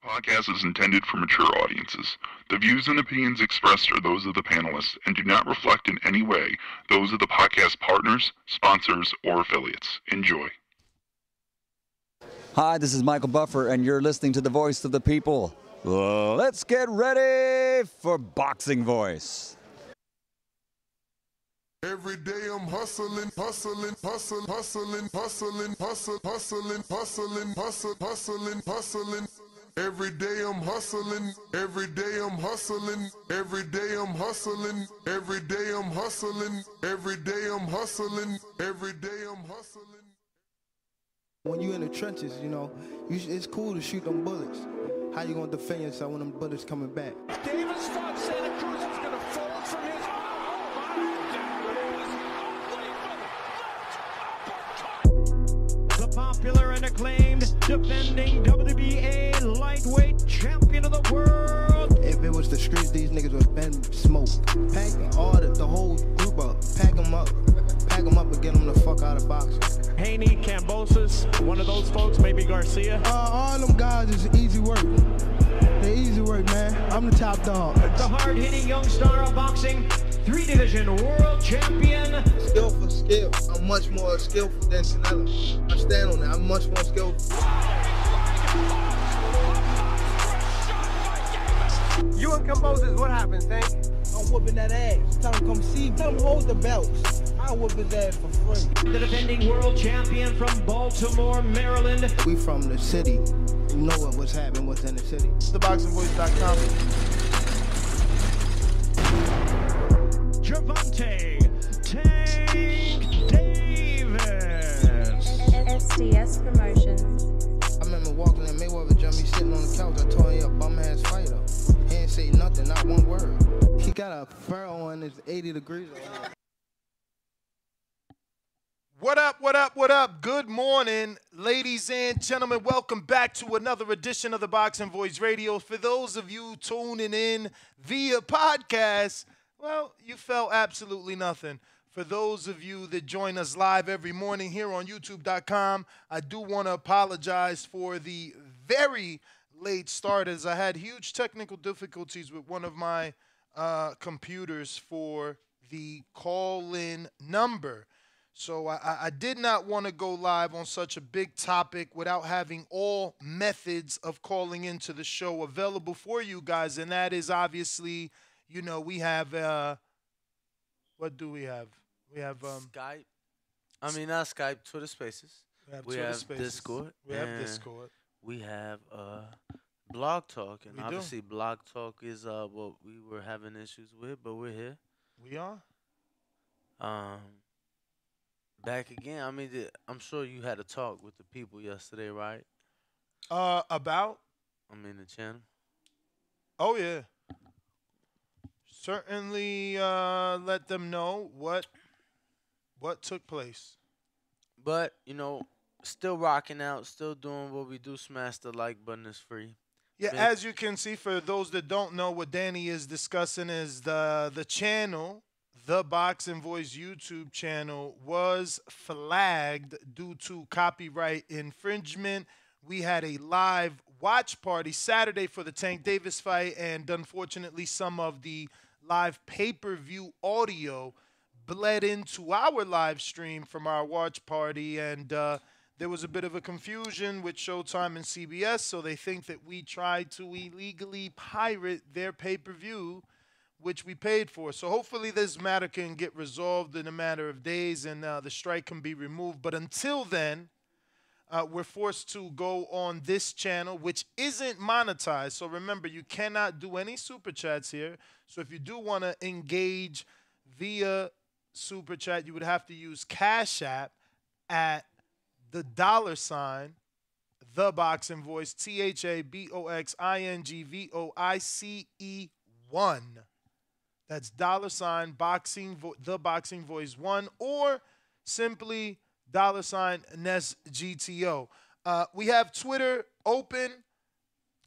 podcast is intended for mature audiences. The views and opinions expressed are those of the panelists and do not reflect in any way those of the podcast partners, sponsors, or affiliates. Enjoy. Hi, this is Michael Buffer, and you're listening to the voice of the people. Let's get ready for Boxing Voice. Every day I'm hustling, hustling, hustling, hustling, hustling, hustling, hustling, hustling, hustling, hustling, hustling. Every day I'm hustling, every day I'm hustling, every day I'm hustling, every day I'm hustling, every day I'm hustling, every day I'm hustling. When you in the trenches, you know, it's cool to shoot them bullets. How you gonna defend yourself when them bullets coming back? Davis thought Santa Cruz was gonna fold from his. The popular and acclaimed defending WBA lightweight champion of the world. If it was the streets, these niggas would have been smoked. Pack the whole group up. Pack them up and get them the fuck out of boxing. Haney, Cambosis, one of those folks, maybe Garcia. All them guys is easy work. They're easy work, man. I'm the top dog. The hard-hitting young star of boxing, 3-division world champion. Skill for skill. I'm much more skillful than Canelo. I stand on that. I'm much more skillful. You and Cambosis, what happens, Tank? I'm whooping that ass. Tell him come see me. Tell him hold the belts. I'll whoop his ass for free. The defending world champion from Baltimore, Maryland. We from the city. You know what's happening, what's in the city. ThaBoxingvoice.com. Gervonta Tank Davis. SDS Promotions. I remember walking in Mayweather, me sitting on the couch. I told him, bum ass fighter. He ain't say nothing, not one word. He got a fur on, it's 80 degrees. What up, what up, what up? Good morning, ladies and gentlemen. Welcome back to another edition of the Boxing Voice Radio. For those of you tuning in via podcast, well, you felt absolutely nothing. For those of you that join us live every morning here on YouTube.com, I do want to apologize for the very late start, as I had huge technical difficulties with one of my computers for the call-in number. So I did not want to go live on such a big topic without having all methods of calling into the show available for you guys. And that is obviously, you know, we have, what do we have? We have Skype. I mean, not Skype, Twitter Spaces. We have Discord. We have Discord. We have Blog Talk. And we obviously, Blog Talk is what we were having issues with, but we're here. We are. Back again. I mean, I'm sure you had a talk with the people yesterday, right? About? I mean, the channel. Oh, yeah. Certainly let them know what took place. But, you know, still rocking out, still doing what we do. Smash the like button, is free. Yeah, as you can see, for those that don't know, what Danny is discussing is the channel. The Boxing Voice YouTube channel was flagged due to copyright infringement. We had a live watch party Saturday for the Tank Davis fight, and unfortunately some of the live pay-per-view audio bled into our live stream from our watch party, and there was a bit of a confusion with Showtime and CBS, so they think that we tried to illegally pirate their pay-per-view, which we paid for. So hopefully this matter can get resolved in a matter of days and the strike can be removed. But until then, we're forced to go on this channel, which isn't monetized. So remember, you cannot do any super chats here. So if you do want to engage via super chat, you would have to use Cash App at the $, The Boxing Voice, ThaBoxingvoice1. That's $ The Boxing Voice 1, or simply $NESGTO. We have Twitter open.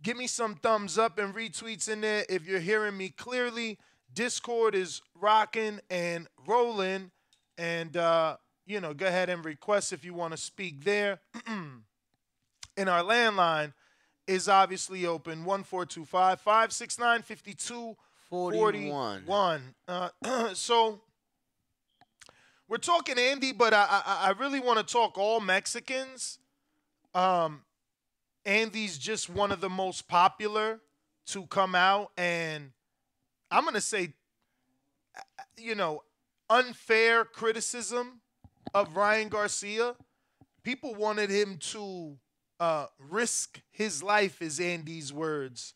Give me some thumbs up and retweets in there if you're hearing me clearly. Discord is rocking and rolling. And, you know, go ahead and request if you want to speak there. In our landline, is obviously open. 1-425-569-5241. So we're talking Andy, but I really want to talk all Mexicans. Andy's just one of the most popular to come out, and I'm going to say, unfair criticism of Ryan Garcia. People wanted him to risk his life, is Andy's words,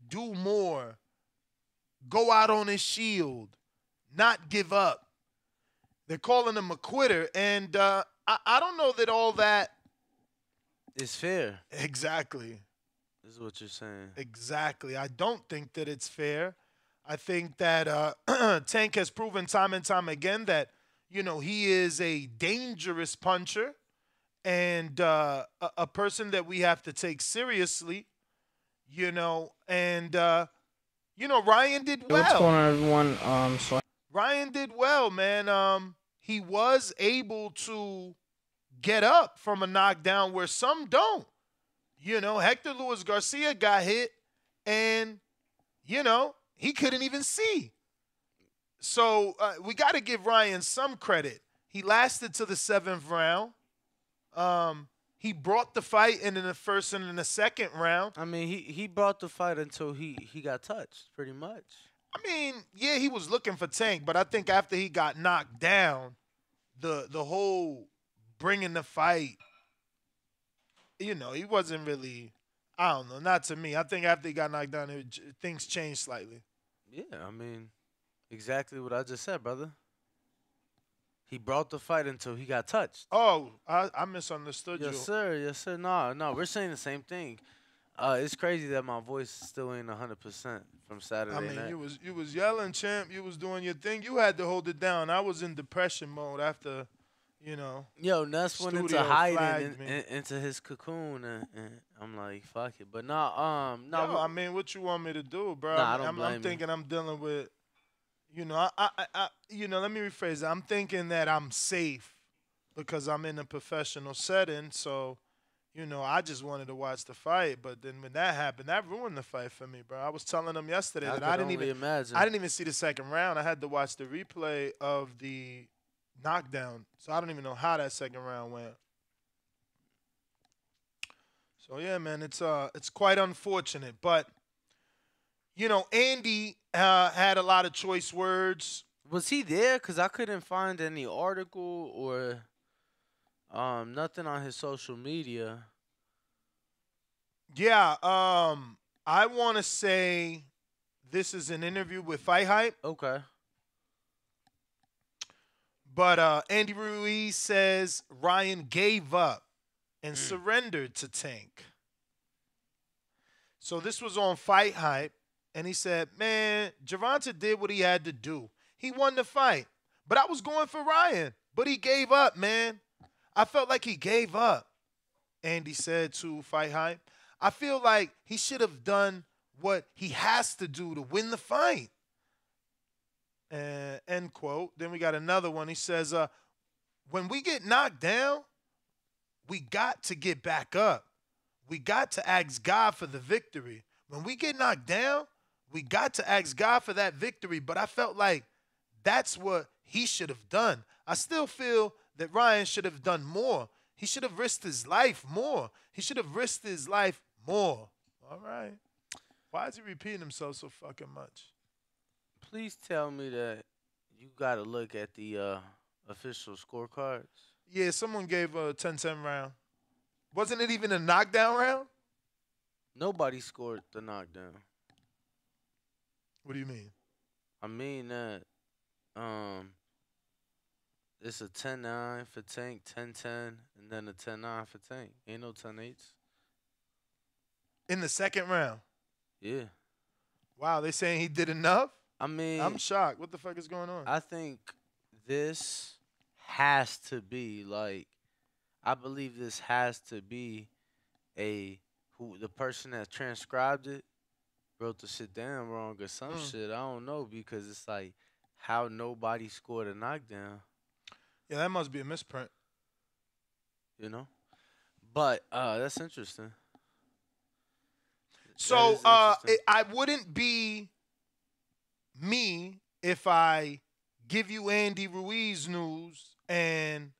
do more, go out on his shield, not give up. They're calling him a quitter, and I don't know that all that is fair. Exactly. This is what you're saying. Exactly. I don't think that it's fair. I think that Tank has proven time and time again that, he is a dangerous puncher and a person that we have to take seriously, and, Ryan did well. What's going on, everyone? Ryan did well, man. He was able to get up from a knockdown where some don't. Hector Luis Garcia got hit and, he couldn't even see. So we got to give Ryan some credit. He lasted to the 7th round. He brought the fight in the first and in the second round. I mean, he brought the fight until he got touched, pretty much. I mean, yeah, he was looking for Tank, but I think after he got knocked down, the whole bringing the fight, he wasn't really, I don't know, not to me. I think after he got knocked down, things changed slightly. Yeah, I mean, exactly what I just said, brother. He brought the fight until he got touched. Oh, I misunderstood you. Yes, sir. Yes, sir. No, we're saying the same thing. It's crazy that my voice still ain't 100% from Saturday night. I mean, you was yelling, champ. You was doing your thing. You had to hold it down. I was in depression mode after, Yo, Nuss went into hiding into his cocoon, and I'm like, fuck it. But no. Yo, I mean, what you want me to do, bro? Nah, I don't blame I'm thinking I'm dealing with, let me rephrase it. I'm thinking that I'm safe because I'm in a professional setting. So, I just wanted to watch the fight. But then when that happened, that ruined the fight for me, bro. I was telling them yesterday that I didn't even see the second round. I had to watch the replay of the knockdown. So I don't even know how that second round went. So yeah, man, it's quite unfortunate. But Andy had a lot of choice words. Was he there? Because I couldn't find any article or nothing on his social media. Yeah, I want to say this is an interview with Fight Hype. Okay. But Andy Ruiz says Ryan gave up and surrendered to Tank. So this was on Fight Hype, and he said, man, Gervonta did what he had to do. He won the fight. But I was going for Ryan, but he gave up, man. I felt like he gave up, Andy said to Fight Hype. I feel like he should have done what he has to do to win the fight. End quote. Then we got another one. He says, when we get knocked down, we got to get back up. We got to ask God for the victory. When we get knocked down, we got to ask God for that victory. But I felt like that's what he should have done. I still feel that Ryan should have done more. He should have risked his life more. He should have risked his life more. All right. Why is he repeating himself so fucking much? Please tell me that you got to look at the official scorecards. Yeah, someone gave a 10-10 round. Wasn't it even a knockdown round? Nobody scored the knockdown. What do you mean? I mean that it's a 10-9 for Tank, 10-10, and then a 10-9 for Tank. Ain't no 10-8s. In the second round? Yeah. Wow, they saying he did enough? I mean, I'm shocked. What the fuck is going on? I think this has to be I believe this has to be the person that transcribed it wrote the shit down wrong or some shit. I don't know, because it's like how nobody scored a knockdown. Yeah, that must be a misprint. But that's interesting. So is interesting. I wouldn't be me if I give you Andy Ruiz news and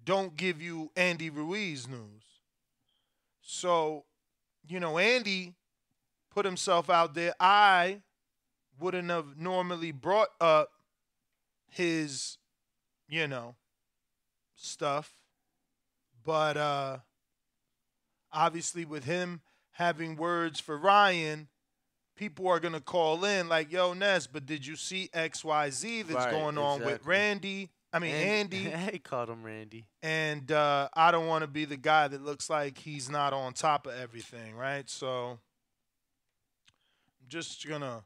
don't give you Andy Ruiz news. So, Andy put himself out there. I wouldn't have normally brought up his, stuff. But obviously with him having words for Ryan, people are gonna call in like, "Yo, Ness, but did you see XYZ that's Right, going on with exactly. Randy? I mean Andy." He called him Randy. And I don't want to be the guy that looks like he's not on top of everything, right? So I'm just gonna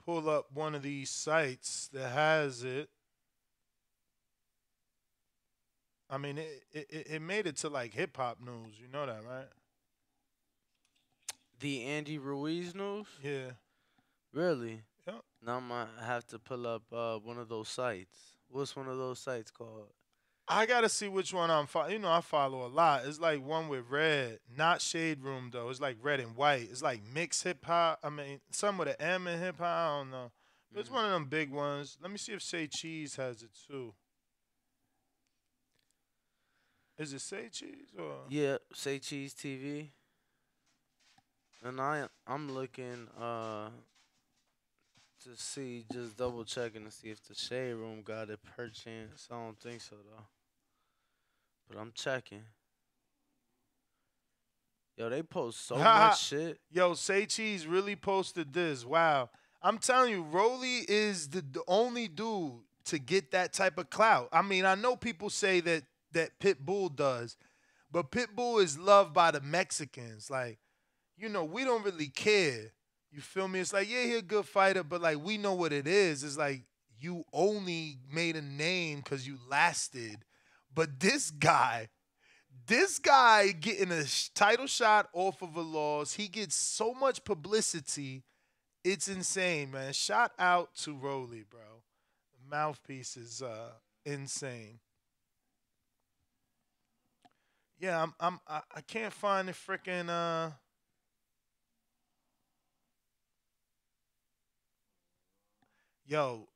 pull up one of these sites that has it. I mean, it made it to like hip hop news. You know that, right? The Andy Ruiz news? Yeah. Really? Yep. Now I'm gonna have to pull up one of those sites. What's one of those sites called? I gotta see which one I'm following. I follow a lot. It's like one with red, not Shade Room though. It's like red and white. It's like mixed hip hop. I mean, some with an M in hip hop. I don't know. But it's one of them big ones. Let me see if Say Cheese has it too. Is it Say Cheese or? Yeah, Say Cheese TV. And I'm looking to see, just double checking to see if the Shade Room got it per chance. I don't think so though. But I'm checking. Yo, they post so much shit. Yo, Say Cheese really posted this. Wow. I'm telling you, Rolly is the only dude to get that type of clout. I mean, I know people say that Pitbull does, but Pitbull is loved by the Mexicans. Like, we don't really care. You feel me? It's like, yeah, he's a good fighter, but like we know what it is. It's like you only made a name because you lasted. But this guy getting a title shot off of a loss, he gets so much publicity. It's insane, man. Shout out to Rolly, bro. The mouthpiece is insane. Yeah, I can't find the freaking yo,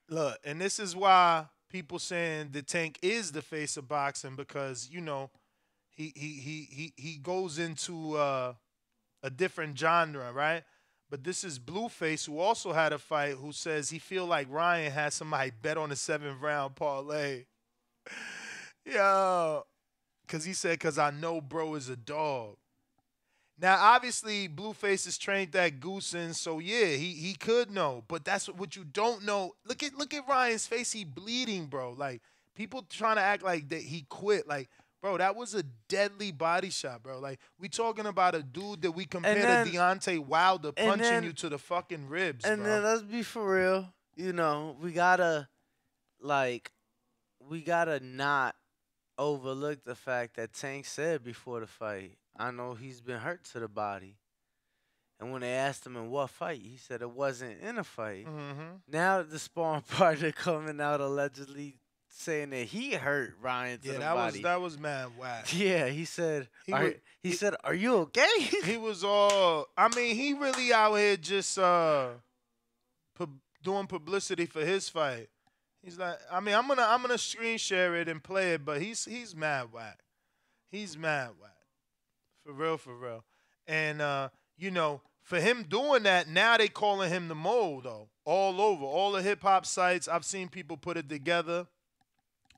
look, and this is why people saying the Tank is the face of boxing because he goes into a different genre, right? But this is Blueface, who also had a fight, who says he feel like Ryan had somebody bet on the 7th round parlay. Yo, because he said, because I know bro is a dog. Now, obviously, Blueface is trained that goosing, so yeah, he could know. But that's what you don't know. Look at Ryan's face. He bleeding, bro. Like, people trying to act like that he quit. Like, bro, that was a deadly body shot, bro. Like, we talking about a dude that we compare to Deontay Wilder punching you to the fucking ribs, and bro. then let's be for real. We gotta not overlook the fact that Tank said before the fight, I know he's been hurt to the body. And when they asked him in what fight, he said it wasn't in a fight. Mm-hmm. Now the sparring partner coming out allegedly saying that he hurt Ryan to the body. That was mad whack. Yeah, he said, he said, are you okay? He was all, I mean, he really out here just doing publicity for his fight. He's like, I mean, I'm gonna screen share it and play it, but he's mad whack. He's mad whack. For real. And for him doing that, now they calling him the mole though. All over. All the hip hop sites. I've seen people put it together.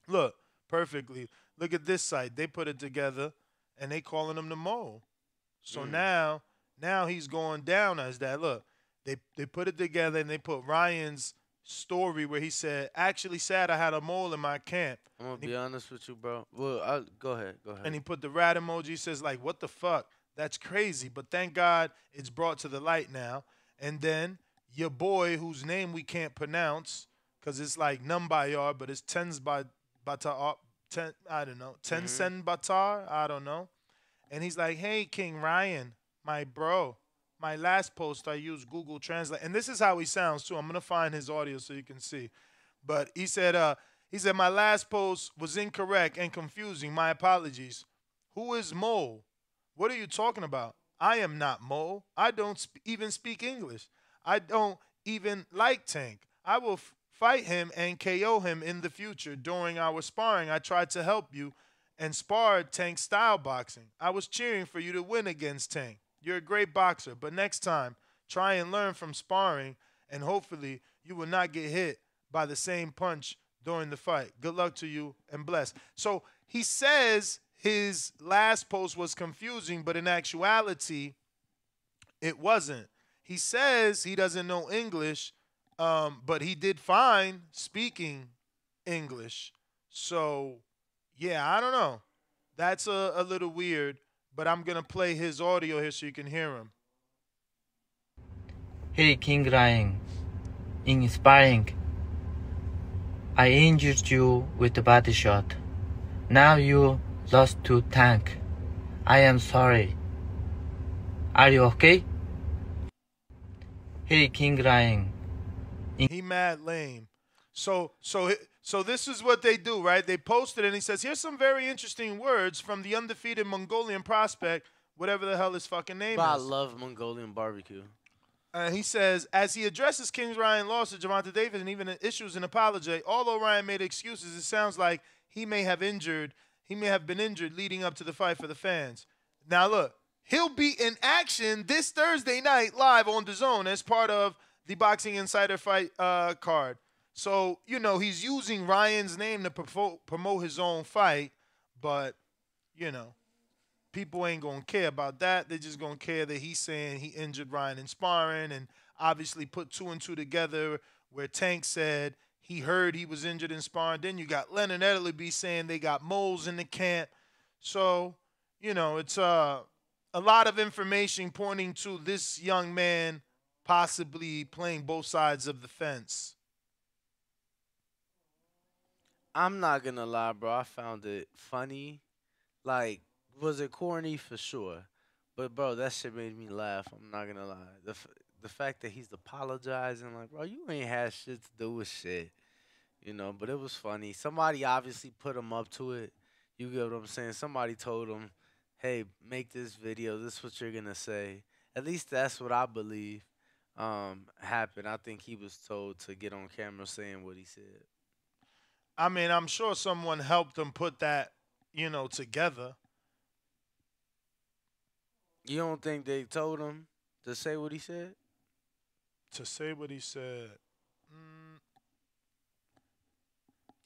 Look, perfectly. Look at this site. They put it together and they calling him the mole. So now he's going down as that. Look, they put it together and they put Ryan's story where he said, actually sad I had a mole in my camp. I'm going to be honest with you, bro. Well, go ahead. And he put the rat emoji, says like, what the fuck? That's crazy. But thank God it's brought to the light now. And then your boy, whose name we can't pronounce, because it's like Numbayar, but it's Batar, I don't know, Tensen Batar, I don't know. And he's like, hey, King Ryan, my bro. My last post, I used Google Translate. And this is how he sounds, too. I'm going to find his audio so you can see. But he said, my last post was incorrect and confusing. My apologies. Who is Mole? What are you talking about? I am not Mo. I don't even speak English. I don't even like Tank. I will fight him and KO him in the future. During our sparring, I tried to help you and sparred Tank style boxing. I was cheering for you to win against Tank. You're a great boxer, but next time, try and learn from sparring, and hopefully you will not get hit by the same punch during the fight. Good luck to you and bless. So he says his last post was confusing, but in actuality, it wasn't. He says he doesn't know English, but he did fine speaking English. So, yeah, I don't know. That's a little weird, but I'm going to play his audio here so you can hear him. Hey, King Ryan. In sparring, I injured you with the body shot. Now you lost to Tank. I am sorry. Are you okay? Hey, King Ryan. He mad lame. So this is what they do, right? They posted and he says, here's some very interesting words from the undefeated Mongolian prospect, whatever the hell his fucking name But I is. love Mongolian barbecue. He says, as he addresses King Ryan's loss to Gervonta Davis and even issues an apology, although Ryan made excuses, it sounds like he may have been injured leading up to the fight for the fans. Now look, he'll be in action this Thursday night live on DAZN as part of the Boxing Insider fight card. So, you know, he's using Ryan's name to promote his own fight, but, you know, people ain't going to care about that. They're just going to care that he's saying he injured Ryan in sparring and obviously put 2 and 2 together where Tank said he heard he was injured in sparring. Then you got Leonard Ellerby saying they got moles in the camp. So, you know, it's a lot of information pointing to this young man possibly playing both sides of the fence. I'm not going to lie, bro. I found it funny. Like, was it corny? For sure. But, bro, that shit made me laugh. I'm not going to lie. The fact that he's apologizing, like, bro, you ain't had shit to do with shit. You know, but it was funny. Somebody obviously put him up to it. You get what I'm saying? Somebody told him, hey, make this video. This is what you're going to say. At least that's what I believe happened. I think he was told to get on camera saying what he said. I mean, I'm sure someone helped him put that, you know, together. You don't think they told him to say what he said? To say what he said.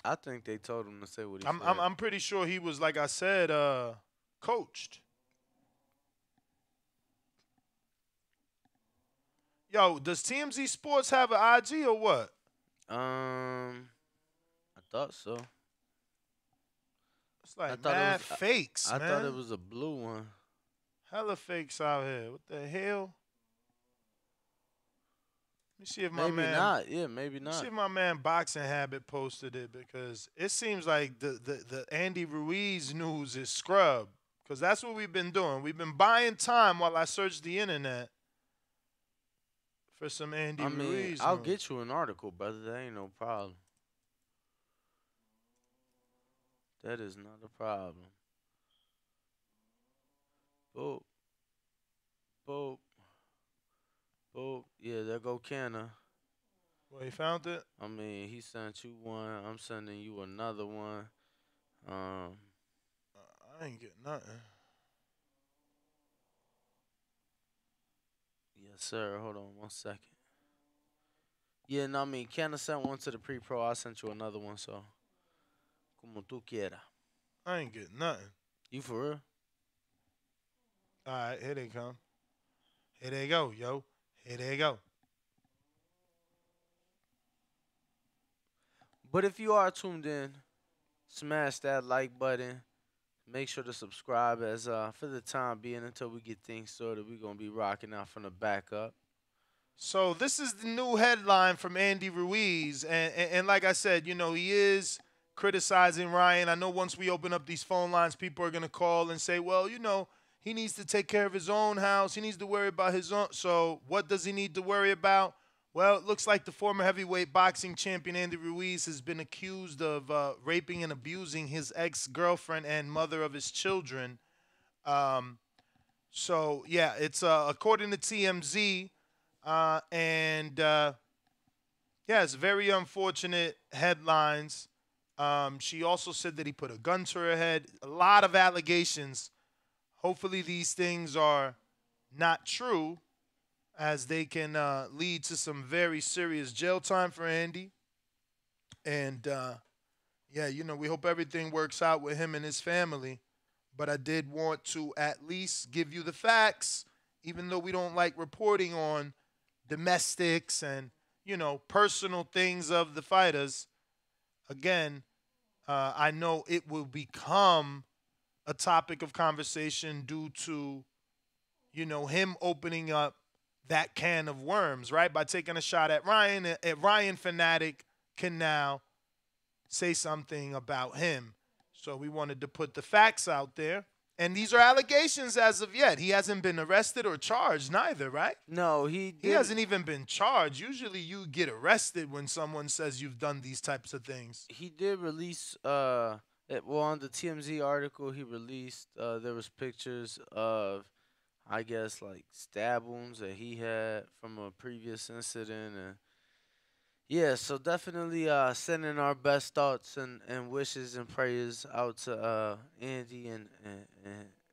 I think they told him to say what he said. I'm pretty sure he was, like I said, coached. Yo, does TMZ Sports have an IG or what? I thought so. It's like mad fakes, man. I thought it was a blue one. Hella fakes out here. What the hell? Let me see if my Maybe not. Yeah, maybe not. See if my man Boxing Habit posted it, because it seems like the Andy Ruiz news is scrubbed, because that's what we've been doing. We've been buying time while I search the internet for some Andy Ruiz. I'll get you an article, brother. That ain't no problem. That is not a problem. Boop. Boop. Boop. Yeah, there go Kenna. Well, he found it? I mean, he sent you one. I'm sending you another one. I ain't getting nothing. Yes, sir. Hold on 1 second. Yeah, no, I mean, Kenna sent one to the pre-pro. I sent you another one, so. Como tú quieras. I ain't getting nothing. You for real? All right, here they come. Here they go, yo. Here they go. But if you are tuned in, smash that like button. Make sure to subscribe as for the time being until we get things sorted. We're going to be rocking out from the back up. So this is the new headline from Andy Ruiz. And like I said, you know, he is criticizing Ryan. I know once we open up these phone lines, people are going to call and say, well, you know, he needs to take care of his own house. He needs to worry about his own. So what does he need to worry about? Well, it looks like the former heavyweight boxing champion Andy Ruiz has been accused of raping and abusing his ex-girlfriend and mother of his children. So yeah, it's according to TMZ, and yeah, it's very unfortunate headlines. She also said that he put a gun to her head. A lot of allegations. Hopefully, these things are not true, as they can lead to some very serious jail time for Andy. And yeah, we hope everything works out with him and his family. But I did want to at least give you the facts, even though we don't like reporting on domestics and, personal things of the fighters. Again, I know it will become a topic of conversation due to, him opening up that can of worms, right? By taking a shot at Ryan, Ryan Fanatic can now say something about him. So we wanted to put the facts out there. And these are allegations as of yet. He hasn't been arrested or charged neither, right? No, he hasn't even been charged. Usually you get arrested when someone says you've done these types of things. He did release on the TMZ article he released there was pictures of, I guess, like stab wounds that he had from a previous incident. And yeah, so definitely sending our best thoughts and wishes and prayers out to Andy and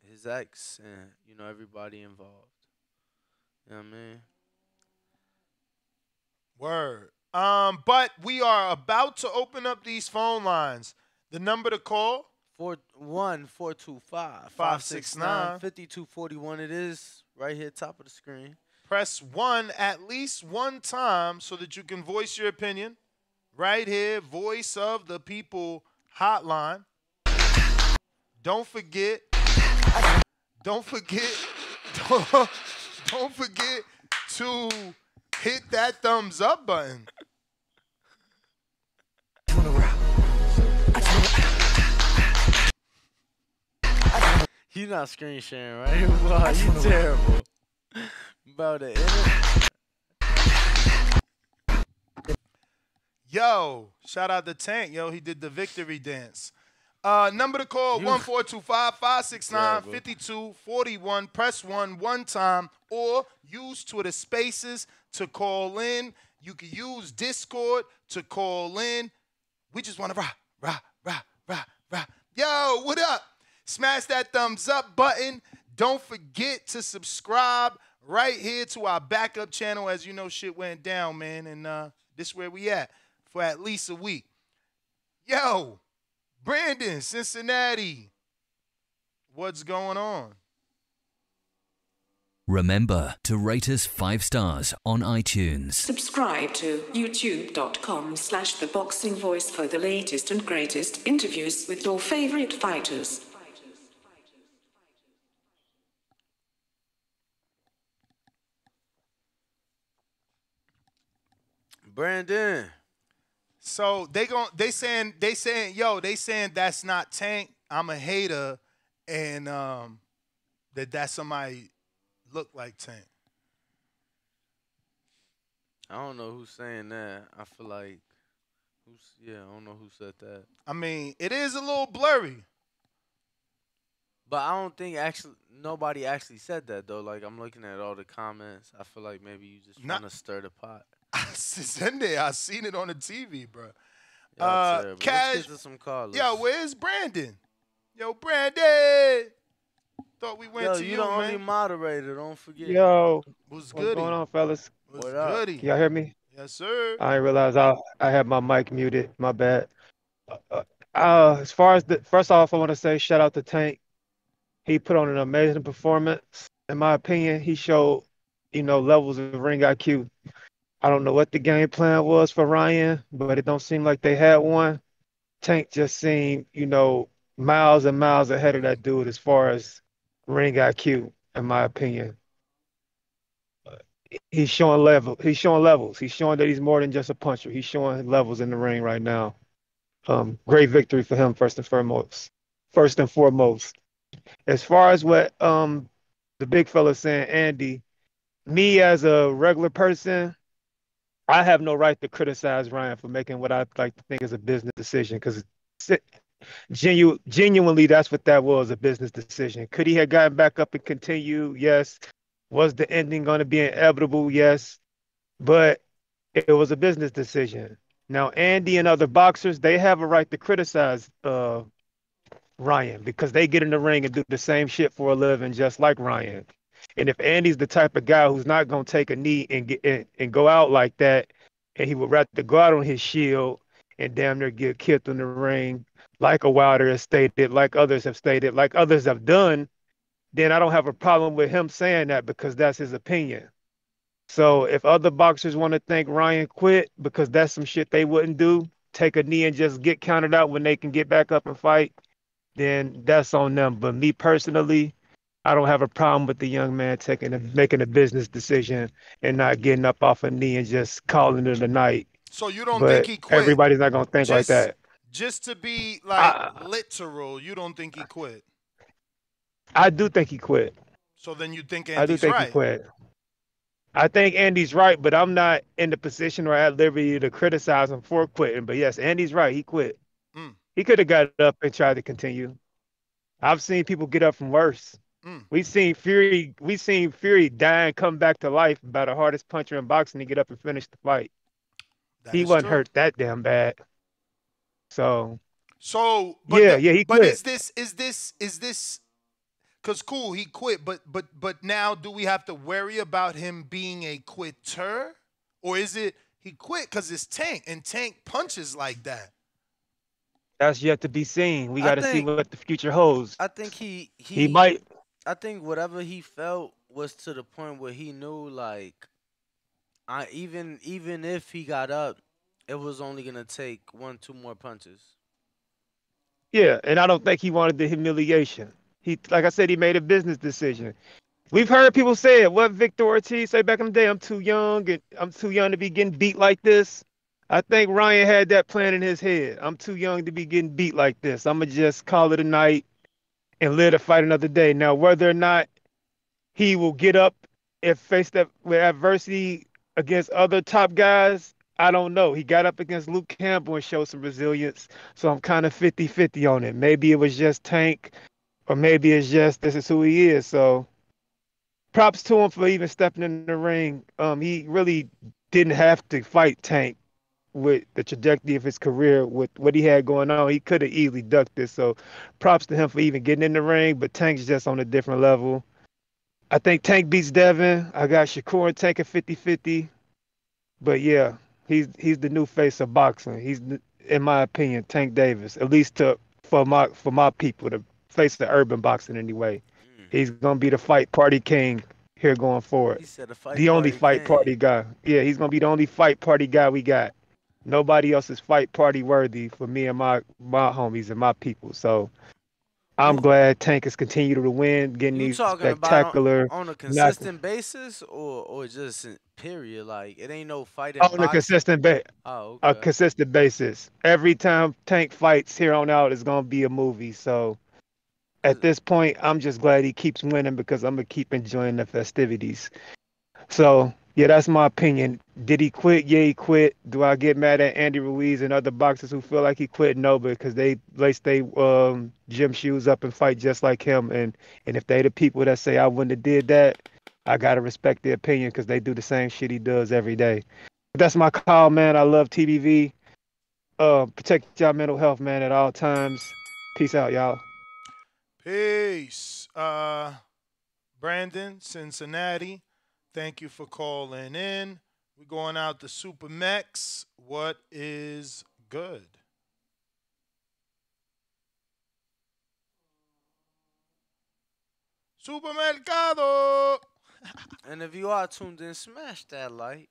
his ex and, everybody involved. You know what I mean? Word. But we are about to open up these phone lines. The number to call? 415-569-5241. It is right here, top of the screen. Press 1 at least one time so that you can voice your opinion. Right here, Voice of the People hotline. Don't forget don't forget to hit that thumbs up button. You not screen sharing, right? Wow, you terrible. About it. Yo, shout out to Tank. Yo, he did the victory dance. Number to call, 1-425-569-5241. Press 1 one time, or use Twitter Spaces to call in. You can use Discord to call in. We just want to rah. Yo, what up? Smash that thumbs up button. Don't forget to subscribe right here to our backup channel. As you know, shit went down, man, and this is where we at for at least a week. Yo, Brandon, Cincinnati, what's going on? Remember to rate us 5 stars on iTunes. Subscribe to youtube.com/ThaBoxingVoice for the latest and greatest interviews with your favorite fighters. Brandon. So they saying that's not Tank. I'm a hater, and that somebody look like Tank. I don't know who's saying that. I feel like I don't know who said that. I mean, it is a little blurry. But I don't think nobody actually said that though. Like, I'm looking at all the comments. I feel like maybe you just want to stir the pot. It's in there. I seen it on the TV, bro. Let's get to some callers. Yo, where's Brandon? Yo, Brandon. Thought we went to you, the man. only moderator. Don't forget. Yo, what's going on, fellas? What's goody? Can y'all hear me? Yes, sir. I didn't realize I had my mic muted. My bad. As far as first off, I want to say shout out to Tank. He put on an amazing performance. In my opinion, he showed, levels of ring IQ. I don't know what the game plan was for Ryan, but it don't seem like they had one. Tank just seemed, miles and miles ahead of that dude as far as ring IQ, in my opinion. He's showing levels. He's showing that he's more than just a puncher. He's showing levels in the ring right now. Great victory for him, first and foremost. As far as what the big fella's saying, Andy, me as a regular person, I have no right to criticize Ryan for making what I like to think is a business decision, because Genuinely, that's what that was, a business decision. Could he have gotten back up and continued? Yes. Was the ending going to be inevitable? Yes. But it was a business decision. Now, Andy and other boxers, they have a right to criticize Ryan because they get in the ring and do the same shit for a living, just like Ryan. And if Andy's the type of guy who's not gonna take a knee and go out like that, and he would rather go out on his shield and damn near get killed in the ring, like a Wilder has stated, like others have stated, like others have done, then I don't have a problem with him saying that because that's his opinion. So if other boxers want to think Ryan quit because that's some shit they wouldn't do, take a knee and just get counted out when they can get back up and fight, then that's on them. But me personally, I don't have a problem with the young man making a business decision and not getting up off a knee and just calling it a night. So you don't think But he quit? everybody's not gonna think like that. Just to be like literal, you don't think he quit? I do think he quit. So then you think I do Andy's think he right? quit. I think Andy's right, but I'm not in the position or at liberty to criticize him for quitting. But yes, Andy's right. He quit. He could have got up and tried to continue. I've seen people get up from worse. We've seen Fury die and come back to life by the hardest puncher in boxing to get up and finish the fight. He wasn't hurt that damn bad. So but he but quit. is this because cool, he quit, but now do we have to worry about him being a quitter? Or is it he quit because it's Tank and Tank punches like that? That's yet to be seen. We got to see think- what the future holds. I think he might. I think whatever he felt was to the point where he knew like, even if he got up, it was only gonna take 1-2 more punches. Yeah, and I don't think he wanted the humiliation. He, like I said, he made a business decision. We've heard people say it. What Victor Ortiz say back in the day? I'm too young to be getting beat like this. I think Ryan had that plan in his head. I'm too young to be getting beat like this. I'm gonna just call it a night and live to fight another day. Now, whether or not he will get up and face that with adversity against other top guys, I don't know. He got up against Luke Campbell and showed some resilience. So I'm kind of 50-50 on it. Maybe it was just Tank, or maybe it's just this is who he is. So props to him for even stepping in the ring. He really didn't have to fight Tank with the trajectory of his career, with what he had going on. He could have easily ducked this. So props to him for even getting in the ring, but Tank's just on a different level. I think Tank beats Devin. I got Shakur and Tank at 50-50. But yeah, he's the new face of boxing. He's, in my opinion, Tank Davis, at least for my people, the face of urban boxing anyway. He's gonna be the fight party king here going forward. He said The only fight party guy. Yeah, he's gonna be the only fight party guy we got. Nobody else is fight party worthy for me and my homies and my people. So I'm glad Tank has continued to win, getting You these talking spectacular about on a consistent basis or just period? Like it ain't no fighting on a consistent a consistent basis. Every time Tank fights here on out is gonna be a movie. So at this point, I'm just glad he keeps winning because I'm gonna keep enjoying the festivities. So yeah, that's my opinion. Did he quit? Yeah, he quit. Do I get mad at Andy Ruiz and other boxers who feel like he quit? No, because they lace their gym shoes up and fight just like him. And if they the people that say I wouldn't have did that, I gotta respect their opinion because they do the same shit he does every day. But that's my call, man. I love TBV. Protect y'all mental health, man, at all times. Peace out, y'all. Peace. Brandon, Cincinnati. Thank you for calling in. We're going out to Super Mex. What is good? Supermercado. And if you are tuned in, smash that like.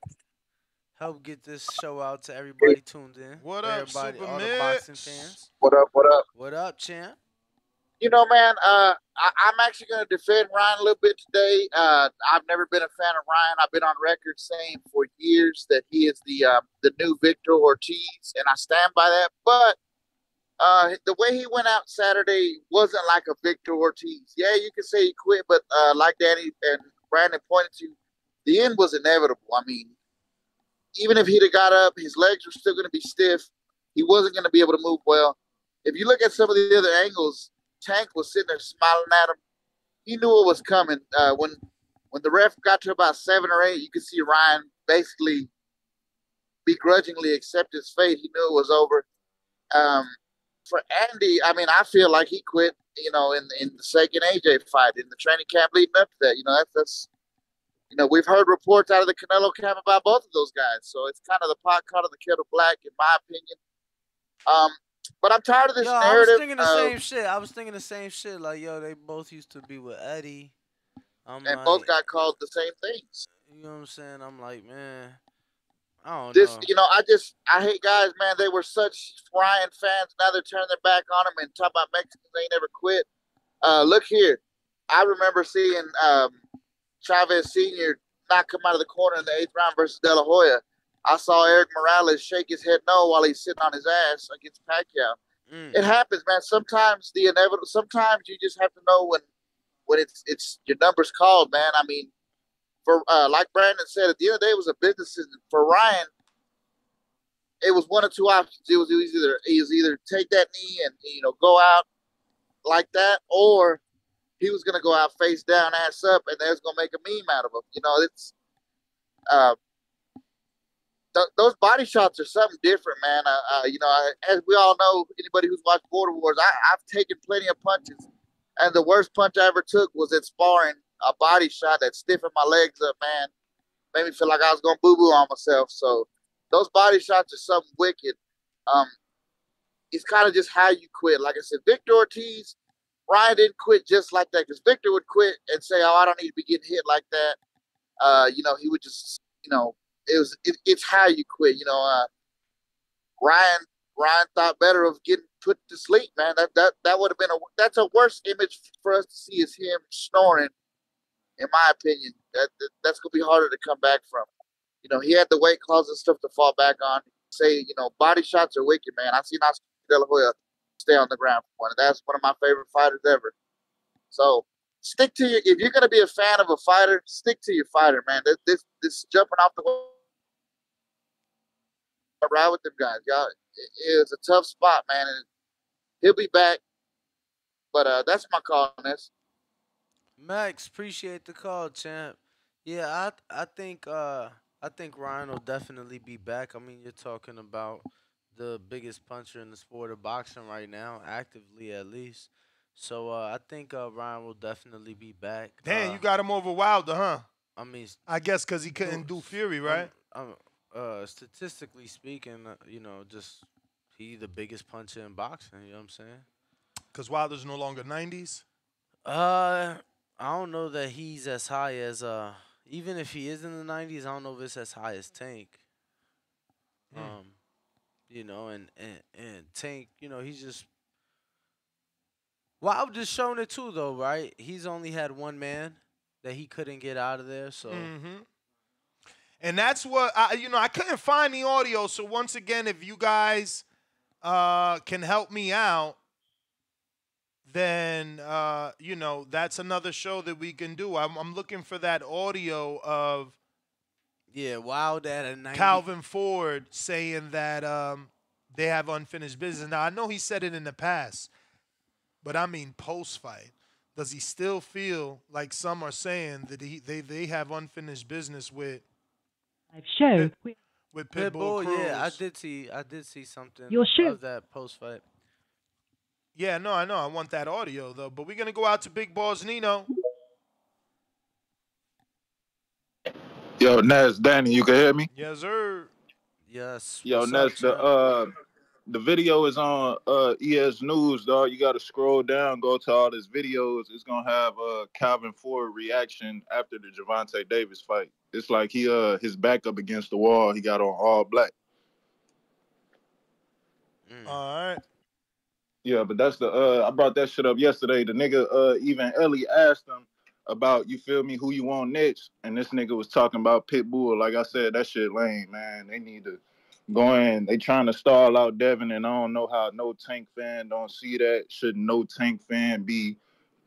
Help get this show out to everybody tuned in. What up, everybody, Super all the Mix? boxing fans. What up, what up? What up, champ? You know, man, I'm actually going to defend Ryan a little bit today. I've never been a fan of Ryan. I've been on record saying for years that he is the new Victor Ortiz, and I stand by that. But the way he went out Saturday wasn't like a Victor Ortiz. Yeah, you can say he quit, but like Danny and Brandon pointed to, the end was inevitable. I mean, even if he'd have got up, his legs were still going to be stiff. He wasn't going to be able to move well. if you look at some of the other angles, Tank was sitting there smiling at him. He knew it was coming. When the ref got to about 7 or 8, you could see Ryan basically begrudgingly accept his fate. He knew it was over. For Andy, I mean, I feel like he quit, in the second AJ fight, in the training camp leading up to that. That's we've heard reports out of the Canelo camp about both of those guys. So it's kind of the pot caught on the kettle black, in my opinion. But I'm tired of this narrative. I was thinking the same shit. I was thinking the same shit. Like, yo, they both used to be with Eddie. And both got called the same things. You know what I'm saying? I'm like, man, I don't know. I hate guys, man. They were such Ryan fans. Now they're turning their back on him and talking about Mexicans ain't never quit. Look here. I remember seeing Chavez Sr. not come out of the corner in the 8th round versus De La Hoya. I saw Eric Morales shake his head no while he's sitting on his ass against Pacquiao. It happens, man. Sometimes the inevitable. Sometimes you just have to know when it's your number's called, man. I mean, for like Brandon said, at the end of the day, it was a business decision. For Ryan, it was one of two options. It was either take that knee and go out like that, or he was going to go out face down, ass up, and they was going to make a meme out of him. It's those body shots are something different, man. As we all know, anybody who's watched Border Wars, I've taken plenty of punches, and the worst punch I ever took was at sparring, a body shot that stiffened my legs up, man. Made me feel like I was going to boo-boo on myself. So those body shots are something wicked. It's kind of just how you quit. Like I said, Victor Ortiz, Ryan didn't quit just like that, because Victor would quit and say, "Oh, I don't need to be getting hit like that." He would just, it's how you quit. Ryan thought better of getting put to sleep, man. That would have been that's a worse image for us to see, is him snoring. In my opinion, that's gonna be harder to come back from. He had the weight clause and stuff to fall back on. Say, body shots are wicked, man. I've seen Oscar De La Hoya stay on the ground for one. That's one of my favorite fighters ever. So stick to if you're gonna be a fan of a fighter, stick to your fighter, man. This jumping off the ride with them guys, y'all. It's a tough spot, man, and he'll be back. But that's my call on this. Max, appreciate the call, champ. Yeah, I think Ryan will definitely be back. I mean, you're talking about the biggest puncher in the sport of boxing right now, actively at least. So I think Ryan will definitely be back. Damn, you got him over Wilder, huh? I mean, I guess because he couldn't do Fury, right? Statistically speaking, just he the biggest puncher in boxing. You know what I'm saying? Because Wilder's no longer 90s. I don't know that he's as high as even if he is in the 90s. I don't know if it's as high as Tank. And Tank, he's just Wilder's shown it too, though, right? He's only had one man that he couldn't get out of there, so. And that's what I couldn't find the audio. So once again, if you guys can help me out, then that's another show that we can do. I'm looking for that audio of Wilder at a 90. Calvin Ford saying that they have unfinished business. Now I know he said it in the past, but I mean post fight. Does he still feel like some are saying that they have unfinished business with Pitbull Cruz? Yeah, I did see something of that post fight. Yeah, no, I know. I want that audio, though. But we're going to go out to Big Balls Nino. Yo, Ness, Danny, you can hear me? Yes, sir. Yes. Yo, Ness, the video is on ES News, dog. You got to scroll down, go to all his videos. It's going to have Calvin Ford reaction after the Gervonta Davis fight. It's like his back up against the wall. He got on all black. All right. Yeah, but that's I brought that shit up yesterday. The nigga, even Ellie asked him about, you feel me, who you want next? And this nigga was talking about Pitbull. Like I said, that shit lame, man. They need to go in. They trying to stall out Devin, and I don't know how no Tank fan don't see that. Should no Tank fan be,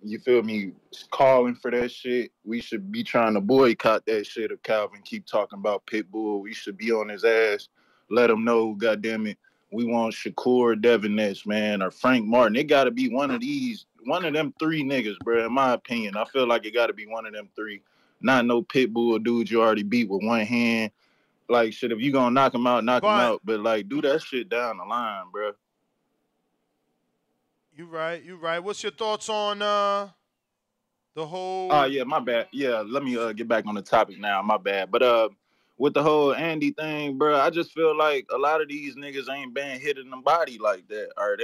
you feel me, calling for that shit? We should be trying to boycott that shit if Calvin keep talking about Pitbull. We should be on his ass. Let him know, goddamn it, we want Shakur Devinetch, man, or Frank Martin. It got to be one of them three niggas, bro. In my opinion, I feel like it got to be one of them three. Not no pit bull dude you already beat with one hand. Like, shit, if you gonna knock him out, knock him out. But, like, do that shit down the line, bro. You right. What's your thoughts on the whole... Oh, yeah, my bad. Yeah, let me get back on the topic now. My bad. But with the whole Andy thing, bro, I just feel like a lot of these niggas ain't been hitting the body like that. Are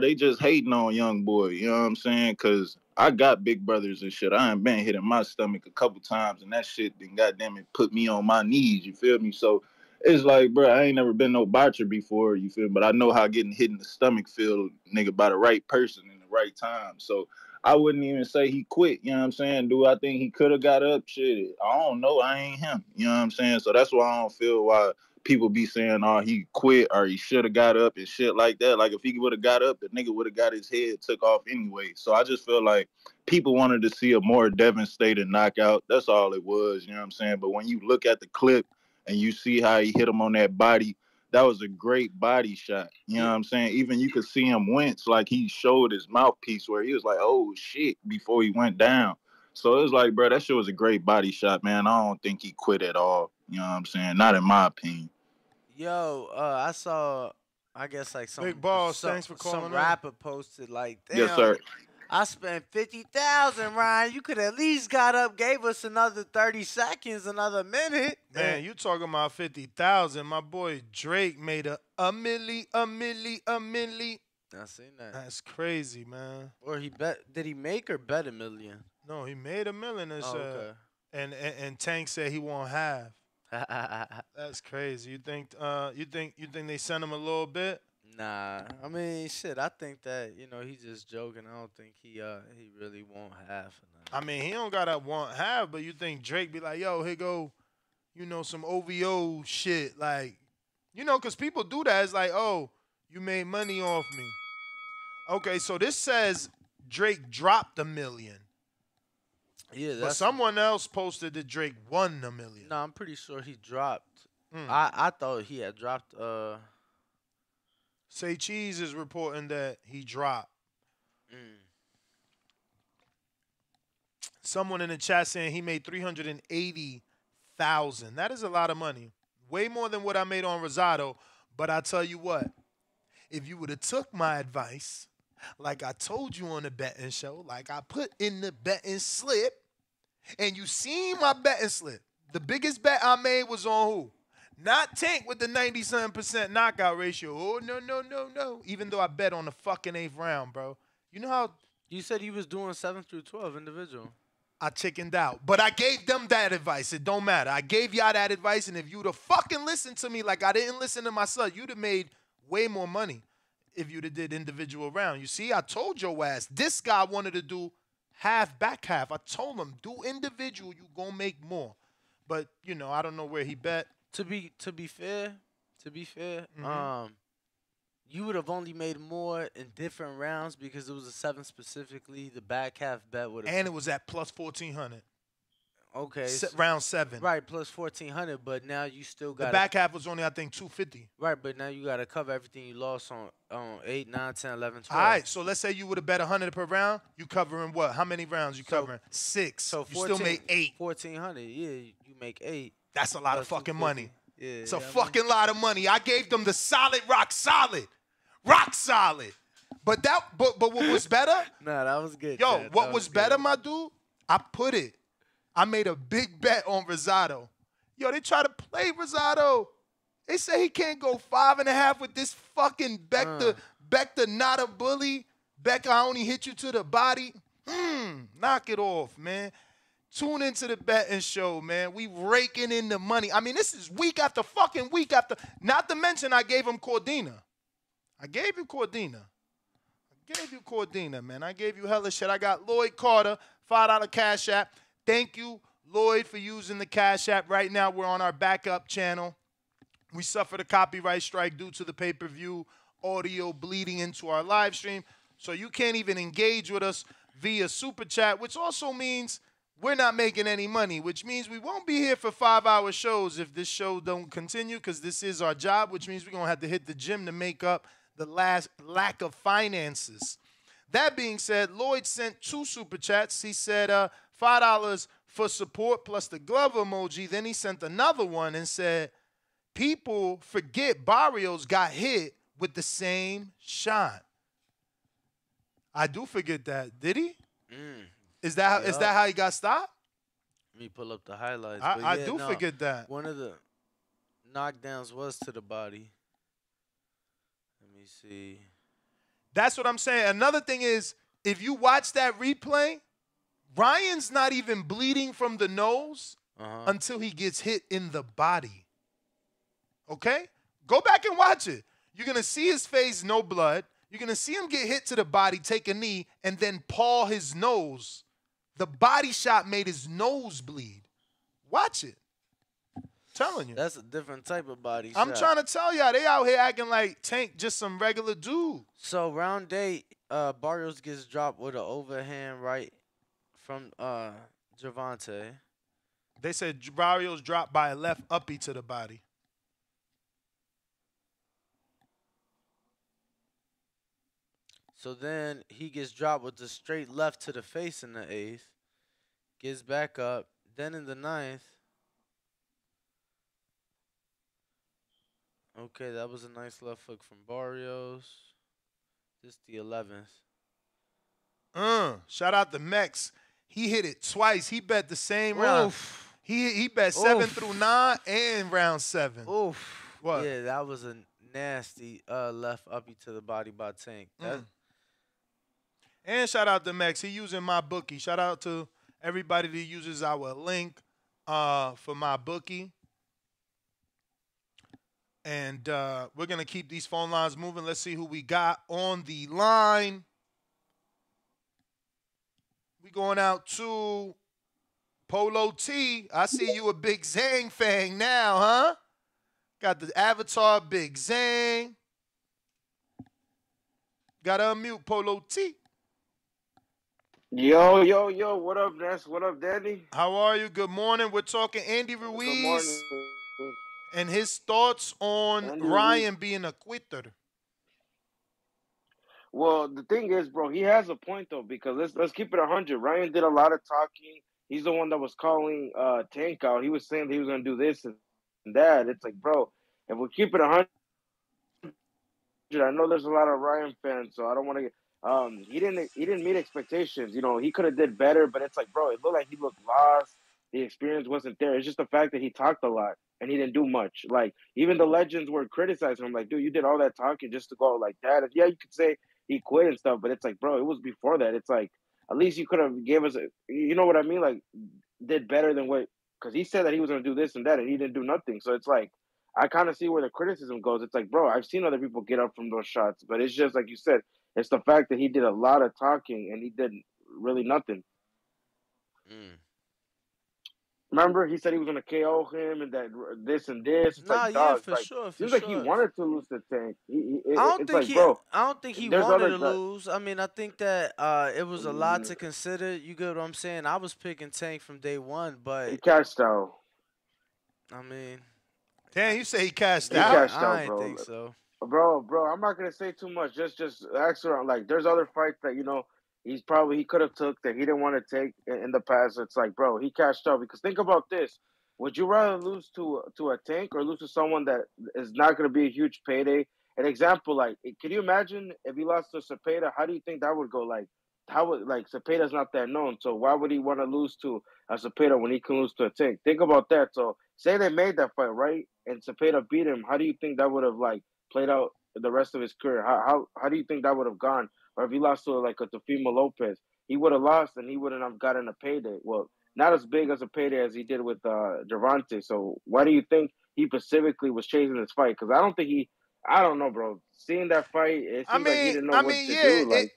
they just hating on young boy? You know what I'm saying? Because I got big brothers and shit. I ain't been hitting my stomach a couple times, and that shit then goddamn it put me on my knees. You feel me? So it's like, bro, I ain't never been no boxer before. You feel me? But I know how getting hit in the stomach feel, nigga, by the right person in the right time. So I wouldn't even say he quit, you know what I'm saying? Do I think he could have got up? Shit, I don't know. I ain't him, you know what I'm saying? So that's why I don't feel why people be saying, oh, he quit or he should have got up and shit like that. Like, if he would have got up, the nigga would have got his head took off anyway. So I just feel like people wanted to see a more devastating knockout. That's all it was, you know what I'm saying? But when you look at the clip and you see how he hit him on that body, that was a great body shot. You know what I'm saying? Even you could see him wince, like he showed his mouthpiece where he was like, oh, shit, before he went down. So it was like, bro, that shit was a great body shot, man. I don't think he quit at all. You know what I'm saying? Not in my opinion. Yo, I saw, I guess, like Big Boss, thanks for calling some in. rapper posted, like, damn, Yes, sir. I spent 50,000, Ryan. You could at least got up, gave us another 30 seconds, another minute. Man, you talking about 50,000. My boy Drake made a milli. I seen that. That's crazy, man. Or did he make or bet $1 million? No, he made $1 million. Okay. And Tank said he won't have. That's crazy. You think they sent him a little bit? Nah, I mean, shit. I think that he's just joking. I don't think he really won't have. I mean, he don't gotta want have, but you think Drake be like, yo, here go, some OVO shit, like, because people do that. It's like, oh, you made money off me. Okay, so this says Drake dropped $1 million. Yeah, but someone else posted that Drake won $1 million. No, I'm pretty sure he dropped. I thought he had dropped. Say Cheese is reporting that he dropped. Someone in the chat saying he made $380,000. That is a lot of money. Way more than what I made on Rosado. But I tell you what, if you would have took my advice, like I told you on the betting show, like I put in the betting slip, and you seen my betting slip, the biggest bet I made was on who? Not Tank with the 97% knockout ratio. Oh, no. Even though I bet on the fucking 8th round, bro. You know how... You said he was doing 7 through 12 individual. I chickened out. But I gave them that advice. It don't matter. I gave y'all that advice, and if you'd have fucking listened to me like I didn't listen to myself, you'd have made way more money if you'd have did individual round. You see, I told your ass, this guy wanted to do half, back half. I told him, do individual, you gonna make more. But, I don't know where he bet. To be fair, you would have only made more in different rounds because it was a 7 specifically. The back half bet would have. And it was at plus 1,400. Okay. Round 7. Right, plus 1,400, but now you still got. The back half was only, I think, 250. Right, but now you got to cover everything you lost on 8, 9, 10, 11, 12. All right, so let's say you would have bet 100 per round. You covering what? How many rounds you covering? 6. So you still made 8. 1,400. Yeah, you make 8. That's a lot of fucking money. Yeah, it's a fucking lot of money. I gave them the solid, rock solid. But what was better? Nah, that was good. Yo, Chad. what was better, my dude? I made a big bet on Rosado. Yo, they try to play Rosado. They say he can't go 5.5 with this fucking Bector not a bully. Becca, I only hit you to the body. Knock it off, man. Tune into the betting show, man. We raking in the money. I mean, this is week after fucking week after. Not to mention I gave him Cordina. I gave you Cordina, man. I gave you hella shit. I got Lloyd Carter, $5 Cash App. Thank you, Lloyd, for using the Cash App. Right now, we're on our backup channel. We suffered a copyright strike due to the pay-per-view audio bleeding into our live stream. So you can't even engage with us via Super Chat, which also means we're not making any money, which means we won't be here for 5-hour shows if this show don't continue, because this is our job, which means we're going to have to hit the gym to make up the last lack of finances. That being said, Lloyd sent 2 super chats. He said $5 for support plus the glove emoji. Then he sent another one and said, people forget Barrios got hit with the same shot. I do forget that. Did he? Is that how he got stopped? Let me pull up the highlights. I do forget that. One of the knockdowns was to the body. Let me see. That's what I'm saying. Another thing is, if you watch that replay, Ryan's not even bleeding from the nose until he gets hit in the body. Okay? Go back and watch it. You're going to see his face, no blood. You're going to see him get hit to the body, take a knee, and then paw his nose. The body shot made his nose bleed. Watch it. Telling you. That's a different type of body I'm shot. trying to tell y'all, they out here acting like Tank just some regular dude. So round 8, Barrios gets dropped with an overhand right from Gervonta. They said Barrios dropped by a left uppie to the body. So then he gets dropped with the straight left to the face in the 8th. Gets back up. Then in the 9th. Okay, that was a nice left hook from Barrios. This the 11th. Shout out to Mex. He hit it twice. He bet the same round. He bet 7 through 9 and round 7. Oof. What? Yeah, that was a nasty left uppie to the body by Tank. And shout out to Mex. He using my bookie. Shout out to everybody that uses our link for my bookie. And we're going to keep these phone lines moving. Let's see who we got on the line. We going out to Polo T. I see you a Big Zang fan now, huh? Got the avatar Big Zang. Got to unmute Polo T. Yo, what up, Ness? What up, Danny? How are you? Good morning. We're talking Andy Ruiz. Good morning. And his thoughts on Ryan being a quitter. Well, the thing is, bro, he has a point though, because let's keep it 100. Ryan did a lot of talking. He's the one that was calling Tank out. He was saying that he was gonna do this and that. It's like, bro, if we keep it 100, I know there's a lot of Ryan fans, so I don't want to get. He didn't meet expectations. You know, he could have did better, but it's like, bro, it looked like he looked lost. The experience wasn't there. It's just the fact that he talked a lot and he didn't do much. Like, even the legends were criticizing him. Like, dude, you did all that talking just to go like that. And yeah, you could say he quit and stuff, but it's like, bro, it was before that. It's like, at least you could have gave us, you know what I mean? Like, did better than what, because he said that he was going to do this and that, and he didn't do nothing. So it's like, I kind of see where the criticism goes. It's like, bro, I've seen other people get up from those shots, but it's just like you said, it's the fact that he did a lot of talking and he did really nothing. Remember, he said he was going to KO him and that this and this. It's like, dog, for sure. Seems like he wanted to lose the Tank. I don't think he wanted to guys. lose. I mean, I think that it was a lot to consider. You get what I'm saying? I was picking Tank from day one, but he cashed out. I mean, damn, you say he cashed out? out? Cashed out, I bro. think so. Bro, I'm not gonna say too much. Just ask around. Like, there's other fights that he could have took that he didn't want to take in the past. It's like, bro, he cashed out because think about this: would you rather lose to a Tank or lose to someone that is not gonna be a huge payday? An example, like, can you imagine if he lost to Cepeda? How do you think that would go? Like, how would Cepeda's not that known, so why would he want to lose to a Cepeda when he can lose to a Tank? Think about that. So say they made that fight right and Cepeda beat him. How do you think that would have played out the rest of his career? How do you think that would have gone? Or if he lost to a Teofimo Lopez, he would have lost and he wouldn't have gotten a payday. Well, not as big as a payday as he did with Gervonta. So why do you think he specifically was chasing this fight? Because I don't know, bro. Seeing that fight, it seems like he didn't know what to do.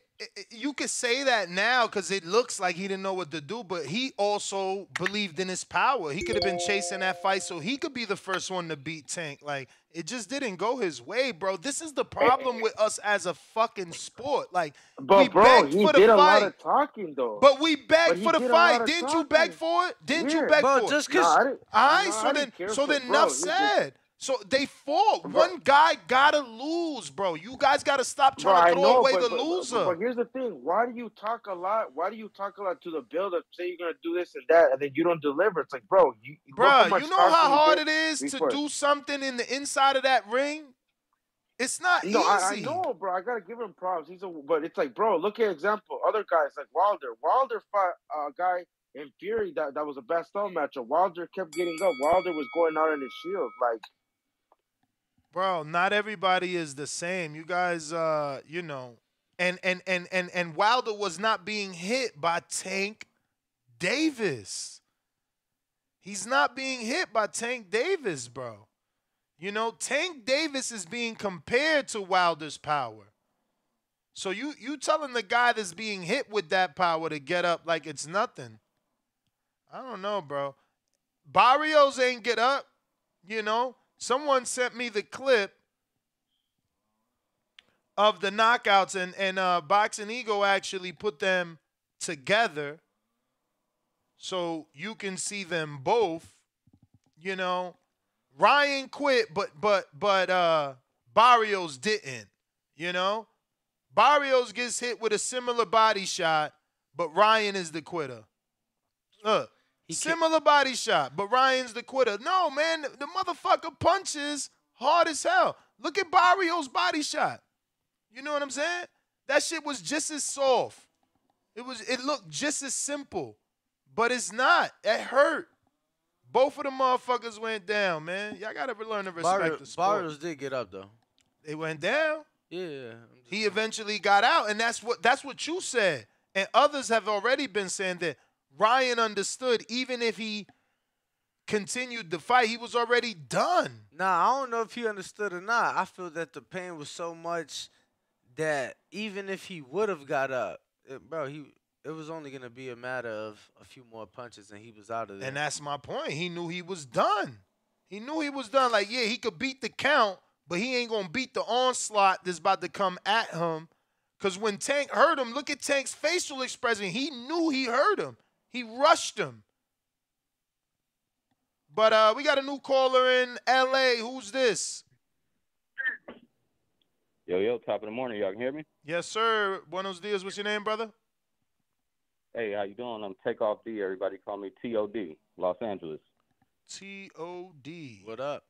you could say that now because it looks like he didn't know what to do, but he also believed in his power. He could have been chasing that fight so he could be the first one to beat Tank. Like, it just didn't go his way, bro. This is the problem with us as a fucking sport. Like, we But bro, begged he for the did a lot fight. of talking though. But we begged he for the did a lot fight. of Didn't you beg talking. for it? Didn't you Yeah. beg Bro, for just it? cause I didn't. All right, no, I didn't care so for then it, bro. enough It's said. So they fought. Bro. One guy gotta lose, bro. You guys gotta stop Bro, trying I to throw know, away but, the loser. But here's the thing: why do you talk a lot? Why do you talk a lot to the build-up? Say you're gonna do this and that, and then you don't deliver. It's like, bro, Bruh, you know how hard it is before. to do something in the inside of that ring? It's not easy. I know, bro. I gotta give him props. But it's like, bro, look at example. Other guys like Wilder. Wilder fought a guy in Fury that was a best of matchup. Wilder kept getting up. Wilder was going out in his shield. Like, bro, not everybody is the same. You guys, you know, and Wilder was not being hit by Tank Davis. He's not being hit by Tank Davis, bro. You know, Tank Davis is being compared to Wilder's power. So you telling the guy that's being hit with that power to get up like it's nothing. I don't know, bro. Barrios ain't get up, you know. Someone sent me the clip of the knockouts, and Boxing Ego actually put them together so you can see them both. You know, Ryan quit, but Barrios didn't. You know, Barrios gets hit with a similar body shot, but Ryan is the quitter. Look. Similar body shot, but Ryan's the quitter. No, man, the motherfucker punches hard as hell. Look at Barrios' body shot. You know what I'm saying? That shit was just as soft. It looked just as simple, but it's not. It hurt. Both of the motherfuckers went down, man. Y'all gotta learn to respect the sport. Barrios did get up though. They went down. Yeah. He eventually got out, and that's what you said. And others have already been saying that Ryan understood even if he continued the fight, he was already done. Nah, I don't know if he understood or not. I feel that the pain was so much that even if he would have got up, it was only going to be a matter of a few more punches and he was out of there. And that's my point. He knew he was done. He knew he was done. Like, yeah, he could beat the count, but he ain't going to beat the onslaught that's about to come at him. Because when Tank hurt him, look at Tank's facial expression. He knew he hurt him. He rushed him. But we got a new caller in L.A. Who's this? Yo, top of the morning. Y'all can hear me? Yes, sir. Buenos dias. What's your name, brother? Hey, how you doing? I'm Takeoff D. Everybody call me T.O.D., Los Angeles. T.O.D. What up?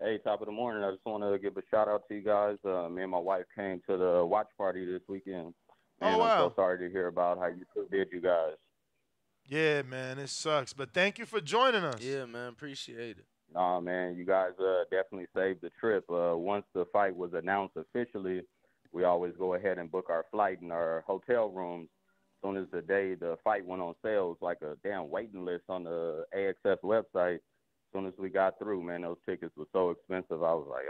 Hey, top of the morning. I just want to give a shout-out to you guys. Me and my wife came to the watch party this weekend. And wow. I'm so sorry to hear about how you did, you guys. Yeah, man, it sucks. But thank you for joining us. Yeah, man, appreciate it. Nah, man, you guys definitely saved the trip. Once the fight was announced officially, we always go ahead and book our flight and our hotel rooms. As soon as the day the fight went on sale, it was like a damn waiting list on the AXS website. As soon as we got through, man, those tickets were so expensive. I was like,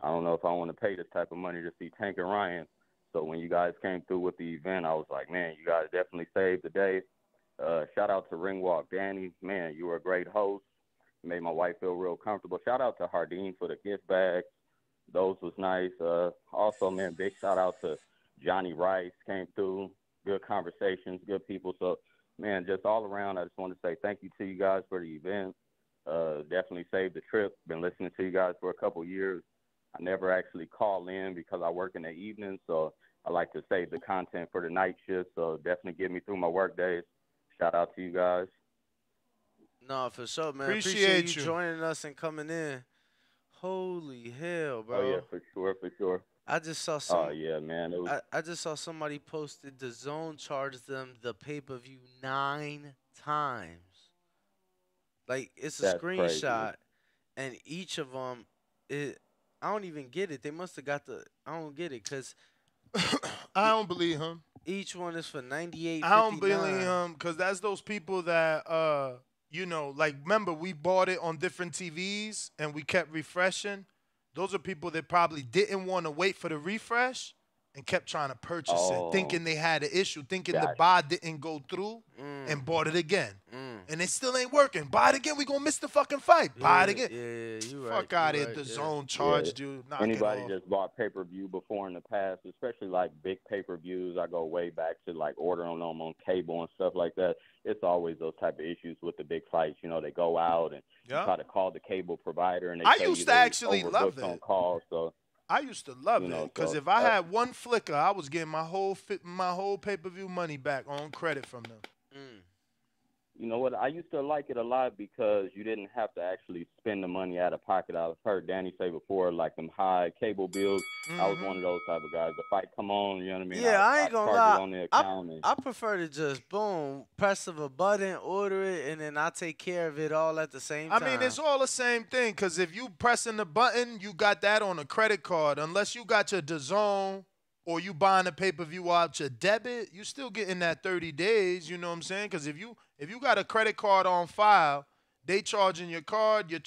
I don't know if I want to pay this type of money to see Tank and Ryan. So when you guys came through with the event, I was like, man, you guys definitely saved the day. Shout out to Ringwalk Danny. Man, you were a great host. You made my wife feel real comfortable. Shout out to Hardeen for the gift bags. Those was nice. Also, man, big shout out to Johnny Rice came through. Good conversations, good people. So, man, just all around, I just want to say thank you to you guys for the event. Definitely saved the trip. Been listening to you guys for a couple years. I never actually call in because I work in the evening, so I like to save the content for the night shift. So definitely get me through my work days. Shout out to you guys. No, for sure, man. Appreciate you joining us and coming in. Holy hell, bro. Oh, yeah, for sure. I just saw some. Oh, yeah, man. It was... I just saw somebody posted the Zone charged them the pay-per-view 9 times. Like, it's a That's screenshot, crazy. and each of them, I don't even get it. They must have got the, I don't get it, because I don't believe him. Each one is for $98.59. I don't believe him, because that's those people that, you know, like, remember, we bought it on different TVs, and we kept refreshing. Those are people that probably didn't want to wait for the refresh, and kept trying to purchase it, thinking they had an issue, thinking the Gotcha. buy didn't go through, and bought it again. And it still ain't working. Buy it again, we gonna miss the fucking fight. Buy it again. Yeah, you right. Fuck out you of here. right, The yeah. zone charged you. Knock Anybody it off. just bought pay-per-view before in the past, especially like big pay-per-views, I go way back to like ordering them on cable and stuff like that. It's always those type of issues with the big fights. You know, they go out and you try to call the cable provider and they I tell used you to they actually love overbooked on it. calls. So I used to love you know, it because so, if I had one flicker, I was getting my whole pay-per-view money back on credit from them. you know what? I used to like it a lot because you didn't have to actually spend the money out of pocket. I've heard Danny say before, like them high cable bills. I was one of those type of guys. The fight come on, you know what I mean? Yeah, I ain't gonna charge it lie. on the account. And, I prefer to just boom, press of a button, order it, and then I take care of it all at the same time. I mean, it's all the same thing because if you pressing the button, you got that on a credit card. Unless you got your DAZN or you buying a pay-per-view out your debit, you still getting that 30 days, you know what I'm saying? Because if you got a credit card on file, they charging your card, your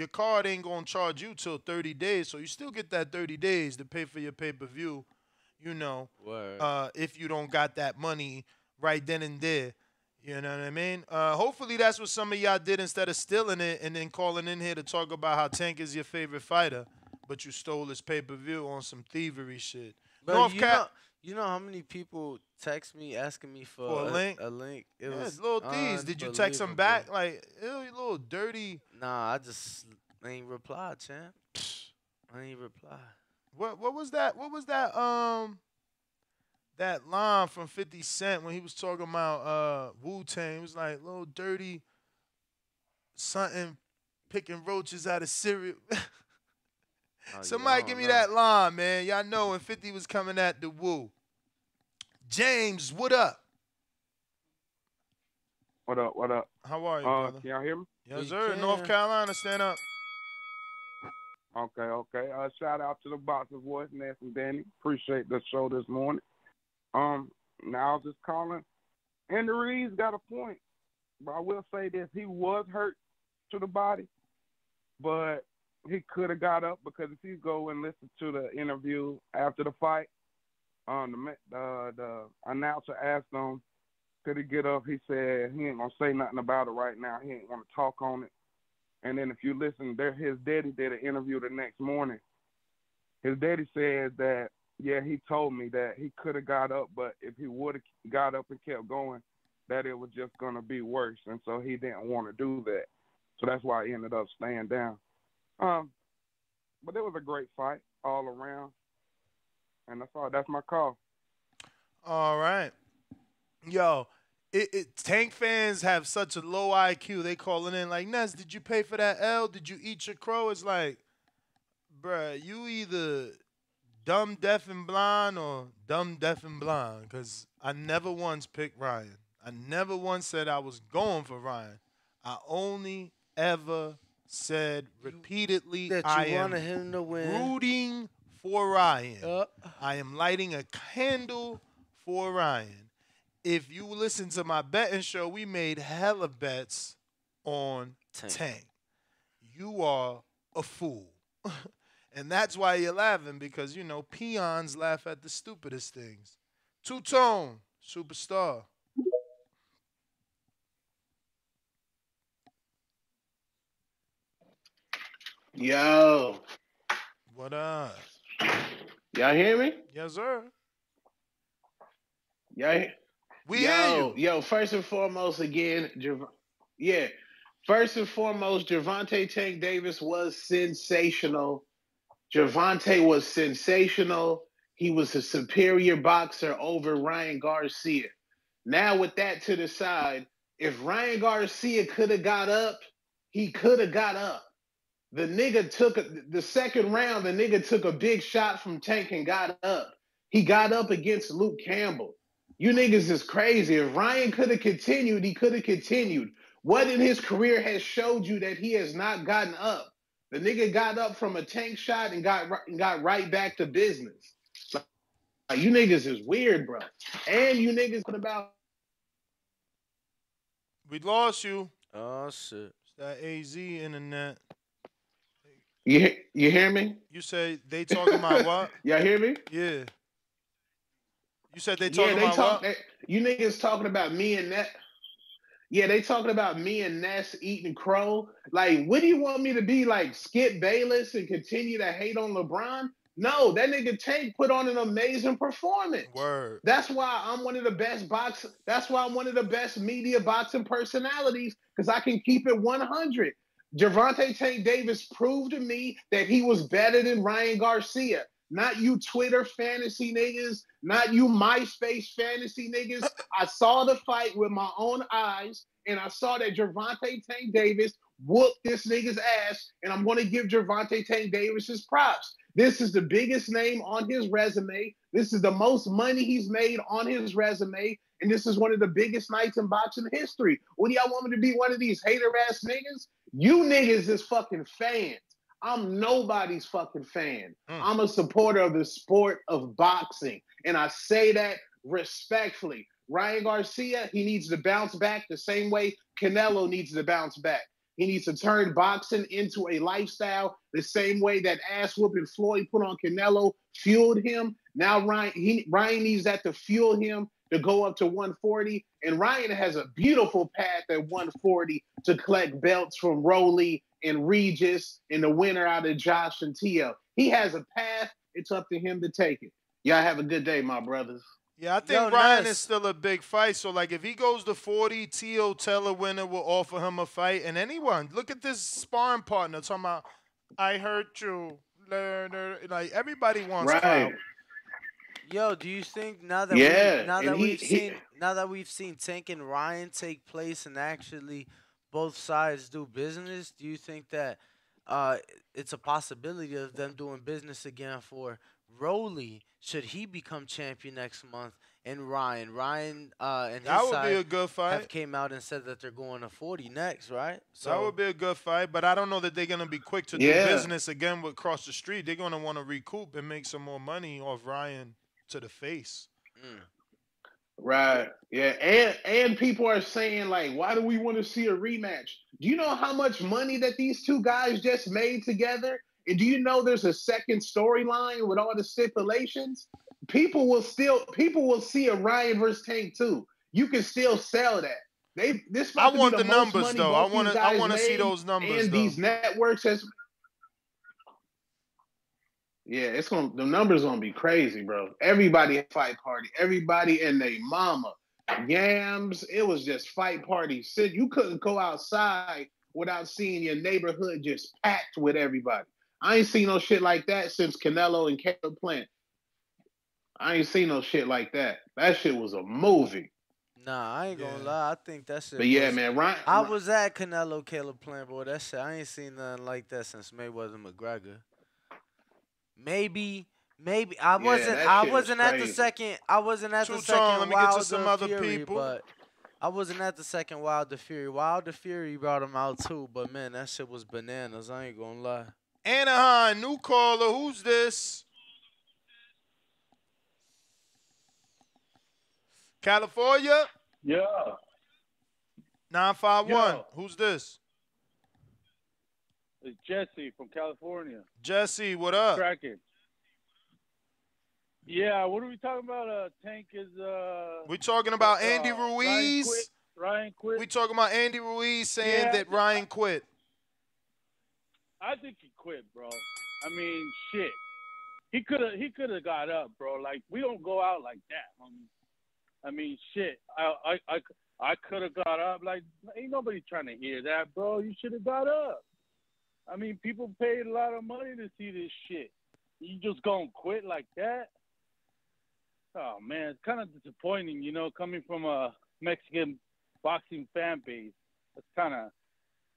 card ain't going to charge you till 30 days. So you still get that 30 days to pay for your pay-per-view, you know, if you don't got that money right then and there. You know what I mean? Hopefully that's what some of y'all did instead of stealing it and then calling in here to talk about how Tank is your favorite fighter, but you stole his pay-per-view on some thievery shit. But you know how many people text me asking me for a link? A link. It Yeah, was little thieves. Did you text them back? Like, ew, you little dirty. Nah, I just ain't replied, champ. I ain't reply. What was that? What was that? That line from 50 Cent when he was talking about Wu-Tang. He was like, little dirty something picking roaches out of cereal. Somebody give me that line, man. Y'all know when 50 was coming at the Wu. James, what up? What up? What up? How are you, brother? Can y'all hear me? Yes, sir. North Carolina, stand up. Okay. Shout out to the Boxing Voice, Ness and Danny. Appreciate the show this morning. Now I was just calling. And Ruiz got a point. But I will say this. He was hurt to the body. But he could have got up because if you go and listen to the interview after the fight, the announcer asked him, could he get up? He said he ain't going to say nothing about it right now. He ain't going to talk on it. And then if you listen, his daddy did an interview the next morning. His daddy said that, yeah, he told me that he could have got up, but if he would have got up and kept going, that it was just going to be worse. And so he didn't want to do that. So that's why he ended up staying down. But it was a great fight all around. And that's my call. All right. Yo, Tank fans have such a low IQ. They calling in like, Ness, did you pay for that L? Did you eat your crow? It's like, bruh, you either dumb, deaf, and blind or dumb, deaf, and blind. Because I never once picked Ryan. I never once said I was going for Ryan. I only ever said repeatedly that I you am wanted him to win. rooting for Ryan. I am lighting a candle for Ryan. If you listen to my betting show, we made hella bets on Tank. You are a fool. And that's why you're laughing, because, you know, peons laugh at the stupidest things. Two-Tone, superstar. Yo. What up? Y'all hear me? Yes, sir. We hear you. Yo, first and foremost, again, first and foremost, Gervonta Tank Davis was sensational. Gervonta was sensational. He was a superior boxer over Ryan Garcia. Now, with that to the side, if Ryan Garcia could have got up, he could have got up. The nigga the second round, the nigga took a big shot from Tank and got up. He got up against Luke Campbell. You niggas is crazy. If Ryan could have continued, he could have continued. What in his career has showed you that he has not gotten up? The nigga got up from a Tank shot and got right back to business. Like, you niggas is weird, bro. And you niggas about. We lost you. Oh, shit. It's that AZ internet. You hear me? You say they talking about what? Y'all hear me? Yeah. You said they Yeah, talking about what? you niggas talking about me and that. Yeah, they talking about me and Ness eating crow. Like, what do you want me to be like, Skip Bayless and continue to hate on LeBron? No, that nigga Tank put on an amazing performance. Word. That's why I'm one of the best That's why I'm one of the best media boxing personalities because I can keep it 100. Gervonta Tank Davis proved to me that he was better than Ryan Garcia. Not you Twitter fantasy niggas, not you MySpace fantasy niggas. I saw the fight with my own eyes, and I saw that Gervonta Tank Davis whooped this nigga's ass, and I'm going to give Gervonta Tank Davis his props. This is the biggest name on his resume. This is the most money he's made on his resume, and this is one of the biggest nights in boxing history. What do y'all want me to be, one of these hater-ass niggas? You niggas is fucking fans. I'm nobody's fucking fan. I'm a supporter of the sport of boxing. And I say that respectfully. Ryan Garcia, he needs to bounce back the same way Canelo needs to bounce back. He needs to turn boxing into a lifestyle the same way that ass whooping Floyd put on Canelo fueled him. Now Ryan needs that to fuel him to go up to 140. And Ryan has a beautiful path at 140 to collect belts from Rowley and Regis and the winner out of Josh and Tio. He has a path. It's up to him to take it. Y'all have a good day, my brothers. Yeah, I think Ryan is still a big fight. So, like, if he goes to 40, Tio Teller winner will offer him a fight. And anyone, look at this sparring partner talking about, I hurt you. Like, everybody wants clout. Yo, do you think now that we've seen Tank and Ryan take place and actually both sides do business, do you think that it's a possibility of them doing business again for Rowley should he become champion next month? And Ryan and that his would side be a good fight. have came out and said that they're going to 40 next, right? So that would be a good fight, but I don't know that they're going to be quick to do business again with Cross the Street. They're going to want to recoup and make some more money off Ryan to the face. Right. Yeah. And people are saying, like, why do we want to see a rematch? Do you know how much money that these two guys just made together? And do you know there's a second storyline with all the stipulations? People will see a Ryan versus Tank too. You can still sell that. This I want the numbers though. I want to see those numbers. And these networks Yeah, the numbers gonna be crazy, bro. Everybody at fight party, everybody and they mama, yams. It was just fight party. You couldn't go outside without seeing your neighborhood just packed with everybody. I ain't seen no shit like that since Canelo and Caleb Plant. I ain't seen no shit like that. That shit was a movie. Nah, I ain't gonna lie. I think that shit. But yeah, man, Ryan. I was at Canelo Caleb Plant, boy. That shit. I ain't seen nothing like that since Mayweather McGregor. Maybe I wasn't at the second. I wasn't at the second. Let me get to some other Fury, people. But I wasn't at the second Wilder Fury. Wilder Fury brought him out too, but man, that shit was bananas. I ain't gonna lie. Anaheim, new caller. Who's this? California? Yeah. 951. Yo. Who's this? It's Jesse from California. Jesse, what up? Cracking. Yeah, what are we talking about? Tank is we talking about Andy Ruiz. Ryan quit. We talking about Andy Ruiz saying that Ryan quit. I think he quit, bro. I mean, shit. He could have got up, bro. Like, we don't go out like that, homie. I mean, shit. I could have got up. Like, ain't nobody trying to hear that, bro. You should have got up. I mean, people paid a lot of money to see this shit. You just gonna quit like that? Oh, man, it's kind of disappointing, you know, coming from a Mexican boxing fan base. It's kind of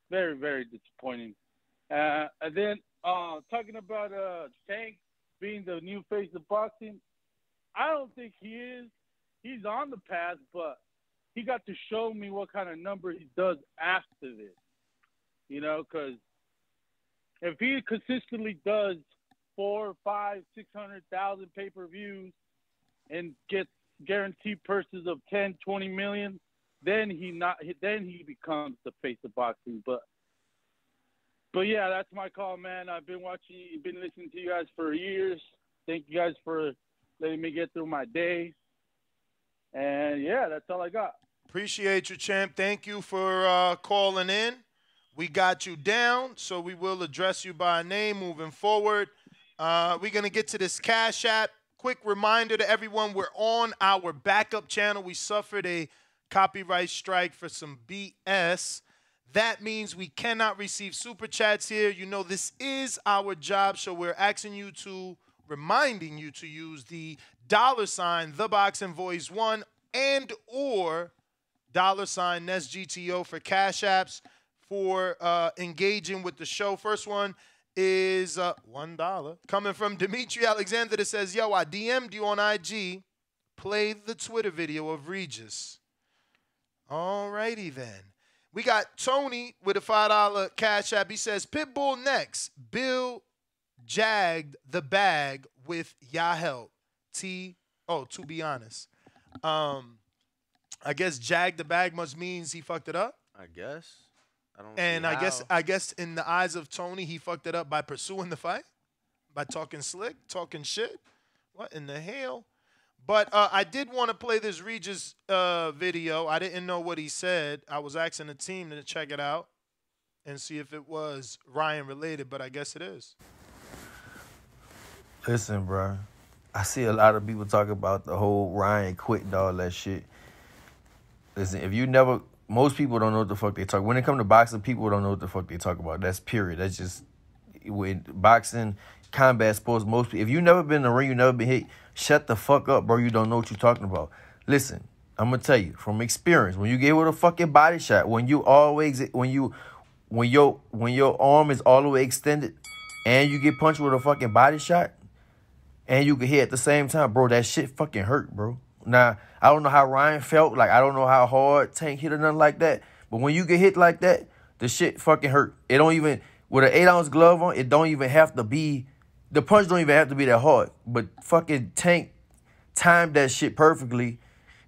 very, very disappointing. And then talking about Tank being the new face of boxing, I don't think he is. He's on the path, but he got to show me what kind of number he does after this. You know, because if he consistently does 4, 5, 600,000 pay-per-views and gets guaranteed purses of 10, 20 million, then he becomes the face of boxing. But yeah, that's my call, man. I've been listening to you guys for years. Thank you guys for letting me get through my day. And yeah, that's all I got. Appreciate you, champ. Thank you for calling in. We got you down, so we will address you by name moving forward. We're going to get to this Cash App. Quick reminder to everyone, we're on our backup channel. We suffered a copyright strike for some BS. That means we cannot receive super chats here. You know, this is our job, so we're reminding you to use the $, ThaBoxingVoice1, and or $NestGTO for Cash Apps for engaging with the show. First one is $1 coming from Dimitri Alexander that says, yo, I DM'd you on IG. Play the Twitter video of Regis. All righty then. We got Tony with a $5 Cash App. He says, Pitbull next. Bill jagged the bag with ya help. To be honest. I guess jag the bag must means he fucked it up. I guess. I don't. And see I guess in the eyes of Tony, he fucked it up by pursuing the fight, by talking slick, talking shit. What in the hell? But I did want to play this Regis video. I didn't know what he said. I was asking the team to check it out and see if it was Ryan related, but I guess it is. Listen, bro. I see a lot of people talk about the whole Ryan quit and all that shit. Listen, most people don't know what the fuck they talk. When it comes to boxing, people don't know what the fuck they talk about. That's period. That's just, with boxing, combat sports, most people, if you never been in the ring, you never been hit, shut the fuck up, bro. You don't know what you're talking about. Listen, I'm gonna tell you from experience, when you get with a fucking body shot, when your arm is all the way extended and you get punched with a fucking body shot and you can hit at the same time, bro, that shit fucking hurt, bro. Now, I don't know how Ryan felt. Like, I don't know how hard Tank hit or nothing like that. But when you get hit like that, the shit fucking hurt. It don't even, with an 8-ounce glove on, it don't even have to be, the punch don't even have to be that hard. But fucking Tank timed that shit perfectly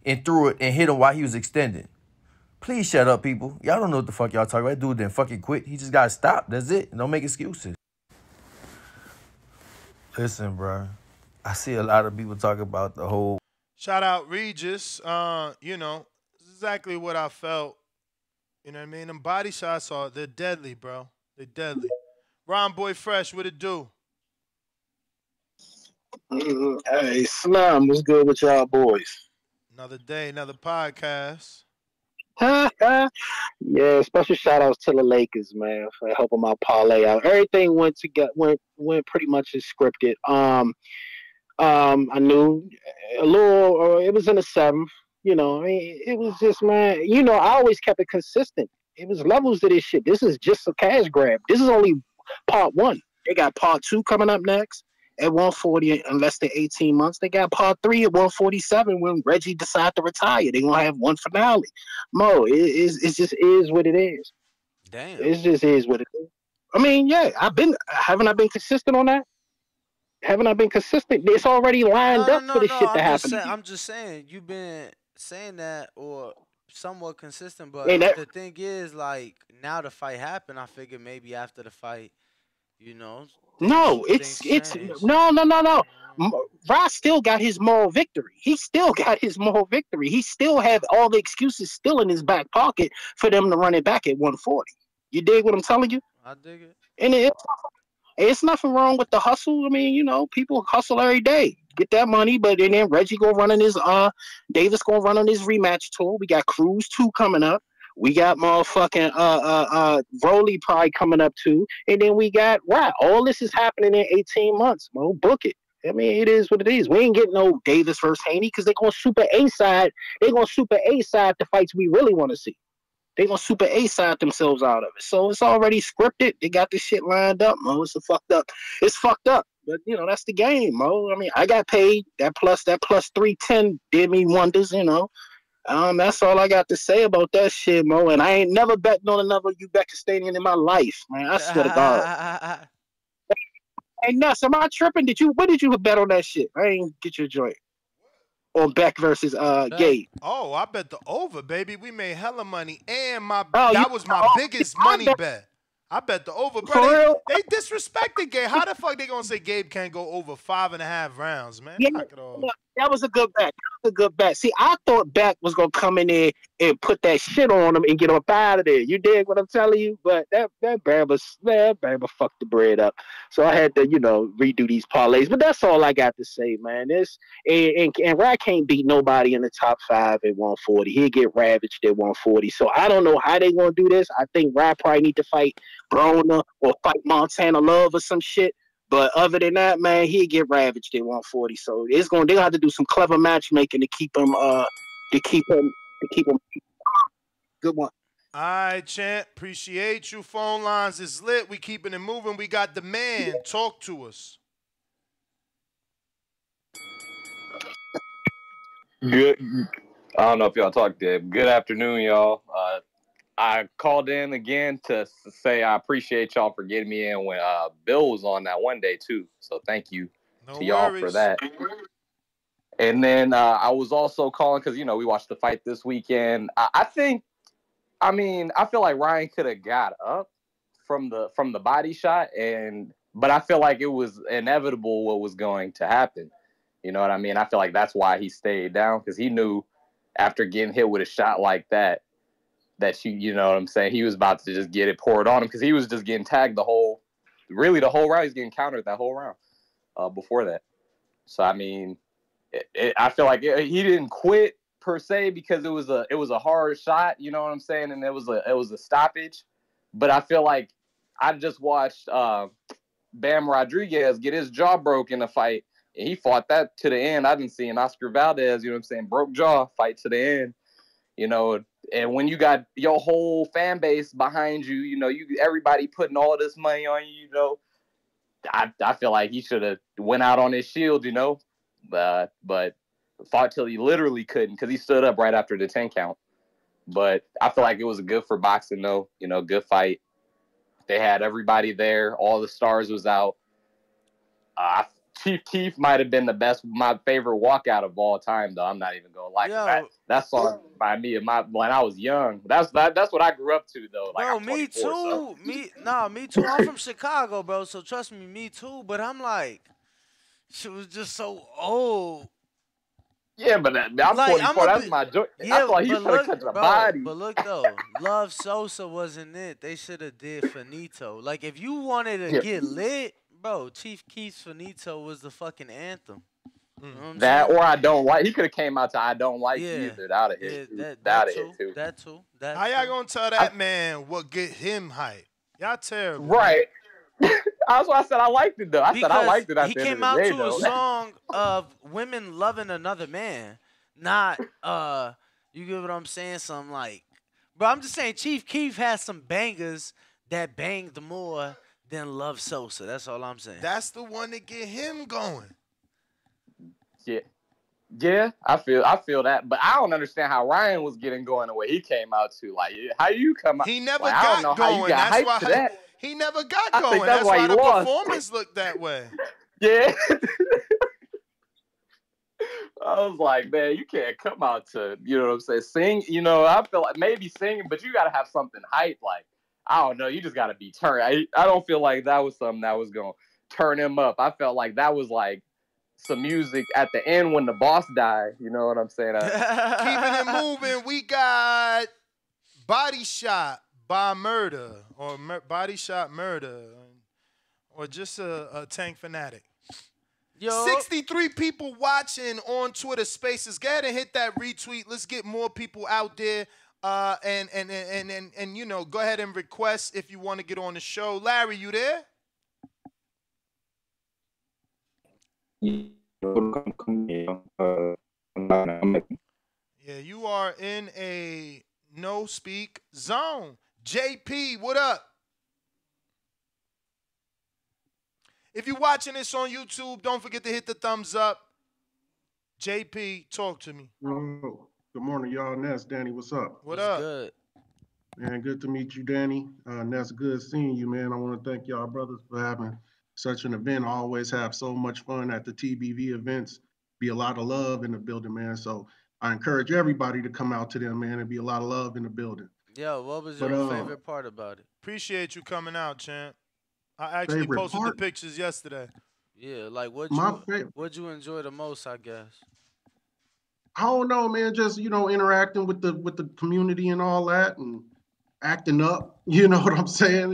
and threw it and hit him while he was extending. Please shut up, people. Y'all don't know what the fuck y'all talking about. That dude didn't fucking quit. He just got to stop. That's it. Don't make excuses. Listen, bro. I see a lot of people talk about the whole. Shout out Regis. You know, exactly what I felt. You know what I mean? Them body shots they're deadly, bro. They're deadly. Ron Boy Fresh, what it do? Hey, Slim, what's good with y'all boys? Another day, another podcast. Yeah, special shout outs to the Lakers, man, for helping my parlay out. Everything went pretty much as scripted. I knew a little, it was in the 7th, you know, I mean, it was just, man, you know, I always kept it consistent. It was levels to this shit. This is just a cash grab. This is only part 1. They got part 2 coming up next at 140 in less than 18 months. They got part 3 at 147 when Reggie decides to retire. They're going to have one finale. Mo, it just is what it is. Damn. It just is what it is. I mean, yeah, haven't I been consistent on that? Haven't I been consistent? It's already lined up for this shit to happen. I'm just saying, you've been saying that or somewhat consistent, but the thing is, like, now the fight happened, I figured maybe after the fight, you know. No, no. Ross still got his moral victory. He still got his moral victory. He still have all the excuses still in his back pocket for them to run it back at 140. You dig what I'm telling you? I dig it. And it's nothing wrong with the hustle. I mean, you know, people hustle every day, get that money. But then Reggie gonna run on his Davis gonna run on his rematch tour. We got Cruz 2 coming up. We got motherfucking Rolly probably coming up too. And then we got all this is happening in 18 months. Mo, book it. I mean, it is what it is. We ain't getting no Davis versus Haney because they're gonna super A side. They're gonna super A side the fights we really want to see. They're going to super A-side themselves out of it. So it's already scripted. They got this shit lined up, Mo. It's fucked up. It's fucked up. But, you know, that's the game, Mo. I mean, I got paid. That plus 310 did me wonders, you know. That's all I got to say about that shit, Mo. And I ain't never betting on another Uzbekistanian in my life, man. I swear to God. Hey, Nuss, am I tripping? What did you bet on that shit? I ain't get your joint. On Beck versus Gabe. Oh, I bet the over, baby. We made hella money, and that was my biggest money bet. I bet the over, bro. They disrespected Gabe. How the fuck they gonna say Gabe can't go over 5.5 rounds, man? Yeah, Knock it off. That was a good bet. That was a good bet. See, I thought Beck was gonna come in there and put that shit on him and get up out of there. You dig what I'm telling you? But that Bama fucked the bread up. So I had to, redo these parlays. But that's all I got to say, man. This and Rye can't beat nobody in the top 5 at 140. He'll get ravaged at 140. So I don't know how they gonna do this. I think Rye probably need to fight Broner or fight Montana Love or some shit. But other than that, man, he'd get ravaged at 140. So they'll have to do some clever matchmaking to keep him to keep him. Good one. All right, champ. Appreciate you. Phone lines is lit. We keeping it moving. We got the man. Talk to us. Good. I don't know if y'all talked there. Good afternoon, y'all. I called in again to say I appreciate y'all for getting me in when Bill was on that one day too. So thank you to y'all for that. And then I was also calling because we watched the fight this weekend. I feel like Ryan could have got up from the body shot, but I feel like it was inevitable what was going to happen. You know what I mean? I feel like that's why he stayed down, because he knew after getting hit with a shot like that you know what I'm saying, he was about to just get it poured on him, because he was just getting tagged the whole round. He was getting countered that whole round before that. So I mean, I feel like he didn't quit per se because it was a hard shot. You know what I'm saying? And it was a stoppage. But I feel like I just watched Bam Rodriguez get his jaw broke in a fight, and he fought that to the end. I didn't see an Oscar Valdez, you know what I'm saying, broke jaw, fight to the end. And when you got your whole fan base behind you, everybody putting all this money on you, I feel like he should have went out on his shield, but fought till he literally couldn't, because he stood up right after the 10 count. But I feel like it was good for boxing, though. Good fight. They had everybody there. All the stars was out. Chief Keef might have been my favorite walkout of all time, though. I'm not even gonna lie. That song by me when I was young. That's what I grew up to, though. Like, bro, me too. So. Me too. I'm from Chicago, bro. So trust me, me too. But I'm like, she was just so old. Yeah, but I'm 44. That's my joy. Yeah, I feel like he should have touched the body. But look though, Love Sosa wasn't it. They should have did Finito. Like, if you wanted to get lit, bro, Chief Keef's Finito was the fucking anthem. You know that saying? Or I don't like. He could have came out to I don't like either. That would have hit. That too. How y'all gonna tell that man what get him hype? Y'all terrible. Right. That's why I said I liked it, though. I said I liked it. He came out to a song of women loving another man, not you get what I'm saying? Some like, bro, I'm just saying Chief Keef has some bangers that banged more than Love Sosa. That's all I'm saying. That's the one that get him going. Yeah, I feel that, but I don't understand how Ryan was getting going the way he came out to. Like, how you come out? He never got going. That's why he never got going. That's why the performance looked that way. Yeah. I was like, man, you can't come out to, you know what I'm saying, sing. I feel like maybe singing, but you got to have something hype. Like, I don't know, you just got to be turned. I don't feel like that was something that was going to turn him up. I felt like that was like some music at the end when the boss died. You know what I'm saying? Keeping it moving, we got Body Shot by Murder, or Body Shot Murder, or just a Tank Fanatic. Yo. 63 people watching on Twitter Spaces. Go ahead and hit that retweet. Let's get more people out there. And go ahead and request if you want to get on the show. Larry, you there? Yeah, you are in a no speak zone. JP, what up? If you're watching this on YouTube, don't forget to hit the thumbs up. JP, talk to me. Oh, good morning, y'all. Ness, Danny, what's up? What up? Good. Man, good to meet you, Danny. Ness, good seeing you, man. I want to thank y'all brothers for having such an event. I always have so much fun at the TBV events. Be a lot of love in the building, man. So I encourage everybody to come out to them, man, and be a lot of love in the building. Yo, what was your favorite part about it? Appreciate you coming out, champ. I actually posted the pictures yesterday. Yeah, like what'd you enjoy the most, I guess? I don't know, man. Just interacting with the community and all that, and acting up. You know what I'm saying?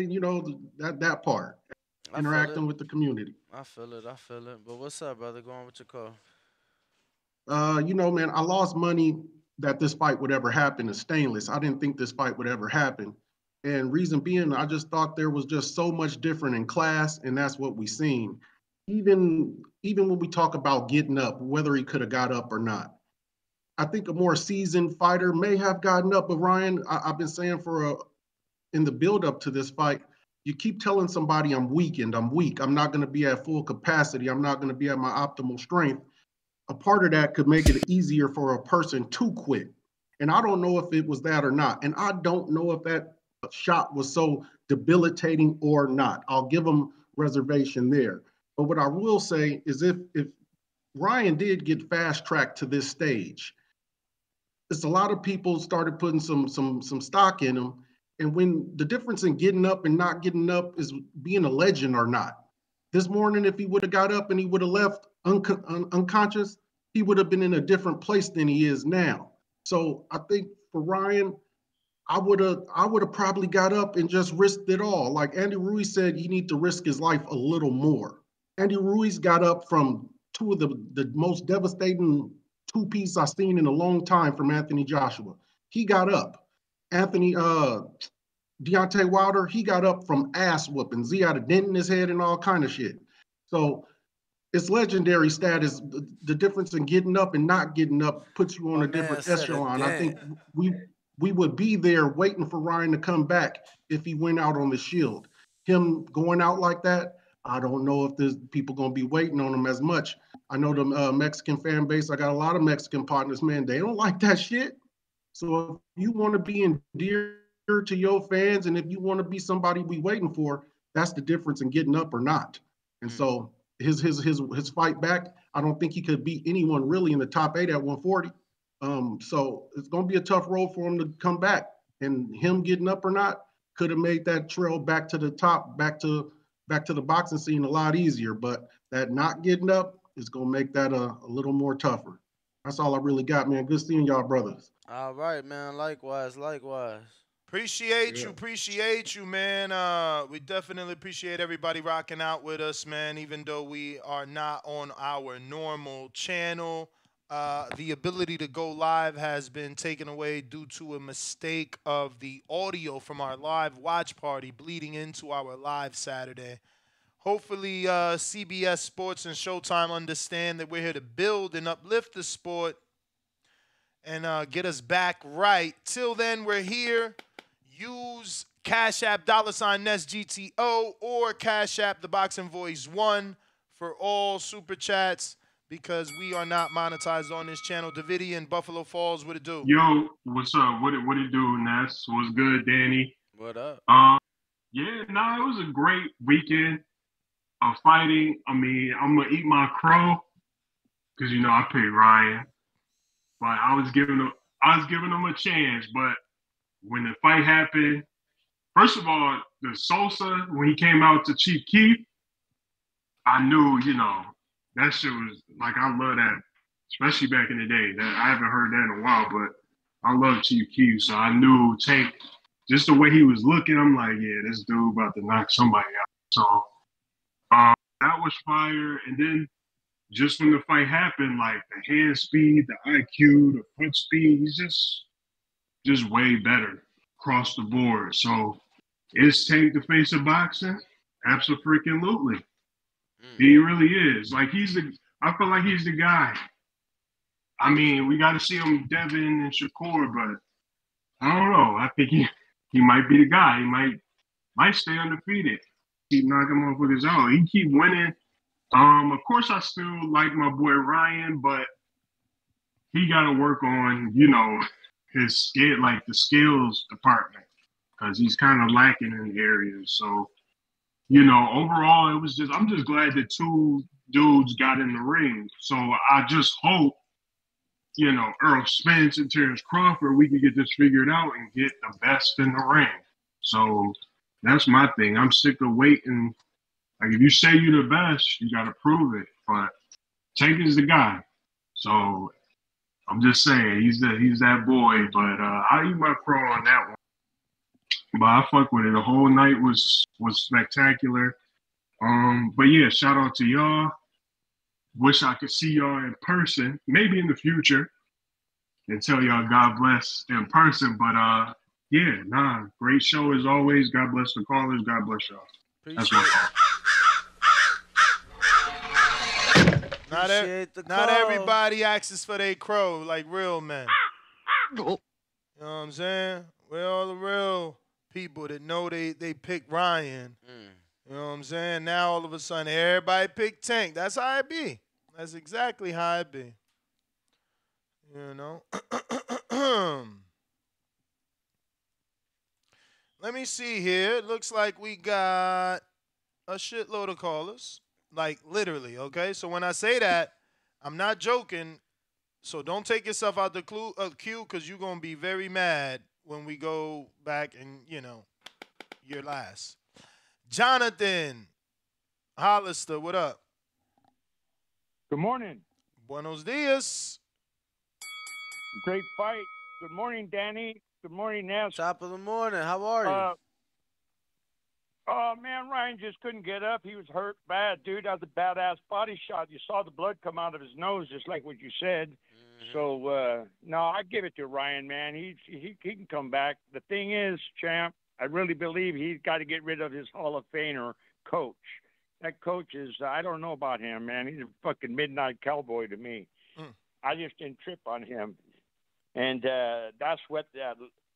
That part, I feel it. interacting with the community. I feel it. I feel it. But what's up, brother? Go on with your call. Man, I lost money that this fight would ever happen to Stainless. I didn't think this fight would ever happen. And reason being, I just thought there was just so much different in class, and that's what we seen. Even when we talk about getting up, whether he could have got up or not. I think a more seasoned fighter may have gotten up, but Ryan, I've been saying in the build up to this fight, you keep telling somebody I'm weakened, I'm weak, I'm not going to be at full capacity, I'm not going to be at my optimal strength. A part of that could make it easier for a person to quit. And I don't know if it was that or not. And I don't know if that shot was so debilitating or not. I'll give them reservation there. But what I will say is if Ryan did get fast tracked to this stage, it's a lot of people started putting some stock in him. And when the difference in getting up and not getting up is being a legend or not. This morning, if he would have got up and he would have left unconscious, he would have been in a different place than he is now. So I think for Ryan, I would have probably got up and just risked it all. Like Andy Ruiz said, you need to risk his life a little more. Andy Ruiz got up from two of the most devastating two-piece I've seen in a long time from Anthony Joshua. He got up. Deontay Wilder, he got up from ass whoopings. He had a dent in his head and all kind of shit. So it's legendary status. The difference in getting up and not getting up puts you on a different echelon. I think we would be there waiting for Ryan to come back if he went out on the Shield. Him going out like that, I don't know if there's people going to be waiting on him as much. I know the Mexican fan base, I got a lot of Mexican partners, man, they don't like that shit. So if you want to be endeared to your fans and if you want to be somebody we waiting for, that's the difference in getting up or not. And so his fight back, I don't think he could beat anyone really in the top 8 at 140. So it's going to be a tough road for him to come back. And him getting up or not could have made that trail back to the top, back to the boxing scene a lot easier. But that not getting up is going to make that a little more tougher. That's all I really got, man. Good seeing y'all, brothers. All right, man. Likewise. Appreciate you, man. We definitely appreciate everybody rocking out with us, man. Even though we are not on our normal channel, the ability to go live has been taken away due to a mistake of the audio from our live watch party bleeding into our live Saturday. Hopefully, CBS Sports and Showtime understand that we're here to build and uplift the sport and get us back right. Till then, we're here. Use Cash App $NESGTO or Cash App ThaBoxingVoice1 for all super chats because we are not monetized on this channel. Davidian, Buffalo Falls, what it do? Yo, what's up? What it do, Ness? What's good, Danny? What up? Yeah, it was a great weekend of fighting. I mean, I'm gonna eat my crow because I paid Ryan, but I was giving him a chance. But when the fight happened, first of all, the Sosa when he came out to Chief Keef, I knew that shit was like I love that, especially back in the day. That I haven't heard that in a while, but I love Chief Keef, so I knew Tank. Just the way he was looking, I'm like, yeah, this dude about to knock somebody out. So that was fire. And then just when the fight happened, like the hand speed, the IQ, the punch speed, he's just way better across the board. So is Tank the face of boxing? Absolutely. He really is. Like I feel like he's the guy. I mean, we got to see him, Devin and Shakur, but I don't know. I think he might be the guy. He might stay undefeated. Keep knocking motherfuckers out. He keep winning. Of course, I still like my boy Ryan, but he got to work on, his skill, like the skills department, because he's kind of lacking in areas. So, overall, I'm just glad that two dudes got in the ring. So I just hope, Earl Spence and Terrence Crawford, we can get this figured out and get the best in the ring. So that's my thing. I'm sick of waiting. Like, if you say you're the best, you got to prove it. But Tank is the guy. So I'm just saying he's that boy. But I eat my crow on that one. But I fuck with it. The whole night was spectacular. But yeah, shout out to y'all. Wish I could see y'all in person, maybe in the future, and tell y'all God bless in person. But yeah, nah, great show as always. God bless the callers. God bless y'all. That's my call. Not everybody asks for their crow like real men. You know what I'm saying? We're all the real people that know they pick Ryan. You know what I'm saying? Now all of a sudden everybody pick Tank. That's how it be. That's exactly how it be. You know? Let me see here. It looks like we got a shitload of callers. Like literally, okay? So when I say that, I'm not joking. So don't take yourself out the queue because you're going to be very mad when we go back and, you're last. Jonathan Hollister, what up? Good morning. Buenos dias. Great fight. Good morning, Danny. Good morning, Ness. Top of the morning. How are you? Oh, man, Ryan just couldn't get up. He was hurt bad, dude. That was a badass body shot. You saw the blood come out of his nose, just like what you said. So, no, I give it to Ryan, man. He can come back. The thing is, champ, I really believe he's got to get rid of his Hall of Famer coach. That coach is, I don't know about him, man. He's a fucking midnight cowboy to me. I just didn't trip on him. And that's what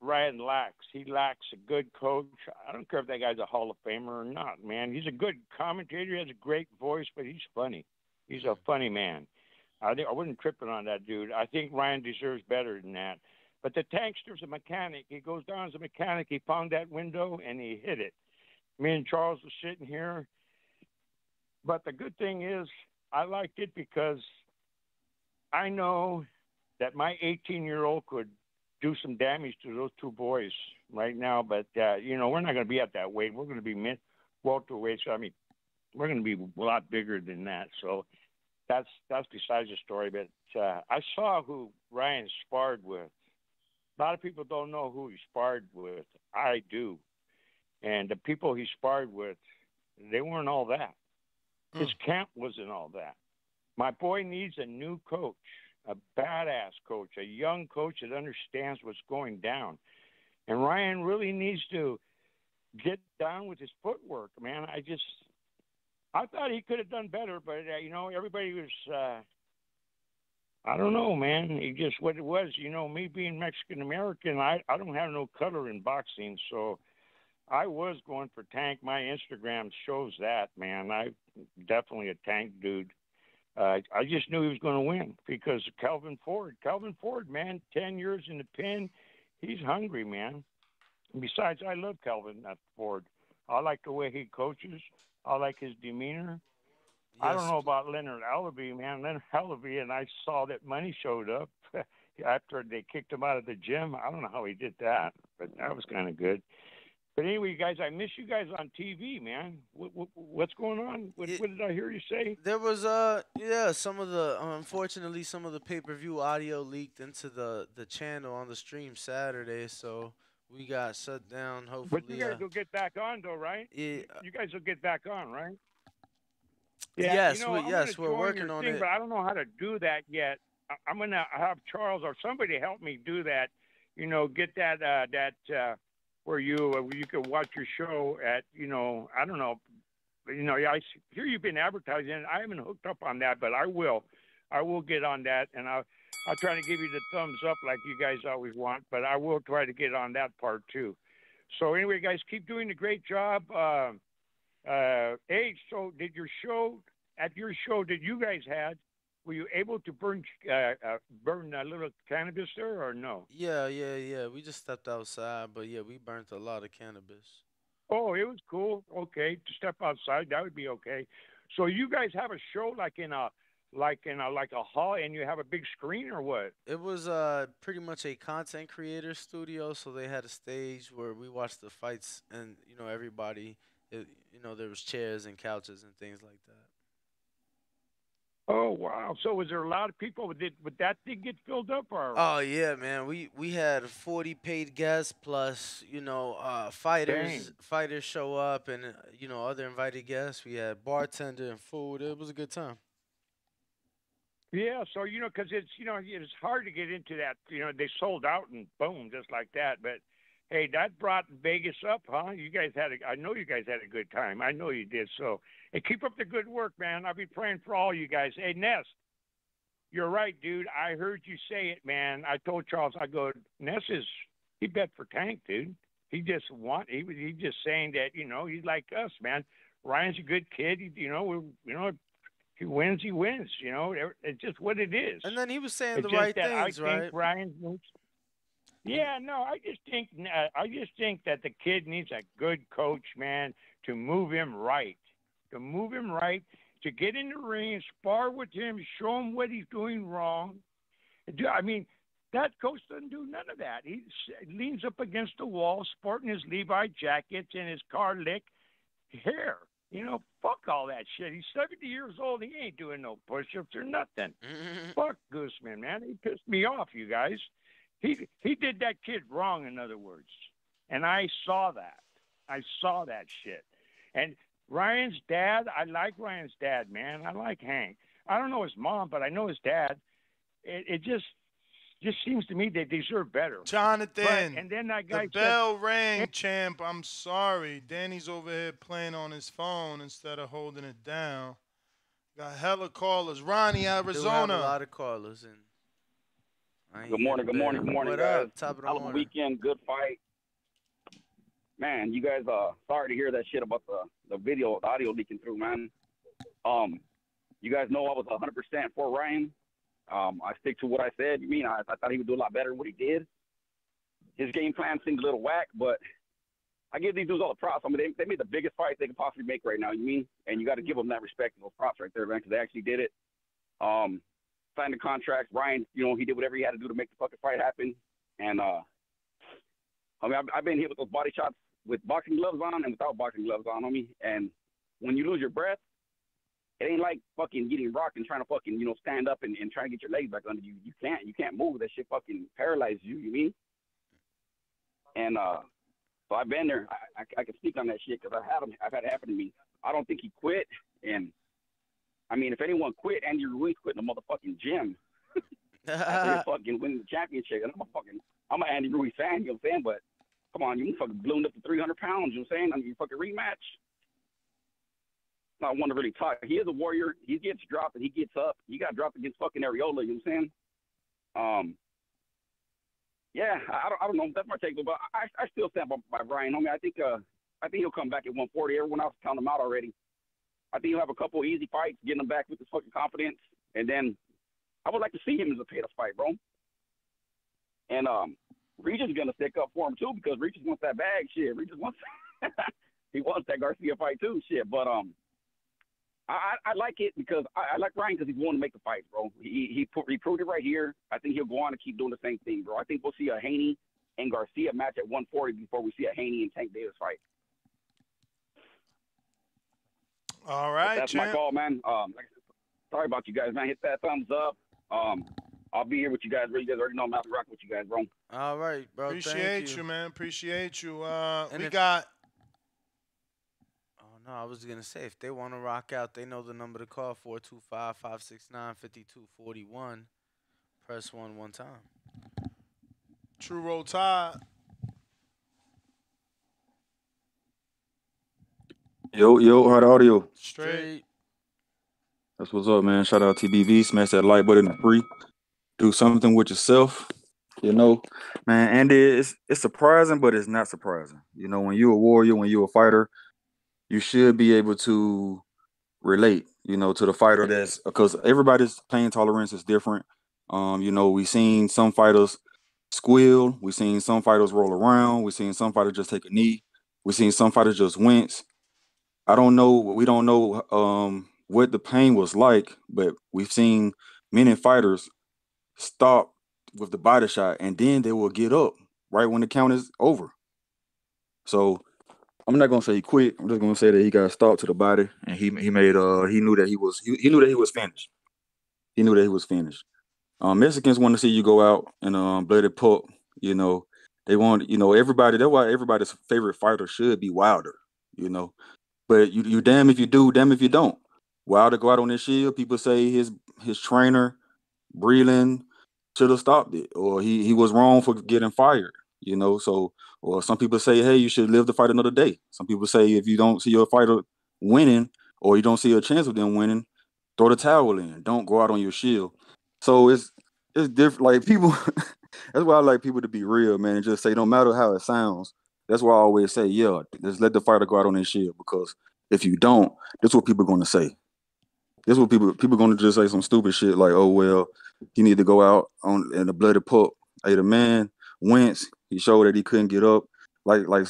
Ryan lacks. He lacks a good coach. I don't care if that guy's a Hall of Famer or not, man. He's a good commentator. He has a great voice, but he's funny. He's a funny man. I wasn't tripping on that dude. I think Ryan deserves better than that. But the Tankster's a mechanic. He goes down as a mechanic. He found that window, and he hit it. Me and Charles were sitting here. But the good thing is I liked it because I know that my 18-year-old could do some damage to those two boys right now. But, we're not going to be at that weight. We're going to be welterweights. I mean, we're going to be a lot bigger than that. So that's besides the story. But I saw who Ryan sparred with. A lot of people don't know who he sparred with. I do. And the people he sparred with, they weren't all that. His camp wasn't all that. My boy needs a new coach, a badass coach, a young coach that understands what's going down. And Ryan really needs to get down with his footwork, man. I thought he could have done better, but, everybody was, I don't know, man. He just, what it was, me being Mexican-American, I don't have no color in boxing, so I was going for Tank. My Instagram shows that, man. I'm definitely a Tank dude. I just knew he was going to win because Calvin Ford, man, 10 years in the pen. He's hungry, man. And besides, I love Calvin Ford. I like the way he coaches. I like his demeanor. Yes. I don't know about Leonard Allaby, man. Leonard Allaby, and I saw that money showed up after they kicked him out of the gym. I don't know how he did that, but that was kind of good. But anyway, guys, I miss you guys on TV, man. What's going on? What did I hear you say? There was some of the unfortunately some of the pay-per-view audio leaked into the channel on the stream Saturday, so we got shut down. Hopefully, but you guys will get back on, though, right? Yeah, you guys will get back on, right? Yeah, yes, we're working on it. But I don't know how to do that yet. I'm gonna have Charles or somebody help me do that. Get that where you can watch your show at, I don't know, I hear you've been advertising. I haven't hooked up on that, but I will get on that, and I'll try to give you the thumbs up like you guys always want, but I will try to get on that part too. So anyway, guys, keep doing a great job. So did your show that you guys had, were you able to burn a little cannabis there or no? Yeah. We just stepped outside, but yeah, we burnt a lot of cannabis. Oh, it was cool. Okay, to step outside, that would be okay. So you guys have a show like in a hall, and you have a big screen or what? It was pretty much a content creator studio, so they had a stage where we watched the fights, and everybody, there was chairs and couches and things like that. Oh wow! So was there a lot of people? Would that thing get filled up or? Oh yeah, man. We had 40 paid guests plus fighters Dang. fighters show up and other invited guests. We had bartender and food. It was a good time. Yeah, so because it's hard to get into that. They sold out and boom, just like that. But hey, that brought Vegas up, huh? You guys I know you guys had a good time. I know you did. So, hey, keep up the good work, man. I'll be praying for all you guys. Hey, Ness, you're right, dude. I heard you say it, man. I told Charles, I go, Ness he bet for Tank, dude. He just saying that he's like us, man. Ryan's a good kid. He wins, he wins. It's just what it is. And then he was saying It's the just right that I things, think right? Ryan needs. Yeah, no, I just think that the kid needs a good coach, man, to move him right, to get in the ring, spar with him, show him what he's doing wrong. I mean, that coach doesn't do none of that. He leans up against the wall, sporting his Levi jackets and his car lick hair. Fuck all that shit. He's 70 years old. He ain't doing no push-ups or nothing. Fuck Gooseman, man. He pissed me off, you guys. He did that kid wrong, in other words. And I saw that. I saw that shit. And Ryan's dad, I like Ryan's dad, man. I like Hank. I don't know his mom, but I know his dad. It just seems to me they deserve better. Jonathan, and then that guy the bell rang, champ. I'm sorry. Danny's over here playing on his phone instead of holding it down. Got hella callers. Ronnie, Do have a Arizona. lot of callers. Good morning, What guys. up? Top of the Hell of a morning. weekend, good fight. Man, you guys, sorry to hear that shit about the video, the audio leaking through, man. You guys know I was 100% for Ryan. I stick to what I said. I thought he would do a lot better than what he did. His game plan seemed a little whack, but I give these dudes all the props. I mean, they made the biggest fight they could possibly make right now, and you got to give them that respect and those props right there, man, because they actually did it. Signed the contract. Ryan, he did whatever he had to do to make the fucking fight happen. And, I've been hit with those body shots with boxing gloves on and without boxing gloves on, homie. And when you lose your breath, it ain't like fucking getting rocked and trying to fucking, stand up and try to get your legs back under you. You can't move. That shit fucking paralyzes you, And, so I've been there. I can speak on that shit because I've had it happen to me. I don't think he quit. And, if anyone quit, Andy Ruiz quit in the motherfucking gym. After he fucking winning the championship. And I'm an Andy Ruiz fan, you know what I'm saying? But come on, you fucking ballooned up to 300 pounds, you know what I'm saying? You fucking rematch. Not one to really talk. He is a warrior. He gets dropped and he gets up. He got dropped against fucking Areola, you know what I'm saying? Yeah, I don't know. That's my take, but I still stand by Brian. I think he'll come back at 140. Everyone else counted him out already. I think he'll have a couple easy fights, getting him back with his fucking confidence, and then I would like to see him as a paid-up fight, bro. And Regis is gonna stick up for him too because Regis wants that bag, shit. Regis wants he wants that Garcia fight too, shit. But I like it because I like Ryan because he's willing to make the fights, bro. He proved it right here. I think he'll go on and keep doing the same thing, bro. I think we'll see a Haney and Garcia match at 140 before we see a Haney and Tank Davis fight. All right, that's champ. my call, man. Sorry about you guys, man. Hit that thumbs up. I'll be here with you guys. You guys already know I'm out to rock with you guys, bro. All right, bro. Appreciate you, man. Appreciate you. And we got. Oh no, I was gonna say if they want to rock out, they know the number to call 425-569-5241. Press 1 time. True Roll Tide. Yo, hard audio. Straight. That's what's up, man. Shout out TBV. Smash that like button and free. Do something with yourself. Man, and it's surprising, but it's not surprising. When you're a warrior, when you're a fighter, you should be able to relate, to the fighter because everybody's pain tolerance is different. We seen some fighters squeal. We seen some fighters roll around. We seen some fighters just take a knee. We seen some fighters just wince. We don't know what the pain was like, but we've seen many fighters stop with the body shot and then they will get up right when the count is over. So I'm not gonna say he quit. I'm just gonna say that he got stopped to the body and he knew that he was finished. He knew that he was finished. Mexicans want to see you go out and blooded pup. You know, they want everybody. That's why everybody's favorite fighter should be Wilder. You know, but you damn if you do, damn if you don't. Wilder go out on his shield. People say his trainer Breland should have stopped it, or he was wrong for getting fired. You know, so or some people say, hey, you should live to fight another day. Some people say if you don't see your fighter winning or you don't see a chance of them winning, throw the towel in. Don't go out on your shield. So it's different. Like people, that's why I like people to be real, man, and just say no matter how it sounds. That's why I always say, yeah, just let the fighter go out on their shield, because if you don't, that's what people are gonna say. This is what people gonna just say some stupid shit like, oh well, he need to go out on in a bloody pup. Hey, the man Wentz, he showed that he couldn't get up. Like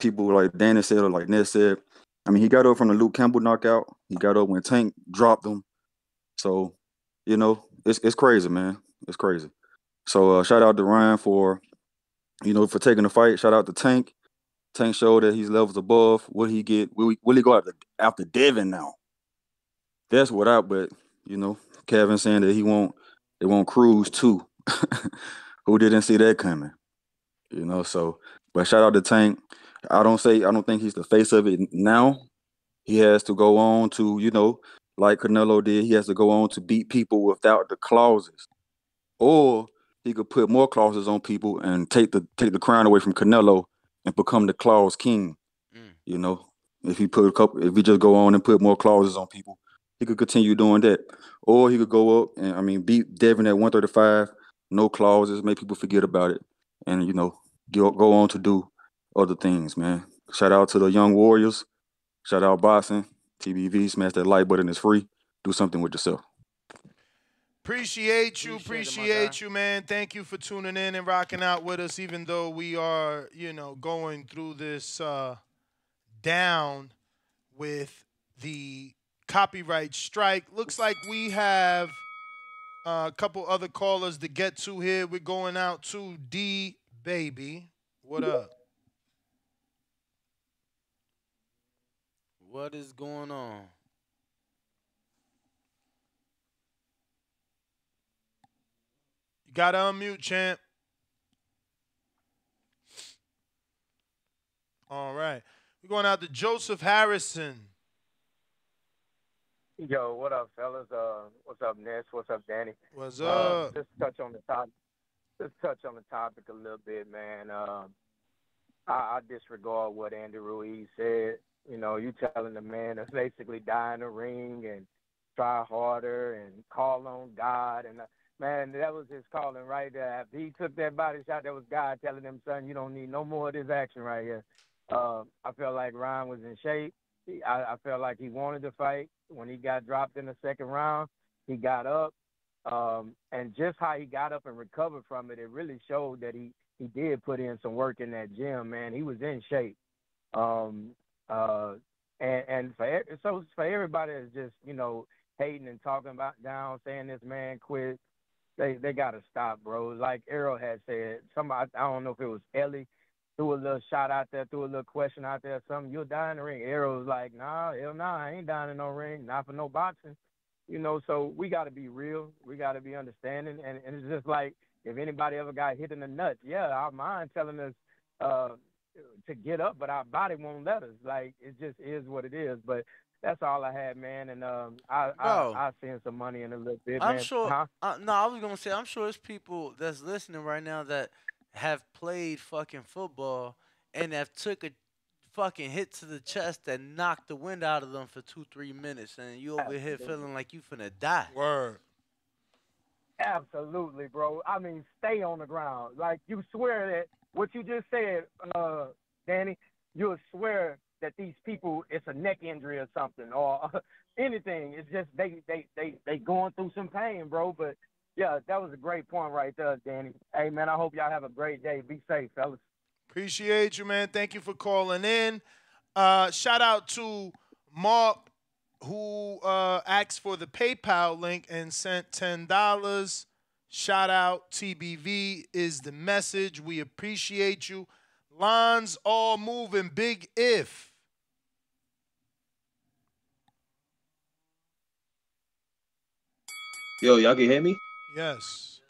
people like Danny said or like Ned said. I mean, he got up from the Luke Campbell knockout. He got up when Tank dropped him. So, it's crazy, man. It's crazy. So shout out to Ryan for for taking the fight. Shout out to Tank. Tank showed that he's levels above. Will he get? Will he go after Devin now? That's what but Kevin saying that they won't Cruz too. Who didn't see that coming? So but shout out to Tank. I don't think he's the face of it now. He has to go on to, like Canelo did, he has to go on to beat people without the clauses. Or he could put more clauses on people and take the crown away from Canelo and become the clause king. If he just go on and put more clauses on people, he could continue doing that. Or he could go up and beat Devin at 135, no clauses, make people forget about it, and go on to do other things, man. Shout out to the young warriors. Shout out boxing. TBV, smash that like button. It's free. Do something with yourself. Appreciate you, man. Thank you for tuning in and rocking out with us, even though we are, going through this down with the copyright strike. Looks like we have a couple other callers to get to here. We're going out to D Baby. What up? What is going on? You gotta unmute, champ. All right. We're going out to Joseph Harrison. Yo, what up, fellas? What's up, Ness? What's up, Danny? What's up? Just touch on the topic. Just touch on the topic a little bit, man. I disregard what Andy Ruiz said. You telling the man to basically die in the ring and try harder and call on God. And, man, that was his calling right there. After he took that body shot, that was God telling him, son, you don't need no more of this action right here. I felt like Ryan was in shape. I felt like he wanted to fight. When he got dropped in the second round, he got up. And just how he got up and recovered from it, it really showed that he did put in some work in that gym, man. He was in shape. And for everybody that's just, hating and talking about down, saying this man quit, they got to stop, bro. Like Errol had said, somebody, I don't know if it was Ellie, threw a little shot out there, threw a little question out there, something, you'll die in the ring. Errol was like, nah, hell nah, I ain't dying in no ring, not for no boxing. So we got to be real. We got to be understanding. And it's just like, if anybody ever got hit in the nuts, yeah, our mind telling us to get up, but our body won't let us. Like, it just is what it is. But that's all I had, man. And I'll send some money in a little bit, I'm man. sure. Huh? No, I was gonna say I'm sure there's people that's listening right now that have played fucking football and have took a fucking hit to the chest that knocked the wind out of them for 2-3 minutes, and you over here feeling like you finna die. Word. Absolutely, bro. I mean, stay on the ground. Like, you swear that what you just said, Danny, you'll swear that these people, it's a neck injury or something or anything. It's just they going through some pain, bro. But, yeah, that was a great point right there, Danny. Hey, man, I hope y'all have a great day. Be safe, fellas. Appreciate you, man. Thank you for calling in. Shout out to Mark, who asked for the PayPal link and sent $10. Shout out, TBV is the message. We appreciate you. Lines all moving. Big if. Yo, y'all can hear me? Yes.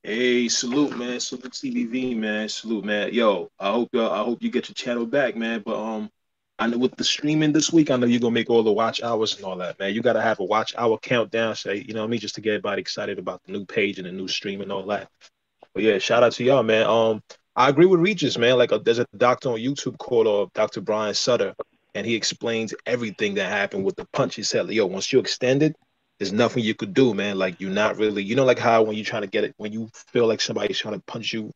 Hey, salute, man. Salute TBV, man. Salute, man. Yo, I hope you get your channel back, man. But I know with the streaming this week, I know you're gonna make all the watch hours and all that, man. You gotta have a watch hour countdown, say, you know what I mean, just to get everybody excited about the new page and the new stream and all that. But yeah, shout out to y'all, man. I agree with Regis, man. Like, there's a doctor on YouTube called Dr. Brian Sutter, and he explains everything that happened with the punch. He said, yo, once you extend it, there's nothing you could do, man. Like, you're not really, you know, like how when you're trying to get it, when you feel like somebody's trying to punch you,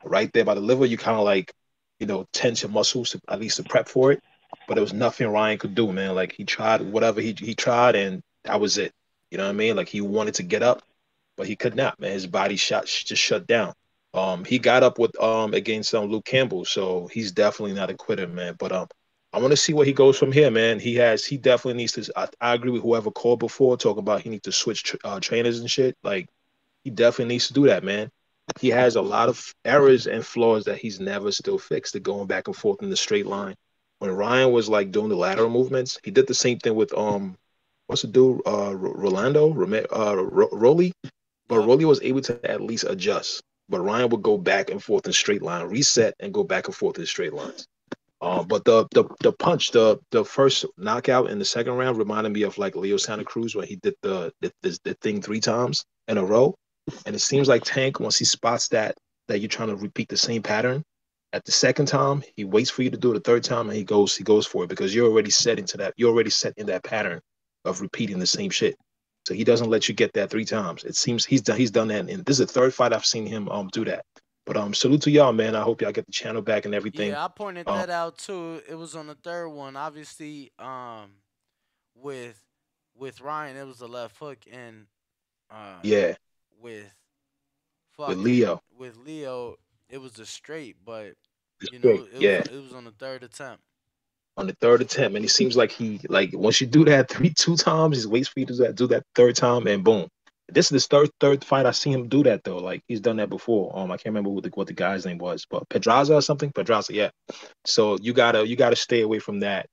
right there by the liver, you kind of like, you know, tense your muscles to, at least to prep for it. But there was nothing Ryan could do, man. Like, he tried whatever he tried, and that was it. You know what I mean? Like, he wanted to get up, but he could not, man. His body just shut down. He got up with against Luke Campbell, so he's definitely not a quitter, man. But I want to see where he goes from here, man. He definitely needs to. I agree with whoever called before talking about he needs to switch trainers and shit. Like, he definitely needs to do that, man. He has a lot of errors and flaws that he's never still fixed. They're going back and forth in the straight line. When Ryan was like doing the lateral movements, he did the same thing with what's the dude Rolando Rolly, but Rolly was able to at least adjust. But Ryan would go back and forth in straight line, reset, and go back and forth in straight lines. But the punch, the first knockout in the second round reminded me of like Leo Santa Cruz when he did the thing 3 times in a row. And it seems like Tank, once he spots that you're trying to repeat the same pattern, at the second time, he waits for you to do it the third time, and he goes for it because you're already set into that. You're already set in that pattern of repeating the same shit. So he doesn't let you get that 3 times. It seems he's done that, and this is the third fight I've seen him do that. But salute to y'all, man. I hope y'all get the channel back and everything. Yeah, I pointed that out too. It was on the third one. Obviously, with Ryan, it was a left hook, and Yeah, with with Leo. with Leo, it was a straight. But you know, Straight. Yeah. it was on the third attempt. On the third attempt, and it seems like he like once you do that 2 times, he waits for you to do that third time, and boom. This is the third fight I see him do that though. Like, he's done that before. I can't remember what the guy's name was, but Pedraza or something. Pedraza, yeah. So you gotta stay away from that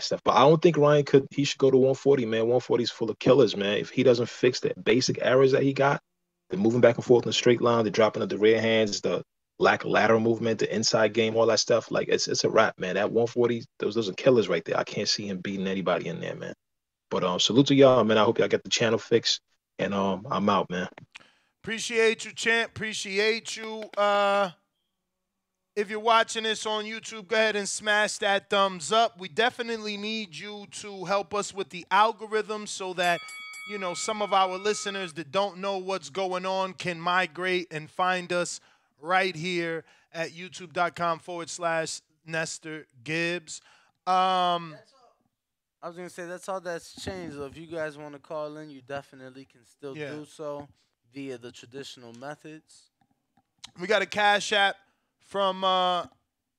stuff. But I don't think Ryan he should go to 140, man. 140 is full of killers, man. If he doesn't fix the basic errors that he got, the moving back and forth in the straight line, the dropping of the rear hands, the lack of lateral movement, the inside game, all that stuff, like it's a wrap, man. That 140, those are killers right there. I can't see him beating anybody in there, man. But salute to y'all, man. I hope y'all get the channel fixed. And I'm out, man. Appreciate you, champ. Appreciate you. If you're watching this on YouTube, go ahead and smash that thumbs up. We definitely need you to help us with the algorithm so that, you know, some of our listeners that don't know what's going on can migrate and find us right here at youtube.com/Nestor Gibbs. I was gonna say that's all that's changed. So if you guys want to call in, you definitely can still do so via the traditional methods. We got a Cash App from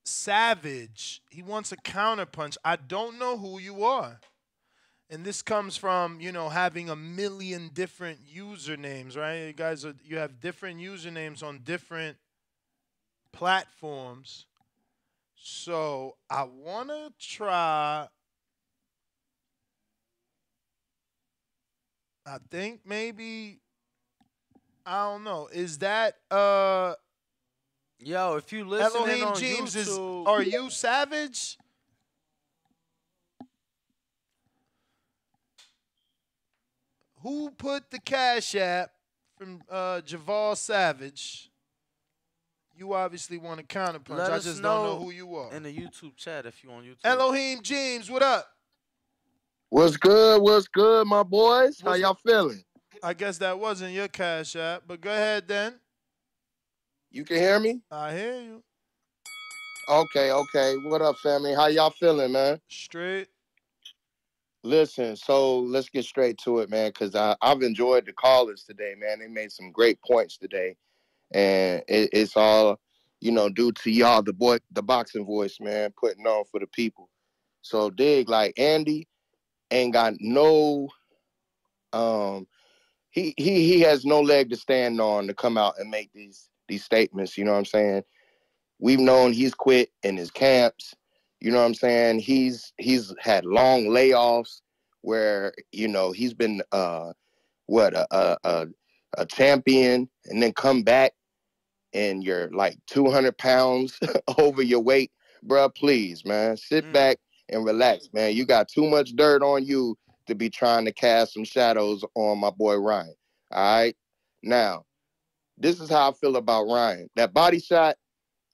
Savage. He wants a counterpunch. I don't know who you are. And this comes from, you know, having a million different usernames, right? You guys you have different usernames on different platforms. So I want to try. I think maybe, I don't know. Is that yo, if you listen Elohim on James, YouTube, are you Savage? Who put the Cash App from Javal Savage? You obviously want a counterpunch. let I us just know don't know who you are. in the YouTube chat if you on YouTube. Elohim James, what up? What's good? What's good, my boys? How y'all feeling? I guess that wasn't your Cash App, but go ahead then. You can hear me? I hear you. Okay. What up, family? How y'all feeling, man? Straight. Listen, so let's get straight to it, man, because I've enjoyed the callers today, man. They made some great points today. And it's all, you know, due to y'all, the boxing voice, man, putting on for the people. So dig, like Andy ain't got no he has no leg to stand on to come out and make these statements, you know what I'm saying? We've known he's quit in his camps, you know what I'm saying? He's had long layoffs where, you know, he's been what a champion and then come back and you're like 200 pounds over your weight, bro, please, man, sit back and relax, man. You got too much dirt on you to be trying to cast some shadows on my boy Ryan. All right. Now, this is how I feel about Ryan. That body shot,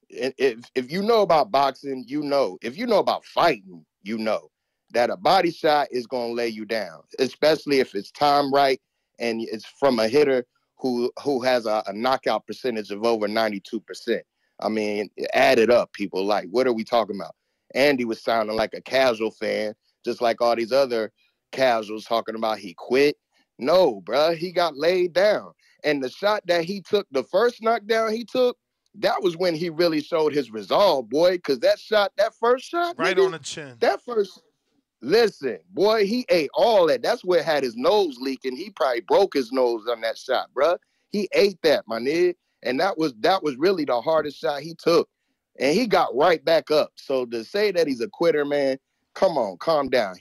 if you know about boxing, you know. If you know about fighting, you know that a body shot is going to lay you down, especially if it's timed right and it's from a hitter who has a knockout percentage of over 92%. I mean, add it up, people. Like, what are we talking about? Andy was sounding like a casual fan, just like all these other casuals talking about he quit. No, bruh, he got laid down. And the shot that he took, the first knockdown he took, that was when he really showed his resolve, boy. Because that first shot, Right nigga, on the chin. that first, listen, boy, he ate all that. That's where it had his nose leaking. He probably broke his nose on that shot, bruh. He ate that, my nigga. And that was really the hardest shot he took. And he got right back up. So to say that he's a quitter, man, come on, calm down.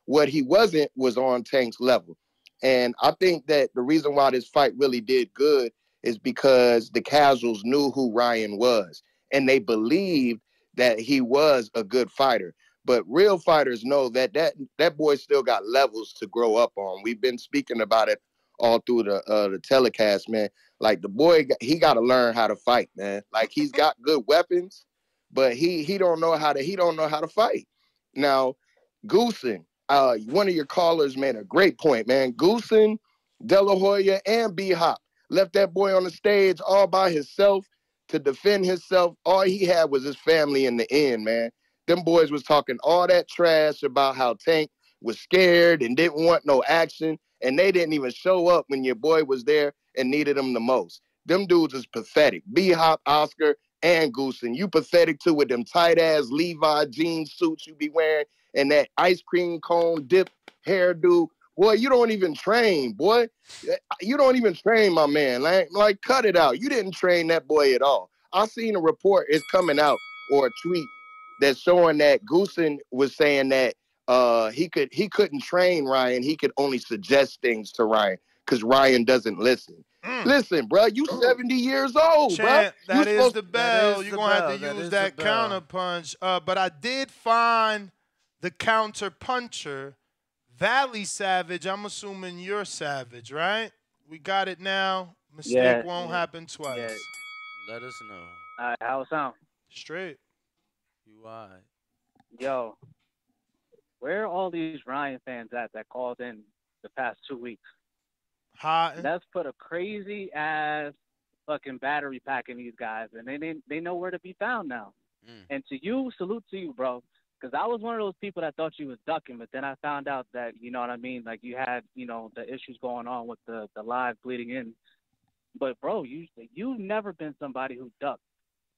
What he wasn't was on Tank's level. And I think that the reason why this fight really did good is because the casuals knew who Ryan was and they believed that he was a good fighter. But real fighters know that boy still got levels to grow up on. We've been speaking about it all through the telecast, man. Like the boy, he got to learn how to fight, man. Like he's got good weapons, but he don't know how to fight. Now, Goosen, one of your callers made a great point, man. Goosen, De La Hoya, and B Hop left that boy on the stage all by himself to defend himself. All he had was his family in the end, man. Them boys was talking all that trash about how Tank was scared and didn't want no action, and they didn't even show up when your boy was there and needed him the most. Them dudes is pathetic. B Hop, Oscar, and Goosen. You pathetic too with them tight ass Levi jean suits you be wearing and that ice cream cone dip hairdo. Boy, you don't even train, boy. You don't even train, my man. Like, cut it out. You didn't train that boy at all. I seen a report is coming out or a tweet that's showing that Goosen was saying that he couldn't train Ryan. He could only suggest things to Ryan because Ryan doesn't listen. Listen, bro, you 70 years old, bro. Chant, that is the bell. You're going to have to use that counter punch. But I did find the counter puncher, Valley Savage. I'm assuming you're Savage, right? We got it now. Mistake won't happen twice. Let us know. All right, how it sound? Straight. You all right. Yo, where are all these Ryan fans at that called in the past 2 weeks? Hot. That's put a crazy ass fucking battery pack in these guys, and they know where to be found now. And to you, salute to you, bro. Because I was one of those people that thought you was ducking, but then I found out that, you know what I mean, like you had, you know, the issues going on with the live bleeding in. But, bro, you've never been somebody who ducked.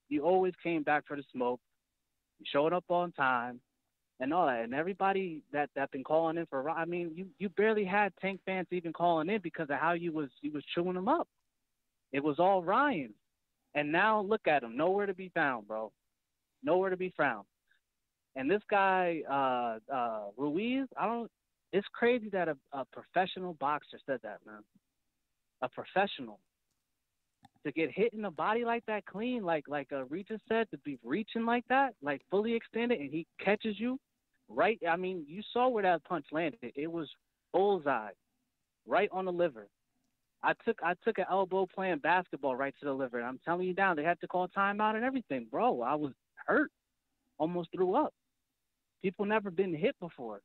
You always came back for the smoke. You showed up on time and all that. And everybody that been calling in for, I mean, you barely had Tank fans even calling in because of how you was chewing them up. It was all Ryan. And now look at him. Nowhere to be found, bro. Nowhere to be found. And this guy, Ruiz, it's crazy that a professional boxer said that, man. A professional. To get hit in the body like that clean, like Regis said, to be reaching like that, like fully extended, and he catches you right. I mean, you saw where that punch landed. It was bullseye, right on the liver. I took an elbow playing basketball right to the liver. And I'm telling you now, they had to call timeout and everything, bro. I was hurt, almost threw up. People never been hit before.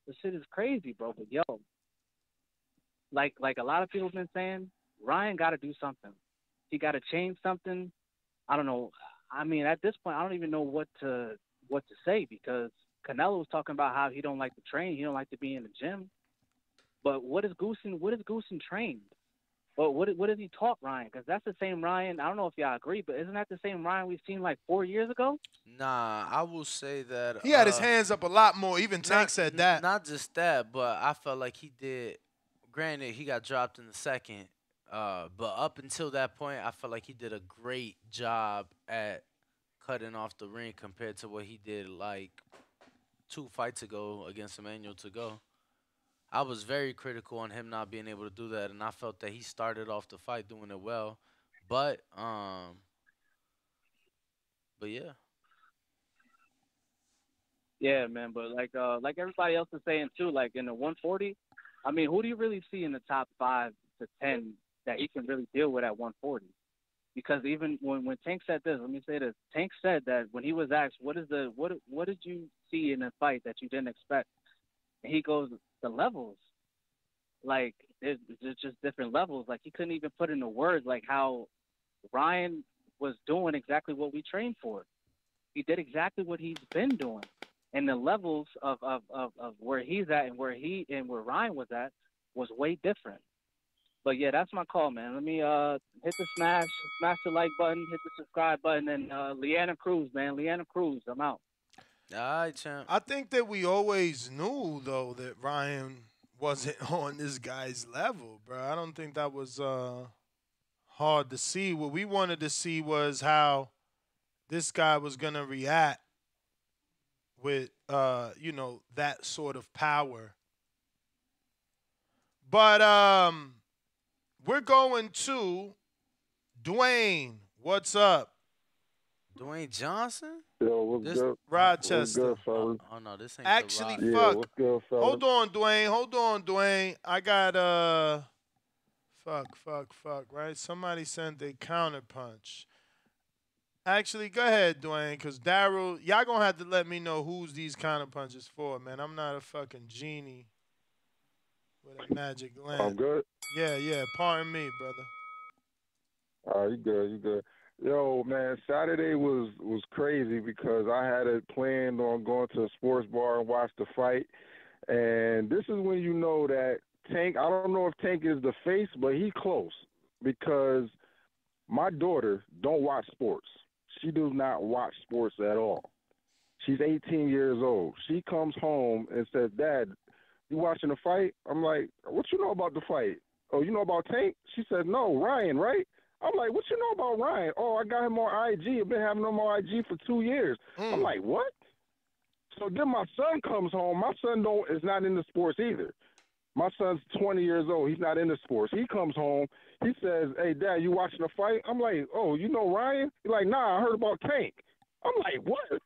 This shit is crazy, bro. But yo, like a lot of people have been saying, Ryan got to do something. He got to change something. I don't know. I mean, at this point, I don't even know what to say because Canelo was talking about how he don't like to train. He don't like to be in the gym. But what is Goosen trained? But what has he taught Ryan? Because that's the same Ryan. I don't know if y'all agree, but isn't that the same Ryan we've seen like 4 years ago? Nah, I will say that he had his hands up a lot more. Even Tank said that. Not just that, but I felt like he did. Granted, he got dropped in the second. But up until that point, I felt like he did a great job at cutting off the ring compared to what he did like 2 fights ago against Emmanuel to go. I was very critical on him not being able to do that, and I felt that he started off the fight doing it well, but yeah. Yeah, man. But like everybody else is saying too, like in the 140, I mean, who do you really see in the top 5 to 10 that he can really deal with at 140? Because even when Tank said this, let me say this: Tank said that when he was asked, what did you see in a fight that you didn't expect? And he goes, the levels. Like there's just different levels. Like he couldn't even put into words like how Ryan was doing exactly what we trained for. He did exactly what he's been doing. And the levels of where he's at and where Ryan was at was way different. But yeah, that's my call, man. Let me hit the smash the like button, hit the subscribe button, and Leanna Cruz, man. Leanna Cruz, I'm out. All right, champ. I think that we always knew though that Ryan wasn't on this guy's level, bro. I don't think that was hard to see. What we wanted to see was how this guy was gonna react with that sort of power. But we're going to Dwayne. What's up? Dwayne Johnson? Yo, what's good? Rochester. What's good, fellas? Oh no, this ain't Actually, the fuck. What's good, fellas? Hold on, Dwayne. I got fuck, right? Somebody sent a counterpunch. Actually, go ahead, Dwayne, because Daryl, y'all gonna have to let me know who's these counterpunches for, man. I'm not a fucking genie with a magic lamp. I'm good. Yeah. Pardon me, brother. You good. Yo, man, Saturday was crazy because I had it planned on going to a sports bar and watch the fight. And this is when you know that Tank, I don't know if Tank is the face, but he close because my daughter don't watch sports. She does not watch sports at all. She's 18 years old. She comes home and says, Dad, you watching the fight? I'm like, what you know about the fight? Oh, you know about Tank? She said, no, Ryan, right? I'm like, what you know about Ryan? Oh, I got him on IG. I've been having him on IG for 2 years. I'm like, what? So then my son comes home. My son is not into sports either. My son's 20 years old. He's not into sports. He comes home. He says, hey, Dad, you watching the fight? I'm like, oh, you know Ryan? He's like, nah, I heard about Tank. I'm like, what?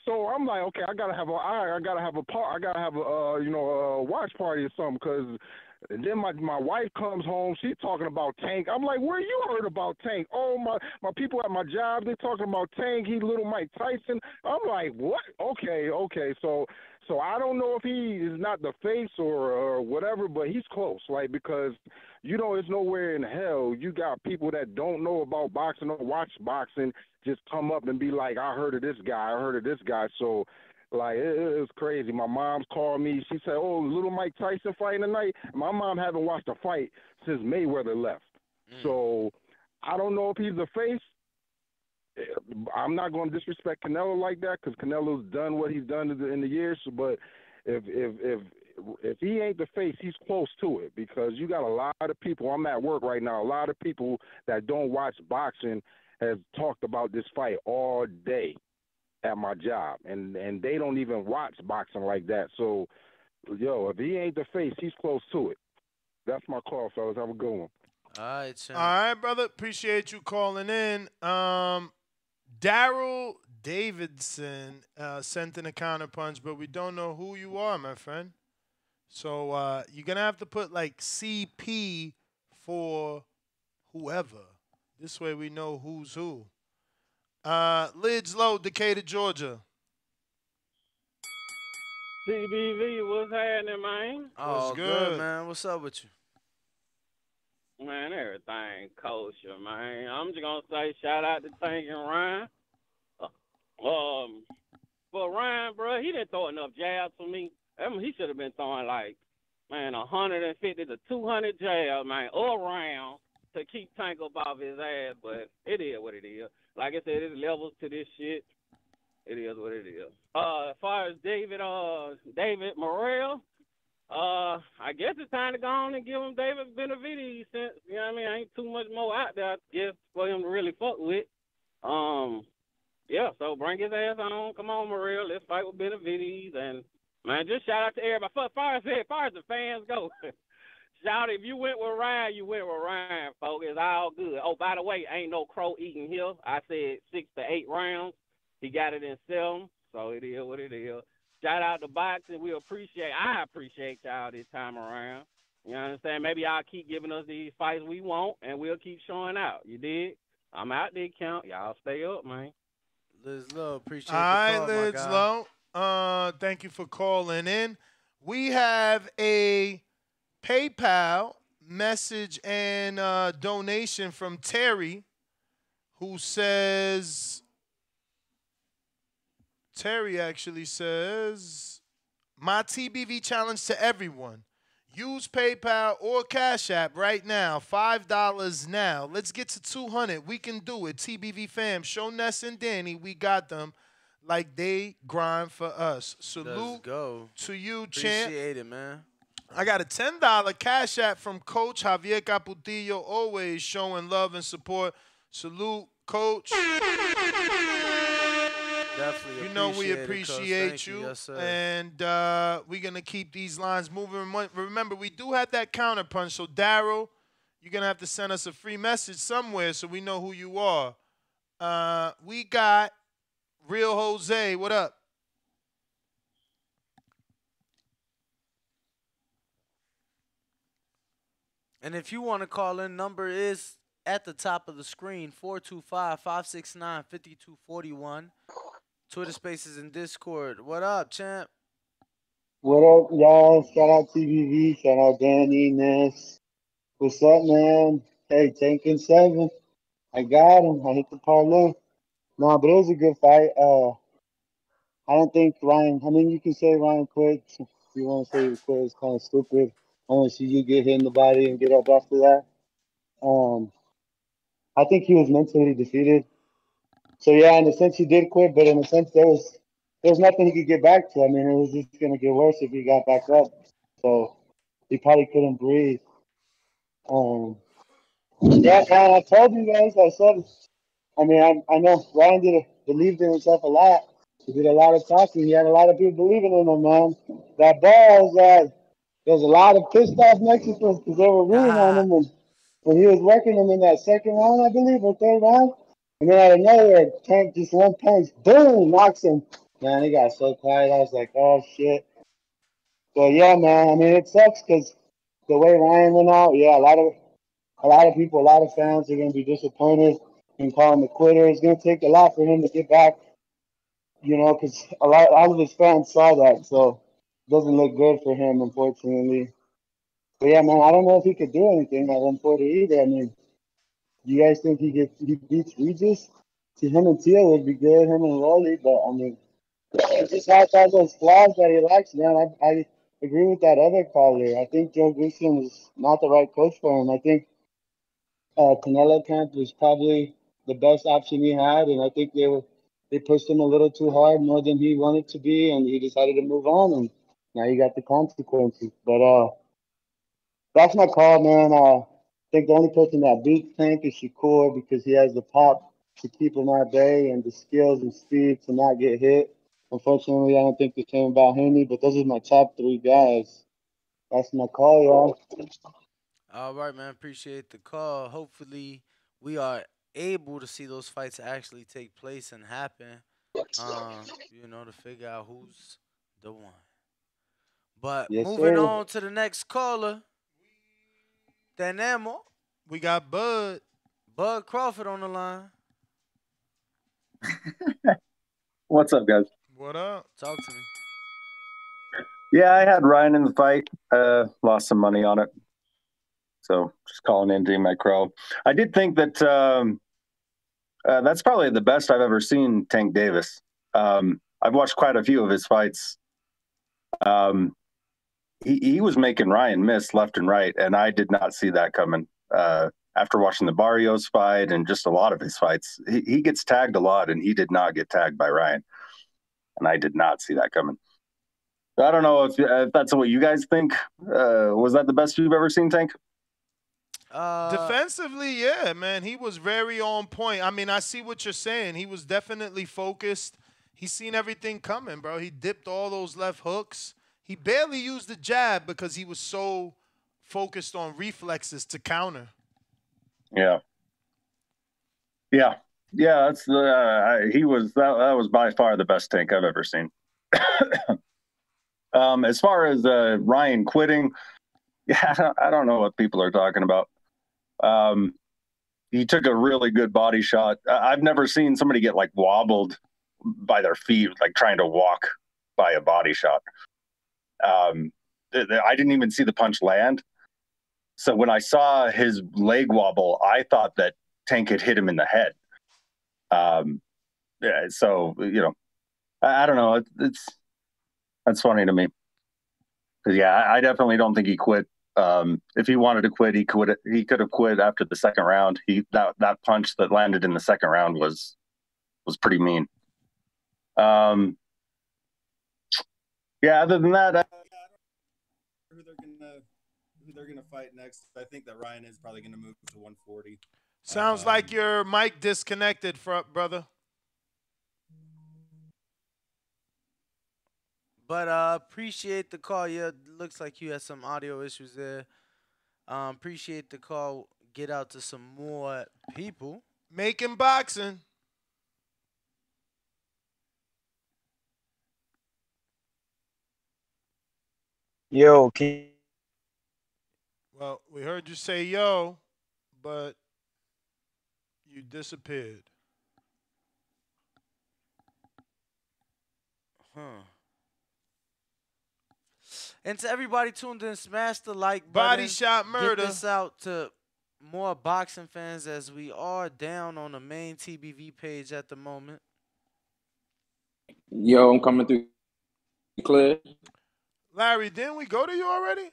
So I'm like, okay, I gotta have a watch party or something, because and then my wife comes home, she's talking about Tank. I'm like, where you heard about Tank? Oh, my people at my job, they talking about Tank. He little Mike Tyson. I'm like, what? Okay. So I don't know if he is not the face or whatever, but he's close, like, because it's nowhere in hell you got people that don't know about boxing or watch boxing just come up and be like, I heard of this guy. So, like, it was crazy. My mom's called me. She said, oh, little Mike Tyson fighting tonight. My mom haven't watched a fight since Mayweather left. So I don't know if he's the face. I'm not going to disrespect Canelo like that because Canelo's done what he's done in the years. But if he ain't the face, he's close to it, because you got a lot of people. I'm at work right now. A lot of people that don't watch boxing has talked about this fight all day at my job, and they don't even watch boxing like that. So, if he ain't the face, he's close to it. That's my call, fellas. Have a good one. All right, Sam. All right, brother. Appreciate you calling in. Daryl Davidson sent in a counterpunch, but we don't know who you are, my friend. So you're going to have to put like CP for whoever. This way we know who's who. Lids Low, Decatur, Georgia. TBV, what's happening, man? Oh, good, man. What's up with you? Man, everything kosher, man. I'm just gonna say shout out to Tank and Ryan. For Ryan, bro, he didn't throw enough jabs for me. He should have been throwing 150 to 200 jabs, man, all around to keep Tank up off his ass. But it is what it is. Like I said, there's levels to this shit. It is what it is. As far as David Morrell, I guess it's time to go on and give him David Benavidez, since, ain't too much more out there, I guess, for him to really fuck with. So bring his ass on. Come on, Morrell. Let's fight with Benavidez. And, Man, just shout out to everybody. As far as the fans go, shout if you went with Ryan, you went with Ryan, folks. It's all good. Oh, by the way, ain't no crow eating here. I said 6 to 8 rounds. He got it in 7, so it is what it is. Shout out to boxing. I appreciate y'all this time around. You understand? Maybe y'all keep giving us these fights we want, and we'll keep showing out. You dig? I'm out there, count. Y'all stay up, man. Liz Low, appreciate All the right, call, my Liz guy. Low. Thank you for calling in. We have a PayPal message and donation from Terry, who says, Terry actually says, my TBV challenge to everyone. Use PayPal or Cash App right now. $5 now. Let's get to 200. We can do it. TBV fam, show Ness and Danny we got them like they grind for us. Salute to you, champ. Appreciate it, man. I got a $10 Cash App from Coach Javier Caputillo, always showing love and support. Salute, Coach. Definitely You know we appreciate appreciate you. Yes, sir. And we're going to keep these lines moving. Remember, we do have that counterpunch. So, Daryl, you're going to have to send us a free message somewhere so we know who you are. We got Real Jose. What up? And if you want to call in, number is at the top of the screen, 425-569-5241. Twitter Spaces and Discord. What up, champ? What up, y'all? Shout out TVV. Shout out Danny, Ness. What's up, man? Hey, Tank and 7. I got him. I hit the parlay. Nah, but it was a good fight. I don't think Ryan. I mean, you can say Ryan quit. If you want to say he quit, it's kind of stupid. I want to see you get hit in the body and get up after that. I think he was mentally defeated. So yeah, in a sense he did quit, but in a sense there was nothing he could get back to. I mean, it was just gonna get worse if he got back up. So he probably couldn't breathe. Yeah, man, I told you guys. I said. I mean, I know Ryan believed in himself a lot. He did a lot of talking. He had a lot of people believing in him, man. That ball was there's a lot of pissed off Mexicans because they were rooting on him when he was working them in that second round, I believe, or third round. And then out of nowhere, Tank just one punch, boom, knocks him. Man, he got so quiet. I was like, oh shit. So yeah, man. I mean, it sucks because the way Ryan went out, yeah, a lot of people, a lot of fans are gonna be disappointed and call him a quitter. It's gonna take a lot for him to get back, because all of his fans saw that. So it doesn't look good for him, unfortunately. But yeah, man, I don't know if he could do anything at 140 either. I mean, you guys think he beats Regis? See, him and Tia would be good, him and Rolly, but I mean, he just has all those flaws that he likes, man. I agree with that other caller. I think Joe Grisham is not the right coach for him. I think Canelo Camp was probably the best option he had, and I think they pushed him a little too hard, more than he wanted to be, and he decided to move on, and now you got the consequences. But that's my call, man. I think the only person that beats Tank is Shakur because he has the pop to keep him at bay and the skills and speed to not get hit. Unfortunately, I don't think the same about Haney, but those are my top 3 guys. That's my call, y'all. All right, man. Appreciate the call. Hopefully, we are able to see those fights actually take place and happen. To figure out who's the one. But Yes, moving sir. on to the next caller. Tenemos. We got Bud. Bud Crawford on the line. What's up, guys? What up? Talk to me. Yeah, I had Ryan in the fight. Lost some money on it. So just calling in Dean Crow. I did think that that's probably the best I've ever seen Tank Davis. I've watched quite a few of his fights. He was making Ryan miss left and right, and I did not see that coming. After watching the Barrios fight and just a lot of his fights, he gets tagged a lot, and he did not get tagged by Ryan. And I did not see that coming. I don't know if that's what you guys think. Was that the best you've ever seen, Tank? Defensively, yeah, man. He was very on point. I mean, I see what you're saying. He was definitely focused. He seen everything coming, bro. He dipped all those left hooks. He barely used the jab because he was so focused on reflexes to counter. Yeah. Yeah. Yeah, that's he was that was by far the best Tank I've ever seen. As far as Ryan quitting, yeah, I don't know what people are talking about. He took a really good body shot. I've never seen somebody get like wobbled by their feet, like trying to walk by a body shot. I didn't even see the punch land. So when I saw his leg wobble, I thought that Tank had hit him in the head. Yeah, so I don't know. That's funny to me because yeah, I definitely don't think he quit. If he wanted to quit, he could have quit after the second round. That punch that landed in the second round was pretty mean. Yeah. Other than that, who they're gonna fight next. I think that Ryan is probably gonna move to 140. Sounds like your mic disconnected, brother. But appreciate the call. Yeah, looks like you had some audio issues there. Appreciate the call. Get out to some more people. Making boxing. Yo, Well, we heard you say yo, but you disappeared. Huh. And to everybody tuned in, smash the like Body button. shot murder. Get this out to more boxing fans as we are down on the main TBV page at the moment. Yo, I'm coming through clear. Larry, didn't we go to you already?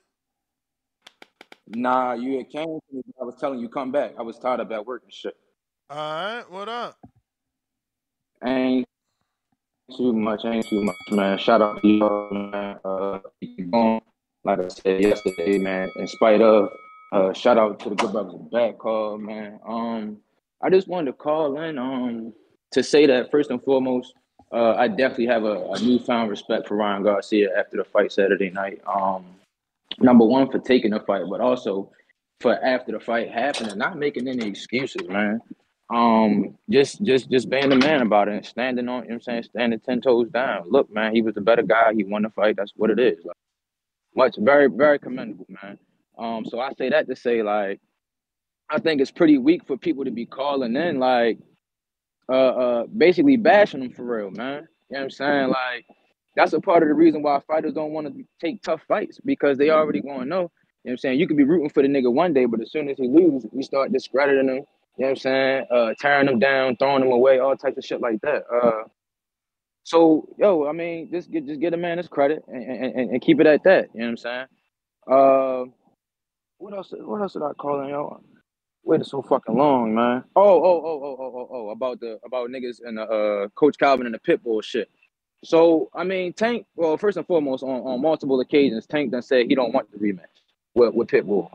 Nah, you had came to me. I was telling you come back. I was tired of at work and shit. All right, what up? Ain't too much, man. Shout out to you, man. Keep going. Like I said yesterday, man. In spite of, shout out to the good brothers back call, man. I just wanted to call in, to say that first and foremost, I definitely have a newfound respect for Ryan Garcia after the fight Saturday night. Number one for taking the fight, but also for after the fight happening, not making any excuses, man. Just being the man about it and standing on, you know what I'm saying, standing 10 toes down. Look, man, he was the better guy. He won the fight. That's what it is. Like, very, very commendable, man. So I say that to say, like, I think it's pretty weak for people to be calling in, like, basically bashing him for real, man. You know what I'm saying? Like, that's a part of the reason why fighters don't want to take tough fights because they already going to know. You know what I'm saying? You could be rooting for the nigga one day, but as soon as he loses, we start discrediting him. You know what I'm saying? Tearing him down, throwing him away, all types of shit like that. So, yo, I mean, just get a man his credit and keep it at that. You know what I'm saying? What else did I call in, yo? Waited so fucking long, man. About niggas and Coach Calvin and the Pitbull shit. So I mean, Tank. Well, first and foremost, on multiple occasions, Tank done said he don't want the rematch with Pitbull.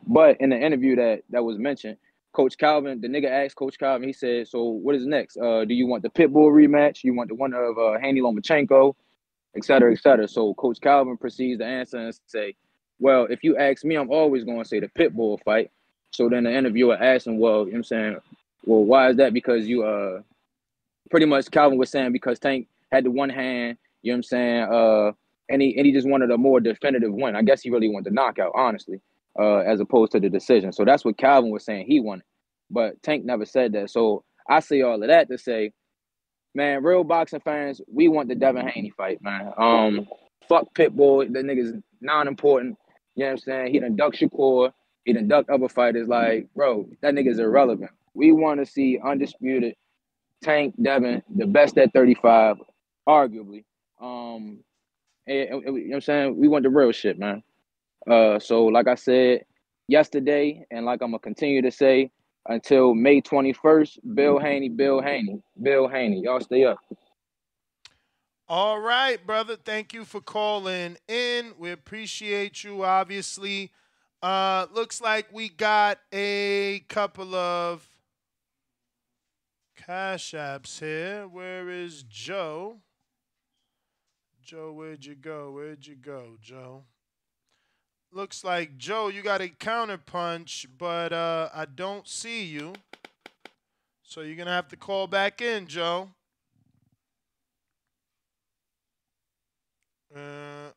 But in the interview that was mentioned, Coach Calvin, the nigga asked Coach Calvin. He said, "So what is next? Do you want the Pitbull rematch? You want the one of Haney Lomachenko, et cetera, et cetera?" So Coach Calvin proceeds to answer and say, "Well, if you ask me, I'm always going to say the Pitbull fight." So then the interviewer asked him, "Well, you know what I'm saying, well, why is that?" Because you pretty much Calvin was saying because Tank had the one hand, you know what I'm saying, and he just wanted a more definitive win. I guess he really wanted the knockout, honestly, as opposed to the decision. So that's what Calvin was saying he wanted. But Tank never said that. So I say all of that to say, man, real boxing fans, we want the Devin Haney fight, man. Fuck Pitbull, that nigga's non-important. You know what I'm saying? He done duck Shakur, he done duck other fighters. Like, bro, that nigga's irrelevant. We want to see undisputed Tank Devin, the best at 35, arguably. You know what I'm saying? We want the real shit, man. So like I said yesterday, and like I'm gonna continue to say until May 21st, Bill Haney. Y'all stay up. All right, brother. Thank you for calling in. We appreciate you, obviously. Looks like we got a couple of Cash Apps here. Where is Joe? Joe, where'd you go? Where'd you go, Joe? Looks like, Joe, you got a counter punch, but I don't see you. So you're going to have to call back in, Joe.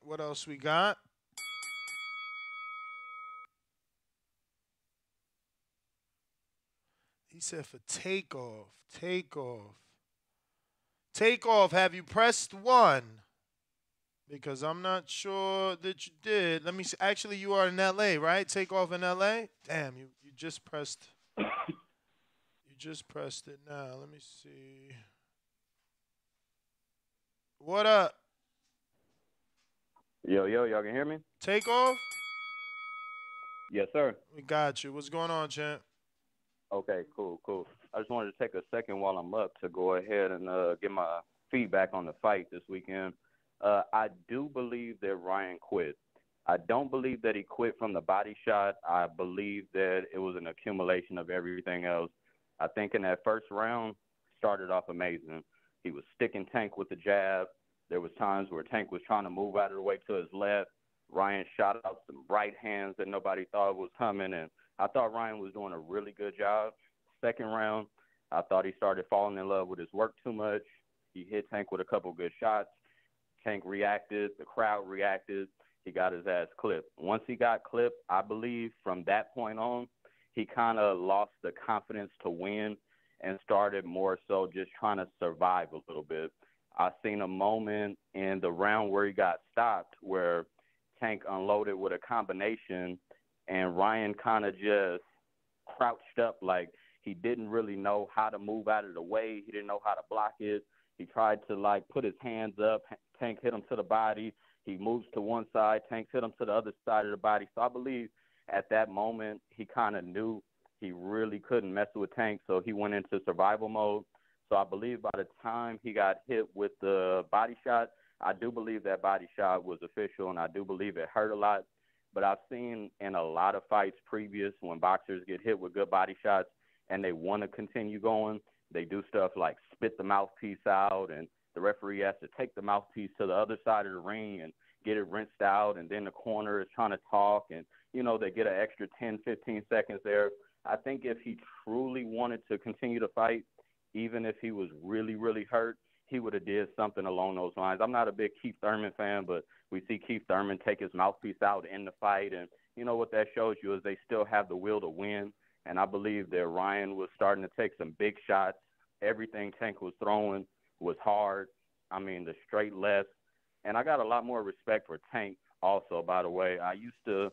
What else we got? He said for takeoff. Takeoff. Takeoff, have you pressed 1? Because I'm not sure that you did. Let me see. Actually, you are in LA, right? Takeoff in LA? Damn, you just pressed. You just pressed it now. Let me see. What up? Yo, y'all can hear me? Takeoff? Yes, sir. We got you. What's going on, champ? Okay, cool. I just wanted to take a second while I'm up to go ahead and get my feedback on the fight this weekend. I do believe that Ryan quit. I don't believe that he quit from the body shot. I believe that it was an accumulation of everything else. I think in that first round, started off amazing. He was sticking Tank with the jab. There was times where Tank was trying to move out of the way to his left. Ryan shot out some right hands that nobody thought was coming, and I thought Ryan was doing a really good job. Second round, I thought he started falling in love with his work too much. He hit Tank with a couple good shots. Tank reacted. The crowd reacted. He got his ass clipped. Once he got clipped, I believe from that point on, he kind of lost the confidence to win and started more so just trying to survive a little bit. I seen a moment in the round where he got stopped where Tank unloaded with a combination and Ryan kind of just crouched up like he didn't really know how to move out of the way. He didn't know how to block it. He tried to, like, put his hands up. Tank hit him to the body. He moves to one side. Tank hit him to the other side of the body. So I believe at that moment he kind of knew he really couldn't mess with Tank, so he went into survival mode. So I believe by the time he got hit with the body shot, I do believe that body shot was official, and I do believe it hurt a lot. But I've seen in a lot of fights previous when boxers get hit with good body shots and they want to continue going, they do stuff like spit the mouthpiece out, and the referee has to take the mouthpiece to the other side of the ring and get it rinsed out, and then the corner is trying to talk, and, you know, they get an extra 10, 15 seconds there. I think if he truly wanted to continue to fight, even if he was really, really hurt, he would have did something along those lines. I'm not a big Keith Thurman fan, but we see Keith Thurman take his mouthpiece out in the fight, and you know what that shows you is they still have the will to win. And I believe that Ryan was starting to take some big shots. Everything Tank was throwing was hard. I mean, the straight lefts. And I got a lot more respect for Tank also, by the way. I used to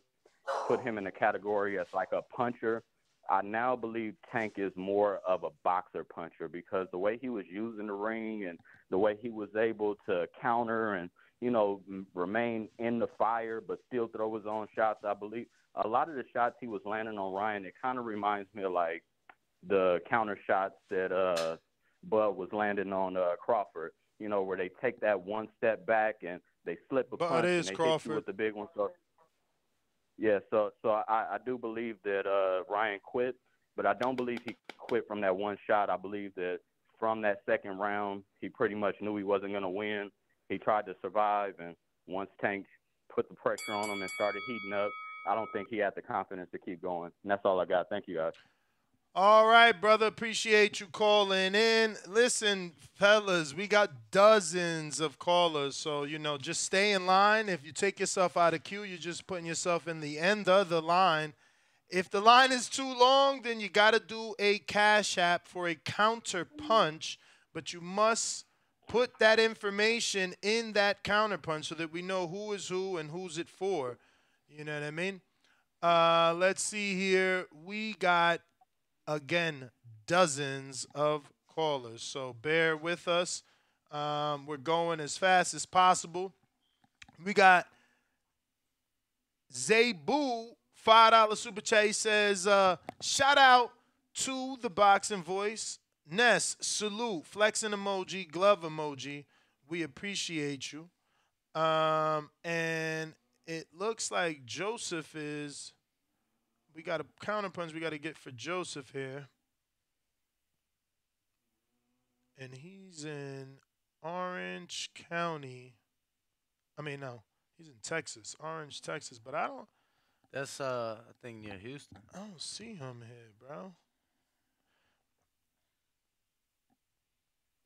put him in the category as like a puncher. I now believe Tank is more of a boxer puncher because the way he was using the ring and the way he was able to counter and, you know, remain in the fire but still throw his own shots, I believe a lot of the shots he was landing on Ryan, it kind of reminds me of like the counter shots that Bud was landing on Crawford, you know, where they take that one step back and they slip a punch and they hit you with the big one. So yeah, so I do believe that Ryan quit, but I don't believe he quit from that one shot. I believe that from that second round, he pretty much knew he wasn't going to win. He tried to survive, and once Tank put the pressure on him and started heating up, I don't think he had the confidence to keep going. And that's all I got. Thank you, guys. All right, brother. Appreciate you calling in. Listen, fellas, we got dozens of callers. So, you know, just stay in line. If you take yourself out of queue, you're just putting yourself in the end of the line. If the line is too long, then you got to do a cash app for a counter punch. But you must put that information in that counter punch so that we know who is who and who's it for. You know what I mean? Let's see here. We got, again, dozens of callers. So bear with us. We're going as fast as possible. We got Zabu, $5 super chat. He says, shout out to the boxing voice. Ness, salute, flexing emoji, glove emoji. We appreciate you. And it looks like Joseph is, we got a counterpunch we got to get for Joseph here. And he's in Orange County. I mean, no, he's in Texas, Orange, Texas. But I don't. That's I think near Houston. I don't see him here, bro.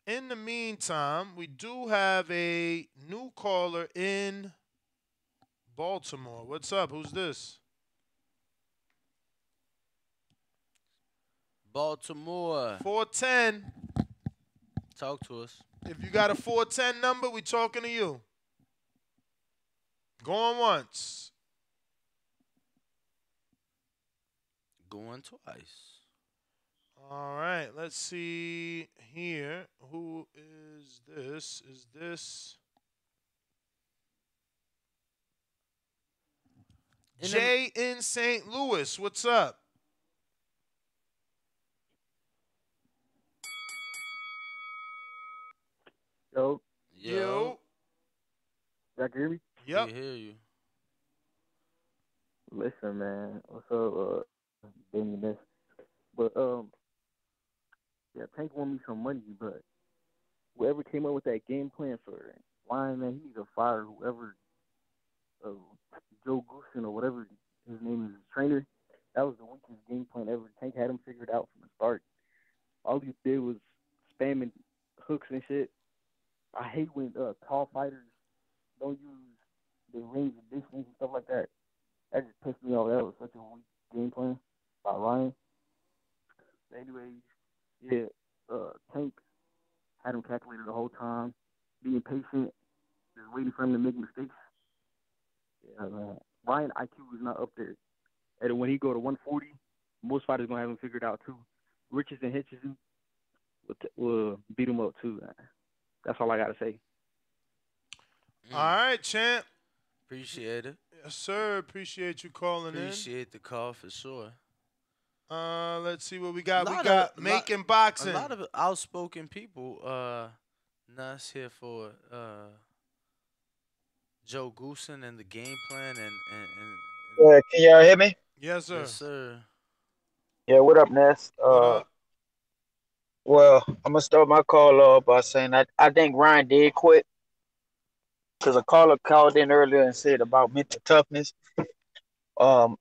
In the meantime, we do have a new caller in Baltimore. What's up? Who's this? Baltimore. 410. Talk to us. If you got a 410 number, we talking to you. Going once. Going twice. All right, let's see here. Who is this? Is this Jay in St. Louis? What's up? Yo. Yo. Y'all can hear me? Yep. We hear you. Listen, man. What's up, Damien? But yeah, Tank won me some money, but whoever came up with that game plan for Lion, man, he needs to fire whoever, Joe Goosen or whatever his name is, trainer. That was the weakest game plan ever. Tank had him figured out from the start. All he did was spamming hooks and shit. I hate when tall fighters don't use the range of distance and stuff like that. That just pissed me off. That was such a weak game plan by Ryan. Anyways, yeah, Tank had him calculated the whole time, being patient, just waiting for him to make mistakes. Yeah, man. Ryan IQ is not up there. And when he go to 140, most fighters gonna have him figured out too. Richardson Hitchison will beat him up too. Man. That's all I gotta say. All right, champ. Appreciate it. Yes, sir. Appreciate you calling Appreciate the call for sure. Let's see what we got. We got Making Boxing. A lot of outspoken people. Nuts here for Joe Goosen and the game plan and Can y'all hear me? Yes, sir. Yes, sir. Yeah, what up, Ness? What up? Well, I'm gonna start my call off by saying I think Ryan did quit because a caller called in earlier and said about mental toughness.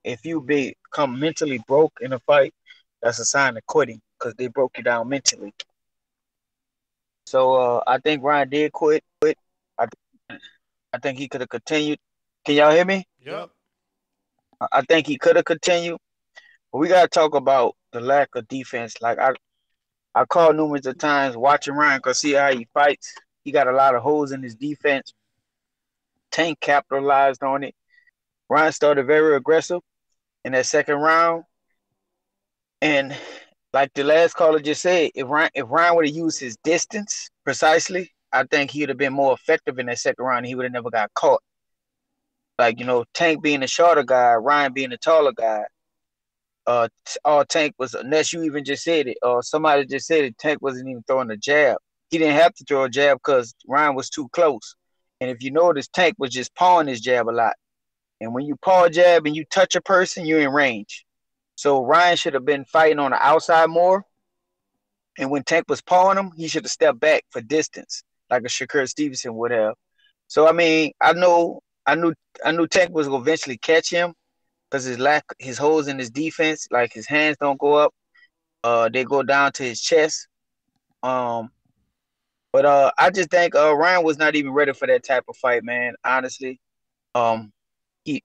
If you become mentally broke in a fight, that's a sign of quitting because they broke you down mentally. So I think Ryan did quit. I, I think he could have continued. Can y'all hear me? Yep. I think he could have continued. But we gotta talk about the lack of defense. Like I called numerous of times watching Ryan Garcia how he fights. He got a lot of holes in his defense. Tank capitalized on it. Ryan started very aggressive in that second round. And like the last caller just said, if Ryan would have used his distance precisely, I think he would have been more effective in that second round. He would have never got caught. Like, Tank being a shorter guy, Ryan being a taller guy. All Tank was, unless you even just said it, or somebody just said it, Tank wasn't even throwing a jab. He didn't have to throw a jab because Ryan was too close. And if you notice, Tank was just pawing his jab a lot. And when you paw a jab and you touch a person, you're in range. So Ryan should have been fighting on the outside more. And when Tank was pawing him, he should have stepped back for distance, like a Shakur Stevenson would have. So I mean, I knew Tank was gonna eventually catch him because his holes in his defense, like his hands don't go up, they go down to his chest. But I just think Ryan was not even ready for that type of fight, man. Honestly, he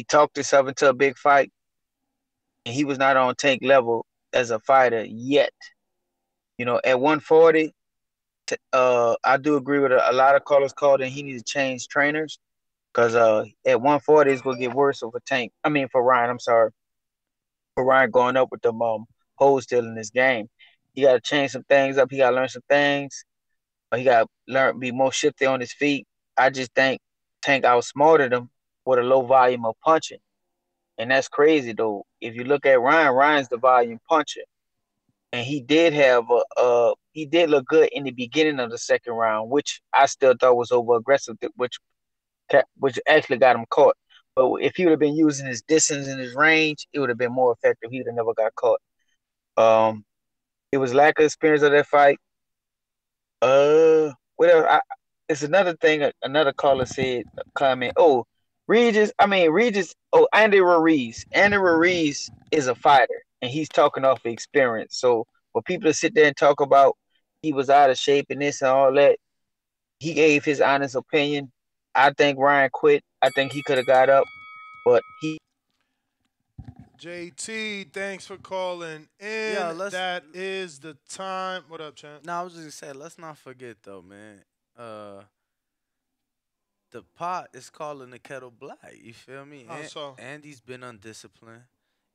talked himself into a big fight, and he was not on Tank level as a fighter yet. At 140, I do agree with a lot of callers called, and he needs to change trainers because at 140 it's gonna get worse for Tank. I mean for Ryan. I'm sorry, for Ryan going up with them holes still in this game. He got to change some things up. He got to learn some things. He got to be more shifty on his feet. I just think Tank outsmarted him with a low volume of punching. And that's crazy, though. If you look at Ryan's the volume puncher. And he did he did look good in the beginning of the second round, which I still thought was over aggressive, which actually got him caught. But if he would have been using his distance and his range, it would have been more effective. He would have never got caught. It was lack of experience of that fight. Whatever. it's another thing. Another caller said, comment. Oh, Regis. Oh, Andy Ruiz. Andy Ruiz is a fighter, and he's talking off experience. So for people to sit there and talk about he was out of shape and this and all that, he gave his honest opinion. I think Ryan quit. I think he could have got up, but he. JT, thanks for calling Yeah, in. let's. That is the time. What up, champ? No, I was just gonna say, let's not forget though, man. Uh, the pot is calling the kettle black. You feel me? How so? Andy's been undisciplined.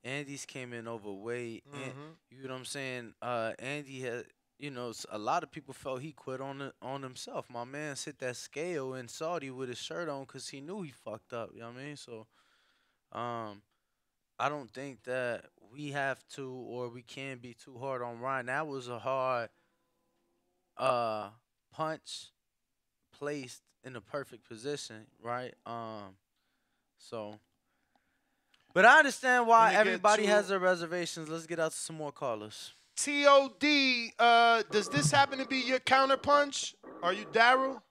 Andy's came in overweight. And Mm-hmm. you know what I'm saying? Andy had, a lot of people felt he quit on himself. My man hit that scale in Saudi with his shirt on because he knew he fucked up. You know what I mean? So, um, I don't think that we have to or we can be too hard on Ryan. That was a hard uh punch placed in the perfect position, right? So, but I understand Let why me get everybody to has their reservations. Let's get out to some more callers. TOD. Does this happen to be your counterpunch? Are you Daryl?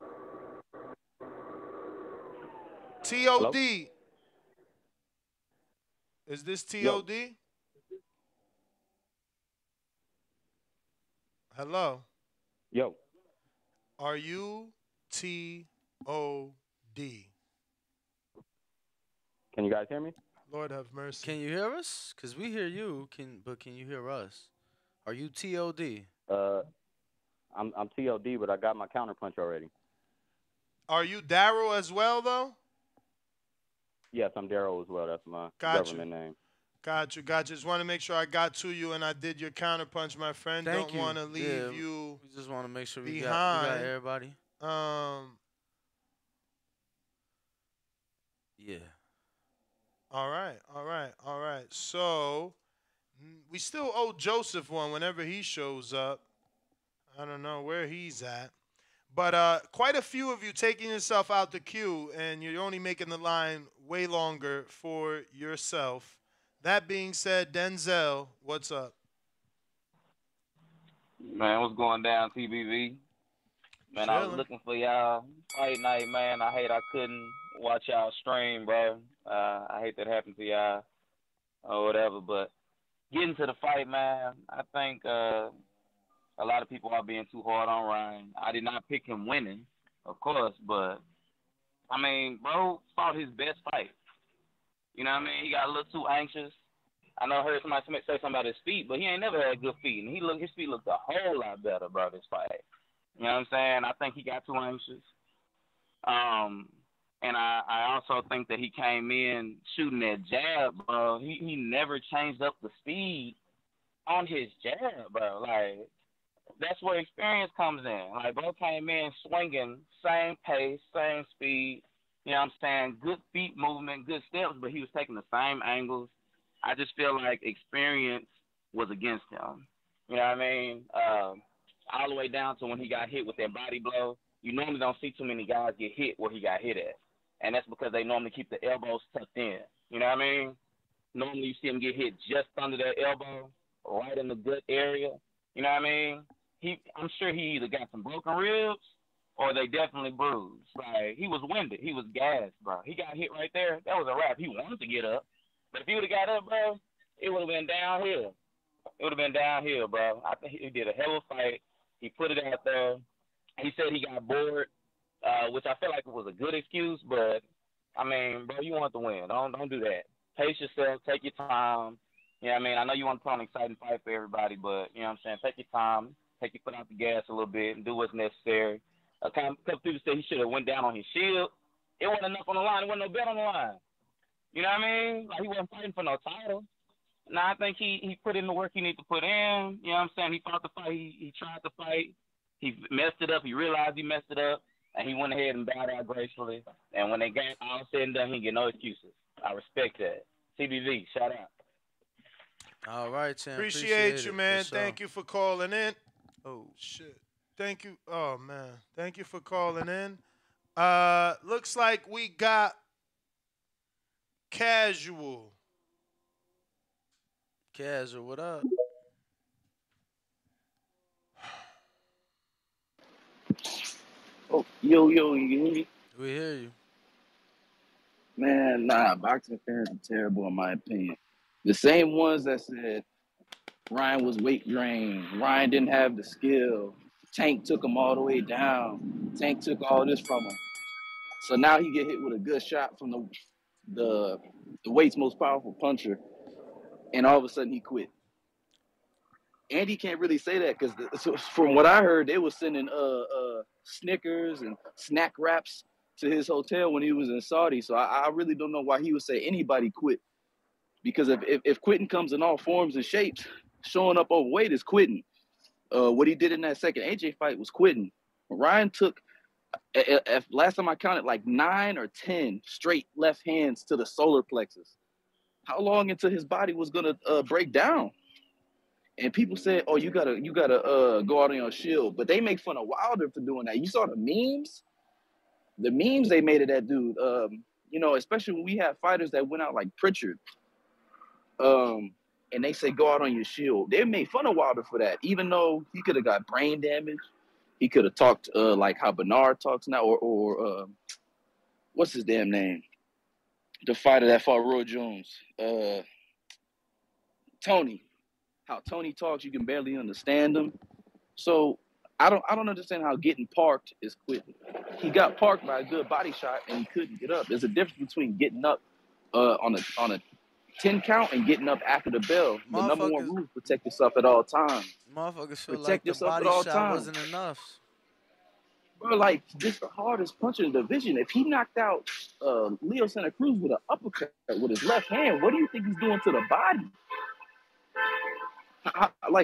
Hello? TOD. Is this Yo. TOD? Hello. Yo. Are you TOD? Can you guys hear me? Lord have mercy. Can you hear us? Cause we hear you. But can you hear us? Are you TOD? I'm TOD, but I got my counterpunch already. Are you Daryl as well, though? Yes, I'm Daryl as well. That's my government name. Got you. Just want to make sure I got to you and I did your counterpunch, my friend. Thank Don't you. want to leave you We just want to make sure we behind. got everybody. Yeah. All right. So we still owe Joseph one whenever he shows up. I don't know where he's at. But quite a few of you taking yourself out the queue, and you're only making the line way longer for yourself. That being said, Denzel, what's up? Man, what's going down, TBV? Man, I was Chilling. looking for y'all fight night, man. I hate I couldn't watch y'all stream, bro. I hate that happened to y'all or whatever. But getting to the fight, man, I think a lot of people are being too hard on Ryan. I did not pick him winning, of course, but I mean, bro fought his best fight. You know what I mean? He got a little too anxious. I know I heard somebody say something about his feet, but he ain't never had good feet, and his feet looked a whole lot better, bro, this fight. You know what I'm saying? I think he got too anxious. And I also think that he came in shooting that jab, bro. He never changed up the speed on his jab, bro. Like, that's where experience comes in. Like, bro came in swinging, same pace, same speed. You know what I'm saying? Good feet movement, good steps, but he was taking the same angles. I just feel like experience was against him. You know what I mean? All the way down to when he got hit with that body blow. You normally don't see too many guys get hit where he got hit at. And that's because they normally keep the elbows tucked in. You know what I mean? Normally you see him get hit just under that elbow, right in the gut area. You know what I mean? I'm sure he either got some broken ribs or they definitely bruised. Like, he was winded. He was gassed, bro. He got hit right there. That was a wrap. He wanted to get up. But if he would have got up, bro, it would have been downhill. It would have been downhill, bro. I think he did a hell of a fight. He put it out there. He said he got bored, which I feel like it was a good excuse, but, I mean, bro, you want to win. Don't do that. Pace yourself. Take your time. You know what I mean? I know you want to put on an exciting fight for everybody, but, you know what I'm saying, take your time. Take your foot out the gas a little bit and do what's necessary. A couple people said he should have went down on his shield. It wasn't enough on the line. It wasn't no bet on the line. You know what I mean? Like, he wasn't fighting for no title. Now, I think he put in the work he needed to put in. You know what I'm saying? He fought the fight. He tried to fight. He messed it up. He realized he messed it up, and he went ahead and bowed out gracefully. And when they got all said and done, he didn't get no excuses. I respect that. CBV, shout out. All right, Tim. Appreciate you, man. Sure. Thank you for calling in. Oh, shit. Thank you. Oh, man. Thank you for calling in. Looks like we got Casual. Casual, what up? Yo, you hear me? We hear you. Man, nah, boxing fans are terrible in my opinion. The same ones that said Ryan was weight drained, Ryan didn't have the skill, Tank took him all the way down, Tank took all this from him. So now he get hit with a good shot from the the weight's most powerful puncher, and all of a sudden he quit. Andy can't really say that because from what I heard, they was sending Snickers and snack wraps to his hotel when he was in Saudi. So I really don't know why he would say anybody quit. Because if quitting comes in all forms and shapes, showing up overweight is quitting. What he did in that second AJ fight was quitting. Ryan took, last time I counted, like 9 or 10 straight left hands to the solar plexus. How long until his body was gonna break down? And people said, "Oh, you gotta go out on your shield," but they make fun of Wilder for doing that. You saw the memes, they made of that dude. Especially when we have fighters that went out like Pritchard, and they say go out on your shield. They made fun of Wilder for that, even though he could have got brain damage. He could have talked like how Bernard talks now, or what's his damn name? The fighter that fought Roy Jones, Tony. How Tony talks, you can barely understand him. So I don't understand how getting parked is quitting. He got parked by a good body shot and he couldn't get up. There's a difference between getting up on a 10 count and getting up after the bell. The number one rule is protect yourself at all times. Motherfuckers feel Protect like the yourself body at all shot times. wasn't enough. Bro, like, this the hardest puncher in the division. If he knocked out Leo Santa Cruz with an uppercut with his left hand, what do you think he's doing to the body?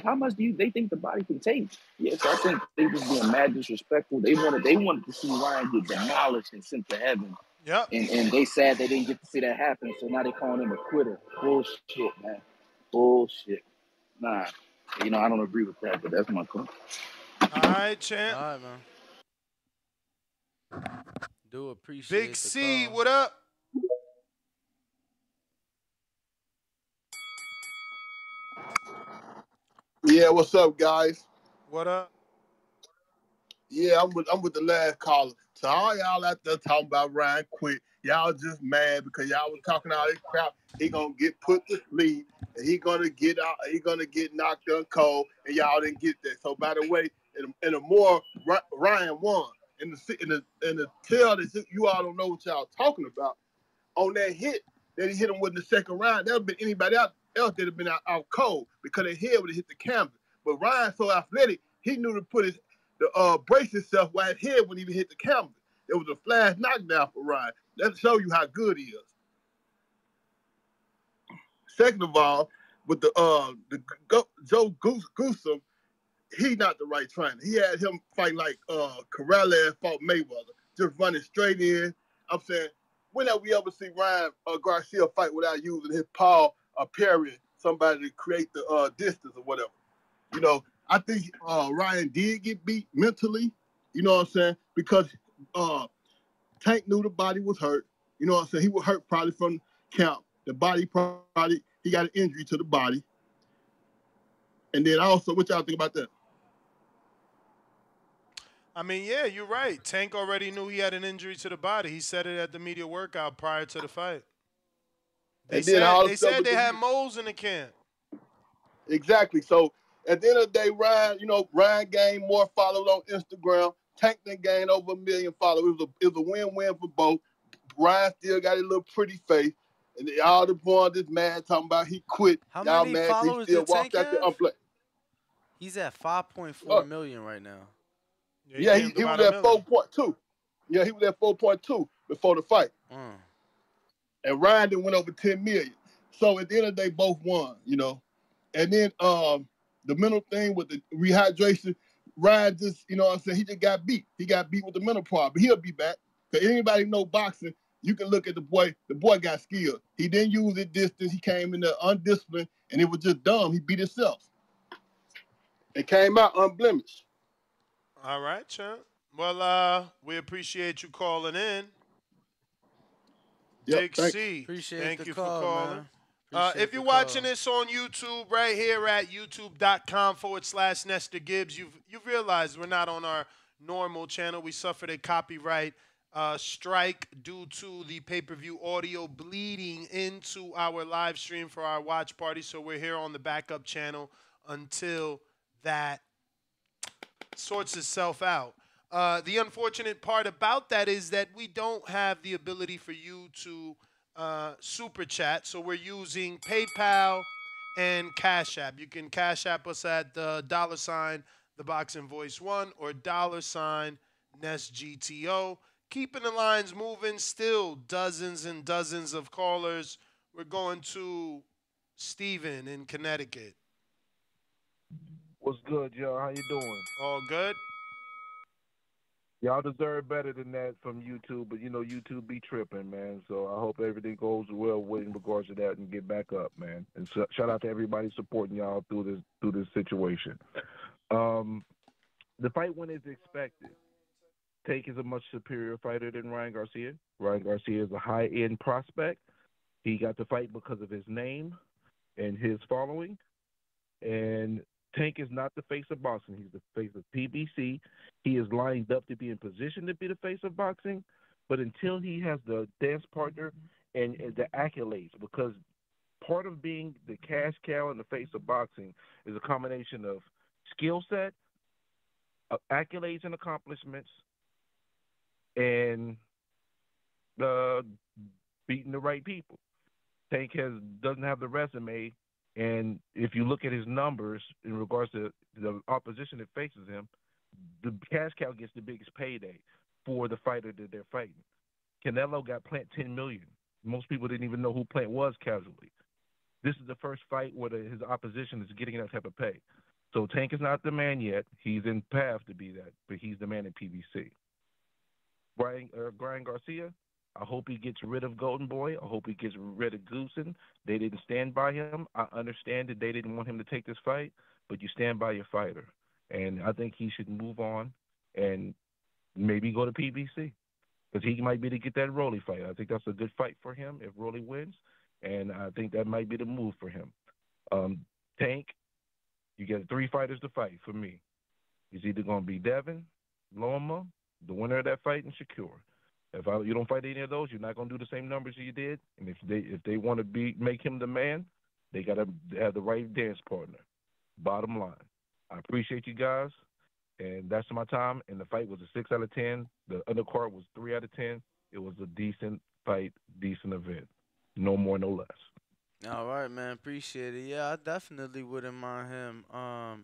How much do they think the body can take? Yes, I think they just being mad disrespectful. They wanted to see Ryan get demolished and sent to heaven. Yep. And they sad they didn't get to see that happen, so now they calling him a quitter. Bullshit, man. Bullshit. Nah. I don't agree with that, but that's my point. All right, champ. All right, man. Do appreciate Big the C, call. what up? Yeah, what's up, guys? What up? Yeah, I'm with the last caller. So all y'all out there talking about Ryan quit, y'all just mad because y'all was talking all this crap. He gonna get put to sleep, and he gonna get out. He gonna get knocked on cold, and y'all didn't get that. So by the way, in a more Ryan won in the tell that you all don't know what y'all talking about. On that hit that he hit him with in the second round, that would have been anybody else that have been out cold because their head would have hit the canvas. But Ryan's so athletic, he knew to put brace himself while his head wouldn't even hit the canvas. It was a flash knockdown for Ryan. That show you how good he is. Second of all, with Joe Goosum, he's not the right trainer. He had him fight like Corrales fought Mayweather, just running straight in. I'm saying, when have we ever seen Ryan Garcia fight without using his paw or parrying somebody to create the distance or whatever? I think Ryan did get beat mentally, you know what I'm saying? Because Tank knew the body was hurt. You know what I'm saying? He was hurt probably from camp. The body probably, he got an injury to the body. And then also, what y'all think about that? I mean, yeah, you're right. Tank already knew he had an injury to the body. He said it at the media workout prior to the fight. They said they had moles in the camp. Exactly. So at the end of the day, Ryan gained more followers on Instagram. Tank then gained over 1 million followers. It was a win-win for both. Ryan still got a little pretty face. And all the boys just mad talking about he quit. How y'all many mad followers he still did Tank walked out there have? unplayed. He's at 5.4 million right now. Yeah, he was at 4.2. Yeah, he was at 4.2 before the fight. And Ryan then went over 10 million. So at the end of the day, both won, And then the mental thing with the rehydration, Ryan just, you know what I'm saying, he just got beat. He got beat with the mental part, but he'll be back. Because anybody know boxing, you can look at the boy. The boy got skills. He didn't use it distance. He came in there undisciplined, and it was just dumb. He beat himself. It came out unblemished. All right, champ. Well, we appreciate you calling in. Big C, thank you for calling. If you're watching this on YouTube, right here at youtube.com/Nestor Gibbs, you've realized we're not on our normal channel. We suffered a copyright strike due to the pay-per-view audio bleeding into our live stream for our watch party. So we're here on the backup channel until that sorts itself out. The unfortunate part about that is that we don't have the ability for you to super chat, so we're using PayPal and Cash App. You can Cash App us at the $ ThaBoxingVoice1 or $NestGTO. Keeping the lines moving, still dozens and dozens of callers. We're going to Steven in Connecticut. What's good, y'all? How you doing? All good? Y'all deserve better than that from YouTube, but you know YouTube be tripping, man. So I hope everything goes well in regards to that and get back up, man. And shout out to everybody supporting y'all through this situation. The fight went as expected. Tank is a much superior fighter than Ryan Garcia. Ryan Garcia is a high-end prospect. He got the fight because of his name and his following. And Tank is not the face of boxing. He's the face of PBC. He is lined up to be in position to be the face of boxing, but until he has the dance partner and the accolades, because part of being the cash cow and the face of boxing is a combination of skill set, accolades and accomplishments, and beating the right people. Tank doesn't have the resume. And if you look at his numbers in regards to the opposition that faces him, the cash cow gets the biggest payday for the fighter that they're fighting. Canelo got Plant $10 million. Most people didn't even know who Plant was casually. This is the first fight where his opposition is getting that type of pay. So Tank is not the man yet. He's in path to be that, but he's the man in PBC. Brian Garcia, I hope he gets rid of Golden Boy. I hope he gets rid of Goosen. They didn't stand by him. I understand that they didn't want him to take this fight, but you stand by your fighter. And I think he should move on and maybe go to PBC because he might be to get that Rolly fight. I think that's a good fight for him if Rolly wins, and I think that might be the move for him. Tank, you get 3 fighters to fight for me. It's either going to be Devin, Loma, the winner of that fight, and Shakur. If you don't fight any of those, you're not going to do the same numbers you did. And if they want to make him the man, they got to have the right dance partner. Bottom line. I appreciate you guys, and that's my time. And the fight was a 6 out of 10. The undercard was 3 out of 10. It was a decent fight, decent event. No more, no less. All right, man. Appreciate it. Yeah, I definitely wouldn't mind him. I'd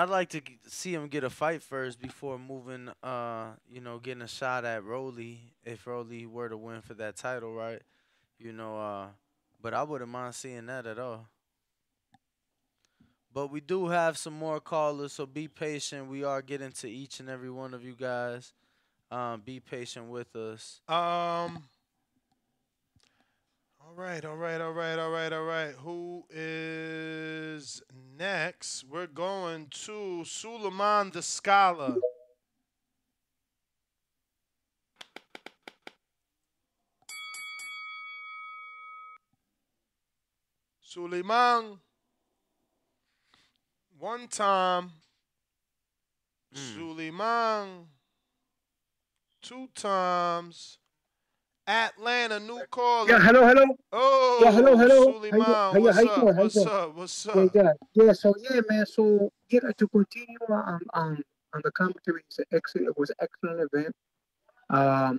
like to see him get a fight first before moving, getting a shot at Rolly if Rolly were to win for that title, right? But I wouldn't mind seeing that at all. But we do have some more callers, so be patient. We are getting to each and every one of you guys. Be patient with us. All right. Who is next? We're going to Suleiman the Scholar. Suleiman. One time. Suleiman. 2 times. Atlanta, new caller. Yeah, hello. Oh, yeah, hello. Suleiman, what's up? Yeah, so man, so to continue on the commentary, it was an excellent event. I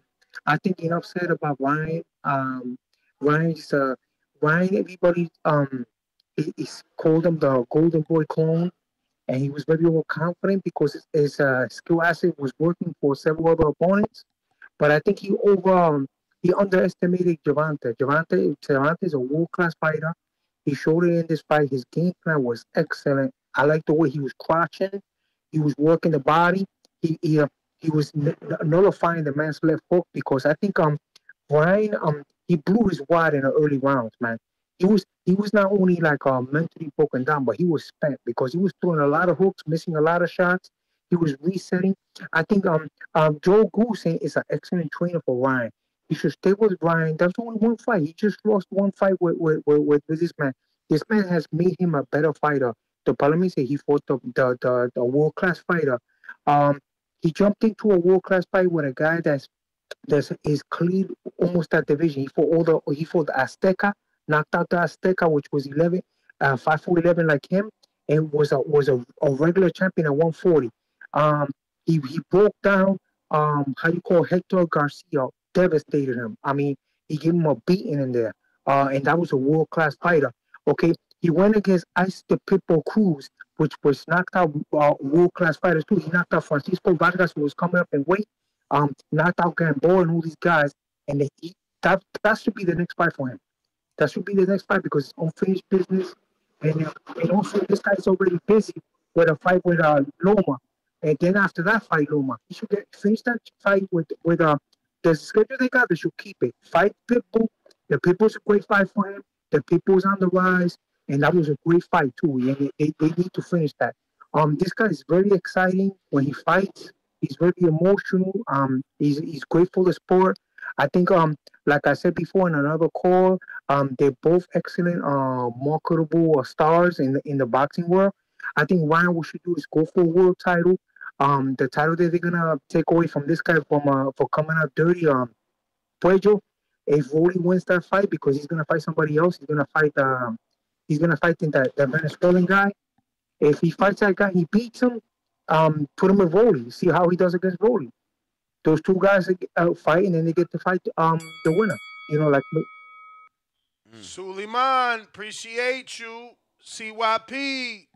think enough said about Ryan. Ryan, everybody is called him the Golden Boy clone, and he was very overconfident because his skill asset was working for several other opponents. But I think he underestimated Gervonta. Gervonta is a world-class fighter. He showed it in this fight. His game plan was excellent. I like the way he was crouching. He was working the body. He was nullifying the man's left hook because I think Ryan he blew his wad in the early rounds, man. He was not only like mentally broken down, but he was spent because he was throwing a lot of hooks, missing a lot of shots. He was resetting. I think Joe Goosen is an excellent trainer for Ryan. He should stay with Ryan. There's only one fight. He just lost one fight with this man. This man has made him a better fighter. The problem is that he fought the world class fighter. he jumped into a world class fight with a guy that is clean almost that division. He fought the Azteca, knocked out the Azteca, which was 5'11" like him, and was a regular champion at 140. Um, he broke down how you call Hector Garcia, devastated him. I mean, he gave him a beating in there. And that was a world class fighter. Okay, he went against Ice the Pitbull Cruz, which was knocked out world class fighters too. He knocked out Francisco Vargas, who was coming up in weight. Knocked out Gamboa and all these guys, and that should be the next fight for him. That should be the next fight because it's unfinished business, and also this guy's already busy with a fight with Loma, and then after that fight, Loma, he should finish that fight with the schedule they got. They should keep it. Fight Pitbull. The Pitbull's a great fight for him. The Pitbull's on the rise, and that was a great fight too. And they need to finish that. This guy is very exciting when he fights. He's very emotional. He's great for the sport. I think like I said before in another call, they're both excellent marketable stars in the boxing world. I think Ryan, what should do is go for a world title. The title that they're gonna take away from this guy for coming out dirty. Puello, if Rolly wins that fight because he's gonna fight somebody else, he's gonna fight the Venezuelan guy. If he fights that guy, he beats him. Put him with Rolly. See how he does against Rolly. Those two guys fight, and then they get to fight the winner. You know, like Suleiman, appreciate you. CYP.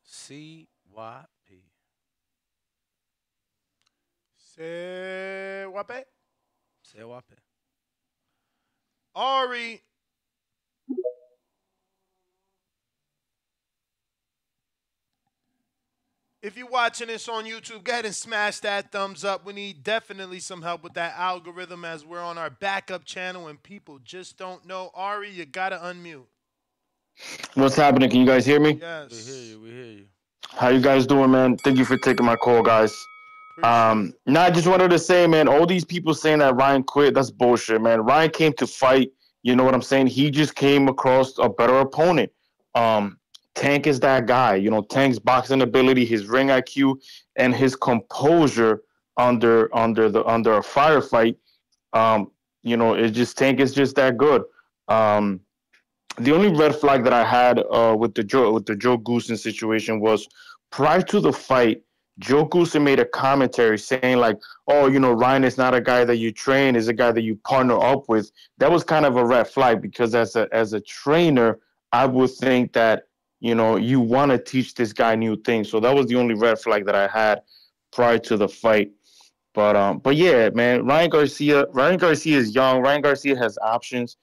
CYP. CYP. CYP. Ari. If you're watching this on YouTube, go ahead and smash that thumbs up. We need definitely some help with that algorithm as we're on our backup channel and people just don't know. Ari, you gotta unmute. What's happening? Can you guys hear me? Yes. We hear you. We hear you. How you guys doing, man? Thank you for taking my call, guys. Now I just wanted to say, man, all these people saying that Ryan quit, that's bullshit, man. Ryan came to fight. You know what I'm saying? He just came across a better opponent. Tank is that guy. You know, Tank's boxing ability, his ring IQ, and his composure under a firefight. You know, it's just Tank is just that good. The only red flag that I had with the Joe Goosen situation was prior to the fight, Joe Goosen made a commentary saying like, "Oh, you know, Ryan is not a guy that you train; is a guy that you partner up with." That was kind of a red flag because as a trainer, I would think that you know you want to teach this guy new things. So that was the only red flag that I had prior to the fight. But yeah, man, Ryan Garcia is young. Ryan Garcia has options.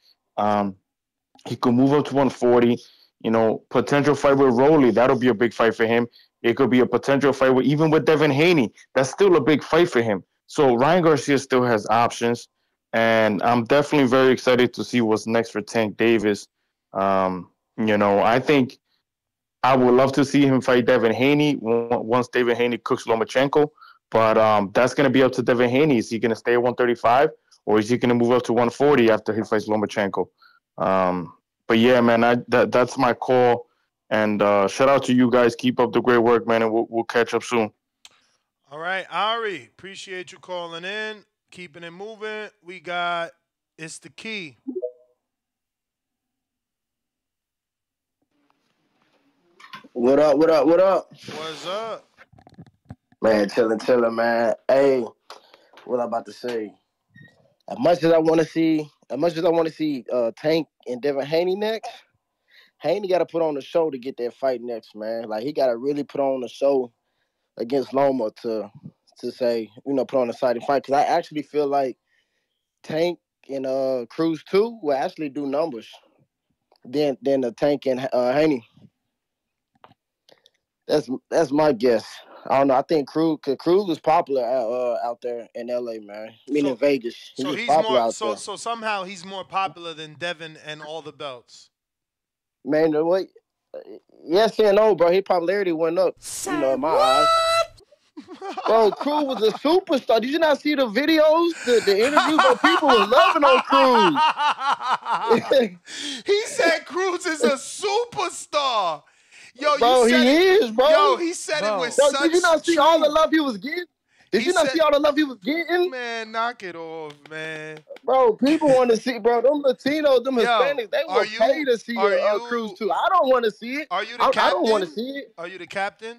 He could move up to 140. You know, potential fight with Rolly, that'll be a big fight for him. It could be a potential fight even with Devin Haney. That's still a big fight for him. So Ryan Garcia still has options, and I'm definitely very excited to see what's next for Tank Davis. You know, I think I would love to see him fight Devin Haney once Devin Haney cooks Lomachenko. But that's going to be up to Devin Haney. Is he going to stay at 135 or is he going to move up to 140 after he fights Lomachenko? But yeah, man, that's my call. And shout out to you guys. Keep up the great work, man, and we'll catch up soon. All right, Ari, appreciate you calling in, keeping it moving. We got It's the Key. What up? What up? What up? What's up? Man, chillin', man. Hey, what I'm about to say. As much as I want to see Tank and Devin Haney next, Haney got to put on the show to get that fight next, man. Like he got to really put on the show against Loma to say, you know, put on a exciting fight. Because I actually feel like Tank and Cruz too will actually do numbers than the Tank and Haney. That's my guess. I don't know. I think Cruz was popular out there in LA, man. I mean, in Vegas. So he's more. So somehow he's more popular than Devin and all the belts. Man, the way, yes and no, bro. His popularity went up. You know, in my eyes. Bro, Cruz was a superstar. Did you not see the videos, the interviews? Bro, people were loving on Cruz. He said Cruz is a superstar. Yo, bro, you said he it. is, bro. Yo, he said it with Bro, such did you not see all the truth. love he was getting? Did you not see all the love he was getting? Man, knock it off, man. Bro, people want to see, bro. Them Latinos, them Hispanics, they will pay to see Cruz too. I don't want to see it. Are you the I captain? don't want to see it. Are you the captain?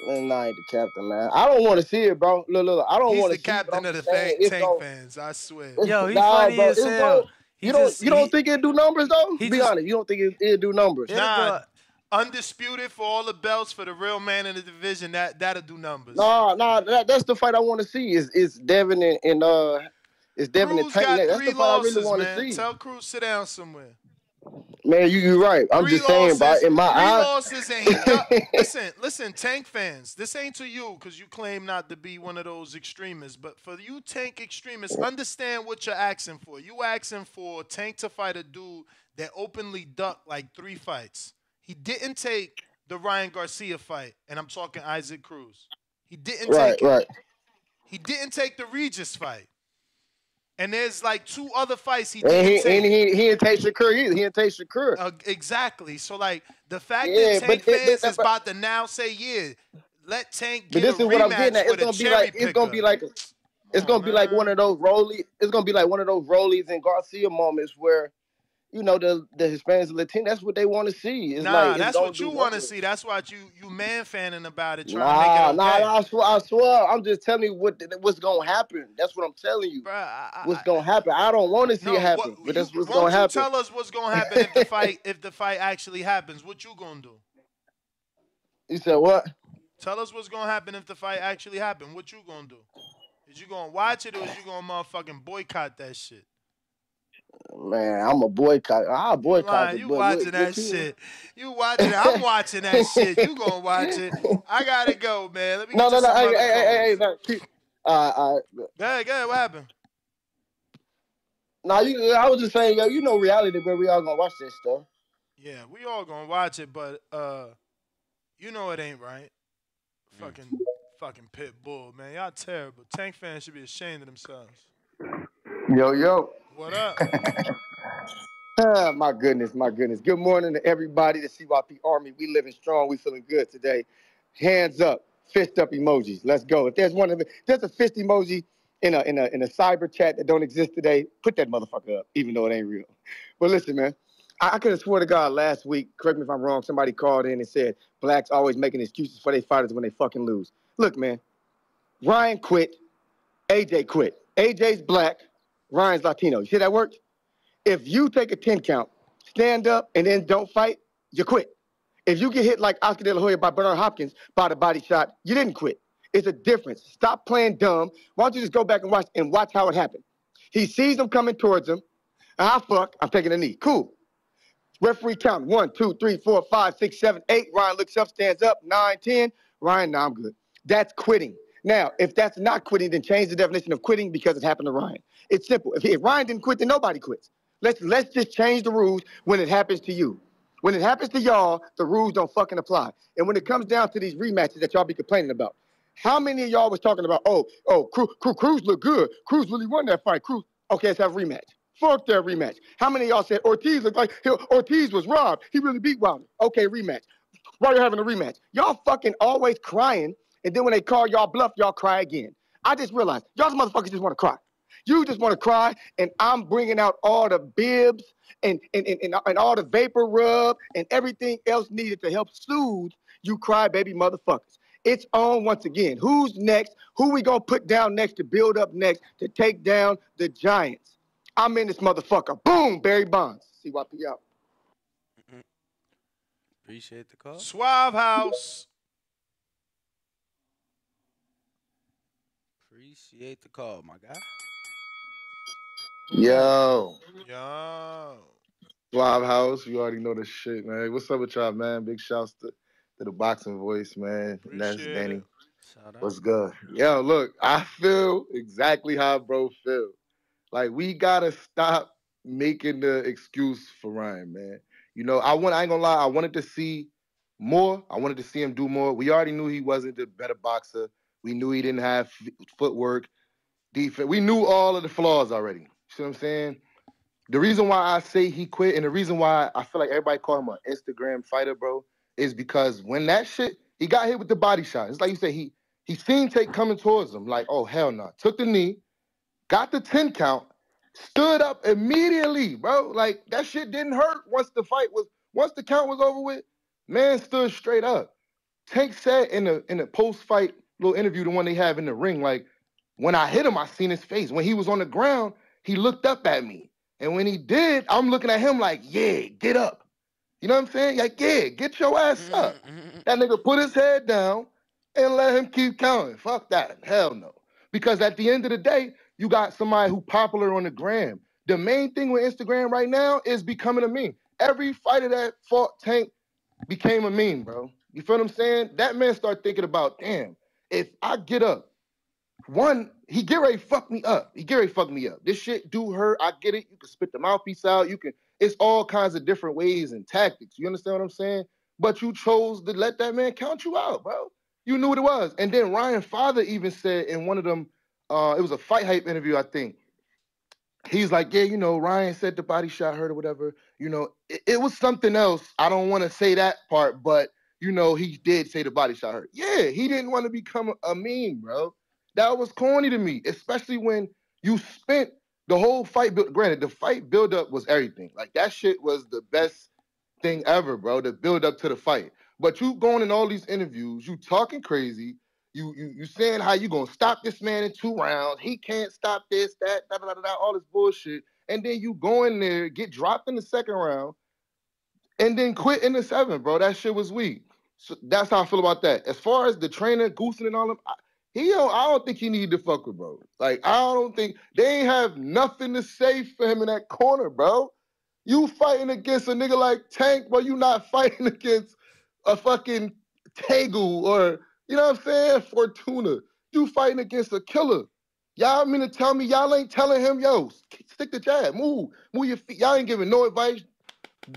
Man, I ain't the captain, man. I don't want to see it, bro. Look. I don't want to see it. He's the captain of the Tank fans. I swear. Yo, he nah, funny bro. as hell. You don't think it do numbers though? Be honest. You don't think it do numbers? Nah, undisputed for all the belts for the real man in the division. That'll do numbers. Nah. That's the fight I want to see. Is Devin and it's Devin and Cruz Tank. got That's 3 the fight I really losses, want to man. see. Tell Cruz sit down somewhere. Man, you're right. I'm just saying, bro. In my 3 eyes, losses, and he listen, Tank fans. This ain't to you because you claim not to be one of those extremists. But for you Tank extremists, understand what you're asking for. You asking for Tank to fight a dude that openly ducked like 3 fights. He didn't take the Ryan Garcia fight, and I'm talking Isaac Cruz. He didn't take it. Right. He didn't take the Regis fight. And there's like 2 other fights he didn't take. And he didn't take Shakur either. He didn't take Shakur. Exactly. So like the fact that Tank fans is about to now say, yeah, let Tank get this a is what I'm getting rematch at. with a cherry picker. It's gonna be like one of those Rolly. It's gonna be like one of those Rollies and Garcia moments where, you know, the Hispanics and Latinos. That's what they want to see. It's That's what you want to see. That's why you man fanning about it, trying to make it okay. I swear. I'm just telling you what's gonna happen. That's what I'm telling you. What's gonna happen? I don't want to see it happen, but that's what's gonna happen. Tell us what's gonna happen if the fight actually happens. What you gonna do? You said what? Tell us what's gonna happen if the fight actually happens. What you gonna do? Is you gonna watch it or is you gonna motherfucking boycott that shit? Man, I'm a boycott. I'll boycott it. You watching that shit. You watching it. I'm watching that shit. You gonna watch it. I gotta go, man. Let me get some other calls. Go ahead. What happened? I was just saying, yo, you know reality, but we all gonna watch this stuff. Yeah, we all gonna watch it, but you know it ain't right. Fucking pit bull, man. Y'all terrible. Tank fans should be ashamed of themselves. Yo. What up? My goodness. Good morning to everybody. The CYP Army. We living strong. We feeling good today. Hands up, fist up emojis. Let's go. If there's there's a fist emoji in a cyber chat that don't exist today, put that motherfucker up, even though it ain't real. But listen, man, I could have swore to God last week, correct me if I'm wrong, somebody called in and said blacks always making excuses for their fighters when they fucking lose. Look, man, Ryan quit, AJ quit. AJ's black, Ryan's Latino. You see that worked? If you take a 10 count, stand up, and then don't fight, you quit. If you get hit like Oscar De La Hoya by Bernard Hopkins by the body shot, you didn't quit. It's a difference. Stop playing dumb. Why don't you just go back and watch how it happened? He sees them coming towards him. I'm taking a knee. Cool. Referee count 1, 2, 3, 4, 5, 6, 7, 8. Ryan looks up, stands up, 9, 10. Ryan, I'm good. That's quitting. Now, if that's not quitting, then change the definition of quitting because it happened to Ryan. It's simple. If Ryan didn't quit, then nobody quits. Let's just change the rules when it happens to you. When it happens to y'all, the rules don't fucking apply. And when it comes down to these rematches that y'all be complaining about, how many of y'all was talking about, Cruz looked good. Cruz really won that fight. Cruz, okay, let's have a rematch. Fuck that rematch. How many of y'all said Ortiz looked like Ortiz was robbed? He really beat Wilder. Okay, rematch. Why are you having a rematch? Y'all fucking always crying, and then when they call y'all bluff, y'all cry again. I just realized y'all motherfuckers just want to cry. You just want to cry, and I'm bringing out all the bibs and all the vapor rub and everything else needed to help soothe you crybaby motherfuckers. It's on once again. Who's next? Who we gonna put down next to build up next to take down the Giants? I'm in this motherfucker. Boom, Barry Bonds. CYP out. Appreciate the call. Suave House. Appreciate the call, my guy. Yo. Suave House, you already know the shit, man. What's up with y'all, man? Big shouts to the boxing voice, man. That's Danny. What's good? Yo, look, I feel exactly how bro feel. Like, we gotta stop making the excuse for Ryan, man. You know, I ain't gonna lie, I wanted to see more. I wanted to see him do more. We already knew he wasn't the better boxer. We knew he didn't have footwork, defense. We knew all of the flaws already. You see what I'm saying? The reason why I say he quit and the reason why I feel like everybody call him an Instagram fighter, bro, is because when that shit, he got hit with the body shot. It's like you said, he seen Tate coming towards him, like, oh, hell no. Took the knee, got the 10 count, stood up immediately, bro. Like, that shit didn't hurt once the count was over with. Man stood straight up. Tank said in the post-fight little interview, the one they have in the ring, like, when I hit him, I seen his face. When he was on the ground, he looked up at me. And when he did, I'm looking at him like, yeah, get up. You know what I'm saying? Like, yeah, get your ass up. That nigga put his head down and let him keep counting. Fuck that. Hell no. Because at the end of the day, you got somebody who popular on the gram. The main thing with Instagram right now is becoming a meme. Every fighter that fought Tank became a meme, bro. You feel what I'm saying? That man started thinking about, damn, if I get up, one, he get ready to fuck me up. This shit do hurt. I get it. You can spit the mouthpiece out. It's all kinds of different ways and tactics. You understand what I'm saying? But you chose to let that man count you out, bro. You knew what it was. And then Ryan Father even said in one of them, it was a Fight Hype interview, I think. He's like, yeah, Ryan said the body shot hurt or whatever. It was something else. I don't want to say that part, but, he did say the body shot hurt. Yeah, he didn't want to become a meme, bro. That was corny to me, especially when you spent the whole fight. Granted, the fight buildup was everything. Like, that shit was the best thing ever, bro, the build up to the fight. But you going in all these interviews, you talking crazy. You saying how you gonna stop this man in 2 rounds. He can't stop this, that, all this bullshit. And then you go in there, get dropped in the 2nd round, and then quit in the 7th, bro. That shit was weak. So that's how I feel about that. As far as the trainer, Goosen and all them, I don't think he need to fuck with, bro. Like, I don't think they ain't have nothing to say for him in that corner, bro. You fighting against a nigga like Tank, but you not fighting against a fucking Tegu or, you know what I'm saying, Fortuna. You fighting against a killer. Y'all mean to tell me y'all ain't telling him, yo, stick the jab, move your feet. Y'all ain't giving no advice.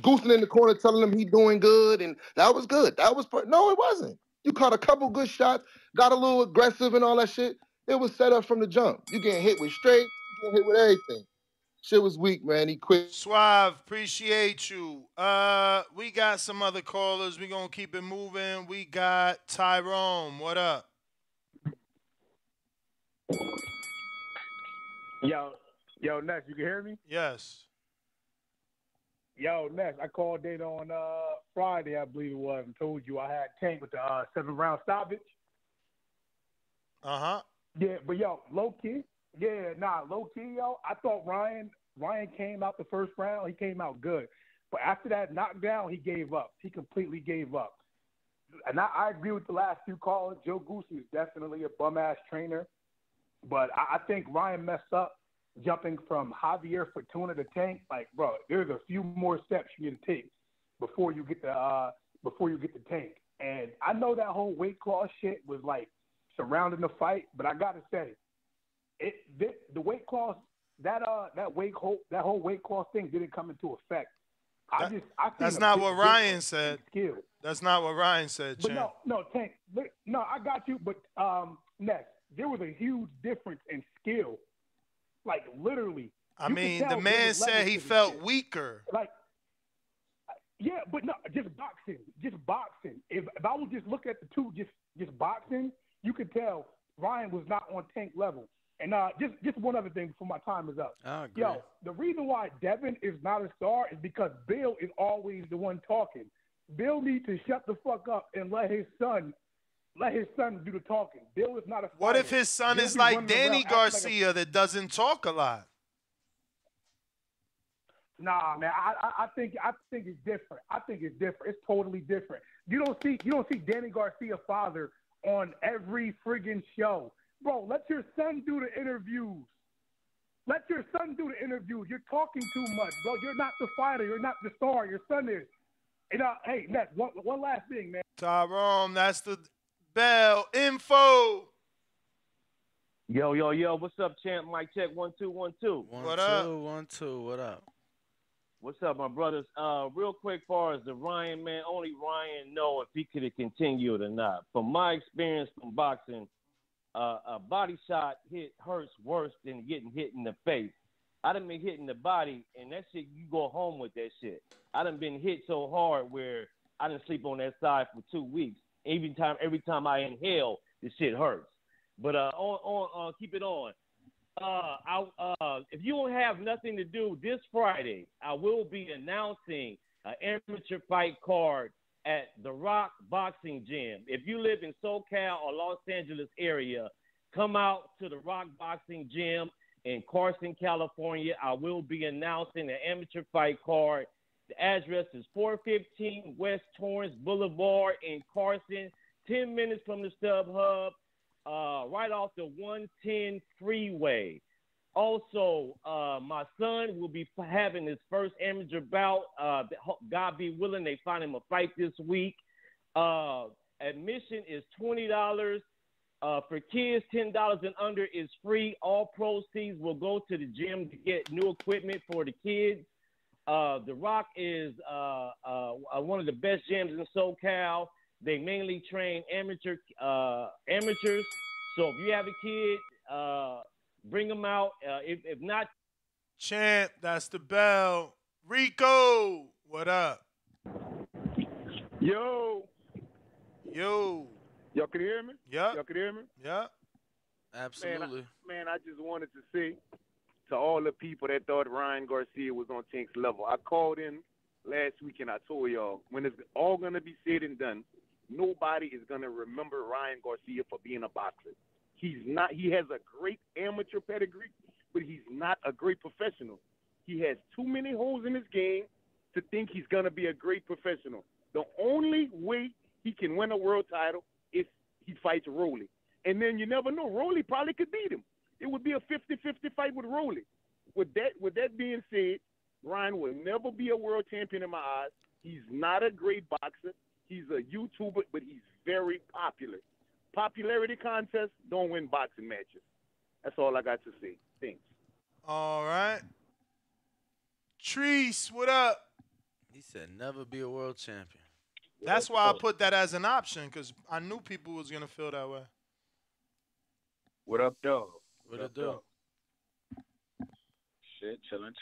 Goosing in the corner telling him he doing good and that was good. No, it wasn't. You caught a couple good shots, got a little aggressive and all that shit. It was set up from the jump. You getting hit with straight, you getting hit with everything. Shit was weak, man. He quit. Suave, appreciate you. We got some other callers. We gonna keep it moving. We got Tyrone. What up? Yo, Ness, you can hear me? Yes. Yo, Ness, I called in on Friday, I believe it was, and told you I had Tank with the 7-round stoppage. Uh-huh. Yeah, but yo, low key, yo, I thought Ryan came out the 1st round. He came out good. But after that knockdown, he gave up. He completely gave up. And I agree with the last 2 callers. Joe Goosey is definitely a bum-ass trainer. But I think Ryan messed up jumping from Javier Fortuna to Tank. Like, bro, there's a few more steps you need to take before you get the Tank. And I know that whole weight class shit was like surrounding the fight, but I gotta say, the weight class that whole weight class thing didn't come into effect. That's not what Ryan said. That's not what Ryan said, But Champ. no, Tank. No, I got you. But Ness, there was a huge difference in skill. Like, literally. I mean, the man said he felt weaker. Like, yeah, but no, just boxing. If I would just look at the two, just boxing, you could tell Ryan was not on Tank level. And just one other thing before my time is up. I agree. Yo, the reason why Devin is not a star is because Bill is always the one talking. Bill needs to shut the fuck up and let his son do the talking. Bill is not a fighter. What if his son Bill is be like running Danny around acting like Garcia that doesn't talk a lot? Nah, man. I think it's different. It's totally different. You don't see Danny Garcia father on every friggin' show. Bro, let your son do the interviews. You're talking too much, bro. You're not the fighter. You're not the star. Your son is. And hey, Ness, one last thing, man. Tyrone, that's the bell info. Yo, what's up, champ? Mic check, 1 2 1 2. What up? 1 2. What up? What's up, my brothers? Real quick, far as the Ryan, man, only Ryan know if he could have continued or not. From my experience from boxing, a body shot hurts worse than getting hit in the face. I done been hit in the body, and that shit, you go home with that shit. I done been hit so hard where I done sleep on that side for 2 weeks. Every time I inhale, the shit hurts. But keep it on. If you don't have nothing to do this Friday, I will be announcing an amateur fight card at the Rock Boxing Gym. If you live in SoCal or Los Angeles area, come out to the Rock Boxing Gym in Carson, California. I will be announcing an amateur fight card. The address is 415 West Torrance Boulevard in Carson, 10 minutes from the StubHub, right off the 110 freeway. Also, my son will be having his first amateur bout. God be willing, they find him a fight this week. Admission is $20. For kids, $10 and under is free. All proceeds will go to the gym to get new equipment for the kids. The Rock is one of the best gyms in SoCal. They mainly train amateurs. So if you have a kid, bring them out. If not, Champ, that's the bell. Rico, what up? Yo. Y'all can hear me? Yeah. Y'all can hear me? Yeah. Absolutely. Man, I just wanted to say to all the people that thought Ryan Garcia was on Tank's level. I called in last week and I told y'all, when it's all going to be said and done, nobody is going to remember Ryan Garcia for being a boxer. He's not. He has a great amateur pedigree, but he's not a great professional. He has too many holes in his game to think he's going to be a great professional. The only way he can win a world title is he fights Rolly. And then you never know. Rolly probably could beat him. It would be a 50-50 fight with Rolly. With that being said, Ryan will never be a world champion in my eyes. He's not a great boxer. He's a YouTuber, but he's very popular. Popularity contests don't win boxing matches. That's all I got to say. Thanks. All right. Treese, what up? He said never be a world champion. That's why I put that as an option, because I knew people was going to feel that way. What up, dog? What it do? Shit, chilling.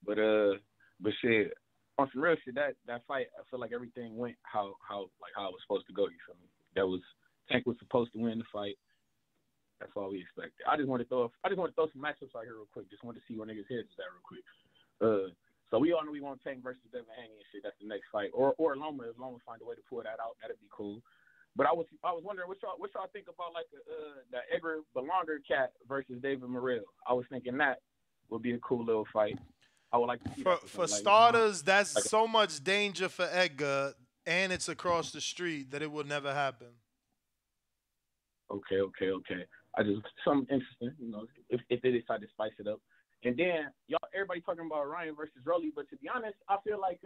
But shit, on some real shit, that fight, I feel like everything went how it was supposed to go. You feel me? Tank was supposed to win the fight. That's all we expected. I just want to throw some matchups out here real quick. Just wanted to see where niggas' heads is at real quick. So we all know we want Tank versus Devin Haney and shit. That's the next fight. Or Loma, if Loma find a way to pull that out, that'd be cool. But I was wondering what y'all think about like the Edgar Berlanga cat versus David Morrell. I was thinking that would be a cool little fight. I would like to see for starters, that's like so much danger for Edgar, and it's across the street that it will never happen. Okay. I just something interesting, you know, if they decide to spice it up. And then everybody talking about Ryan versus Rolly, but to be honest, I feel like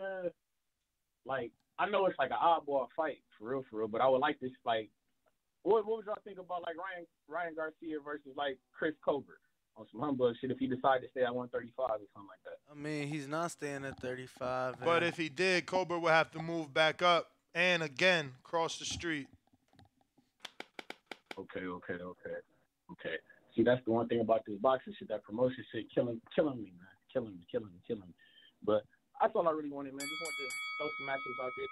I know it's like an oddball fight for real, but I would like this like what would y'all think about like Ryan Garcia versus like Chris Colbert on some humbug shit if he decided to stay at 135 or something like that? I mean, he's not staying at 35. But if he did, Colbert would have to move back up and again cross the street. Okay. See, that's the one thing about this boxing shit, that promotion shit, killing me, man. Killing me. But that's all I really wanted, man. Just wanted to throw some matches out there.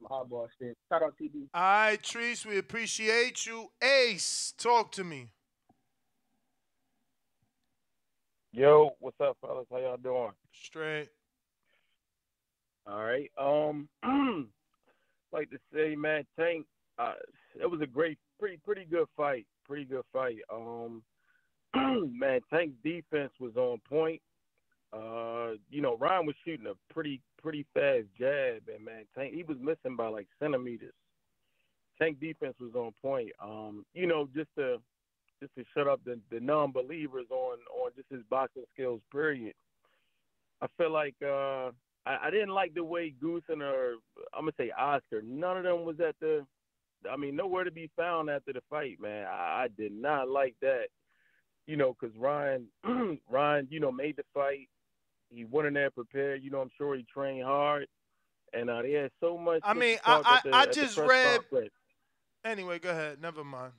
Some hardball shit. Shout out TB. All right, Treese, we appreciate you. Ace, talk to me. Yo, what's up, fellas? How y'all doing? Straight. All right. Like to say, man, Tank, it was a pretty good fight. Man, Tank's defense was on point. Ryan was shooting a pretty fast jab, and man, Tank, he was missing by like centimeters. Tank defense was on point. Just to shut up the non-believers on just his boxing skills, period. I feel like I didn't like the way Goosen or I'm gonna say Oscar, none of them was nowhere to be found after the fight, man. I did not like that. Because Ryan, made the fight. He went in there prepared. I'm sure he trained hard. And they had so much. I just read. Anyway, go ahead. Never mind.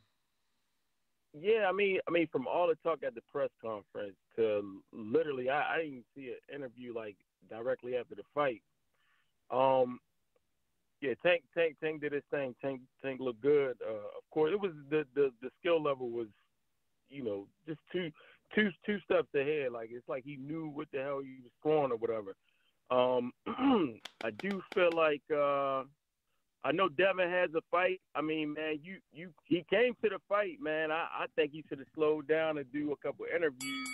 Yeah, I mean, from all the talk at the press conference to literally, I didn't even see an interview like directly after the fight. Um, yeah, Tank did his thing. Tank looked good. Of course, it was the skill level was, just two steps ahead. Like it's like he knew what the hell he was throwing or whatever. I do feel like I know Devin has a fight. I mean, man, he came to the fight, man. I think he should have slowed down and do a couple interviews.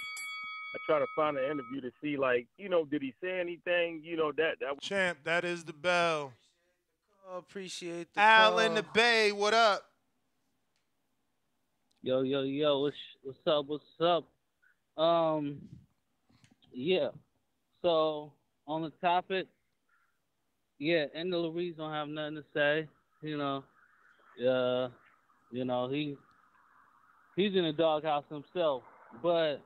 I try to find an interview to see, like, did he say anything? That. Champ, that is the bell. Oh, appreciate the Al in the call. Bay, what up? Yo, yo, yo, what's up? What's up? Um, yeah. So on the topic, yeah, Endo Ruiz don't have nothing to say. Uh, he's in the doghouse himself. But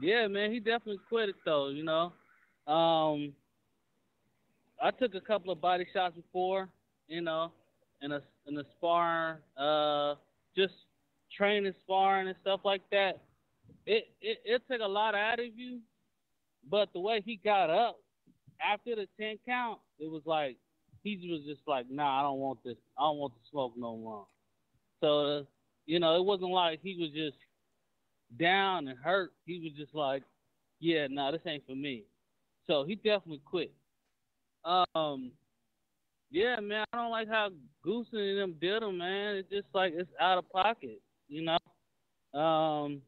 yeah, man, he definitely quit it though. I took a couple of body shots before, in a sparring, just training sparring and stuff like that. It took a lot out of you, but the way he got up after the 10 count, it was like he was just like, nah, I don't want this. I don't want the smoke no more. So, it wasn't like he was just down and hurt. He was just like, yeah, nah, this ain't for me. So he definitely quit. Yeah, man, I don't like how Goose and them did him, man. It's just like it's out of pocket, Um,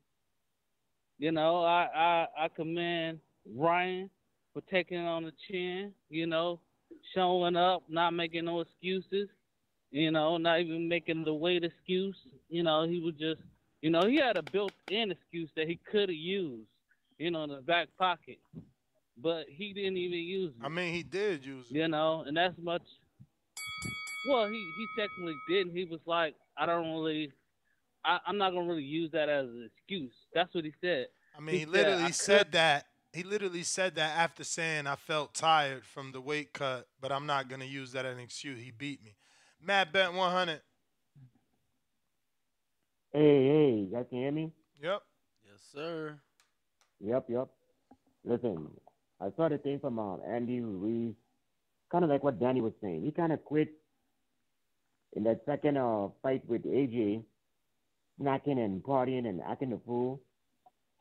I commend Ryan for taking it on the chin, showing up, not making no excuses, not even making the weight excuse. He was just, he had a built-in excuse that he could have used, in the back pocket, but he didn't even use it. I mean, he did use it. And that's much. Well, he technically didn't. He was like, I'm not gonna really use that as an excuse. That's what he said. I mean, he literally said that. He literally said that after saying I felt tired from the weight cut, but I'm not gonna use that as an excuse. He beat me. Matt Bent 100. Hey, you guys can hear me? Yep. Yes, sir. Yep. Listen, I saw the thing from Andy Ruiz, kind of like what Danny was saying. He kind of quit in that second fight with AJ, snacking and partying and acting a fool.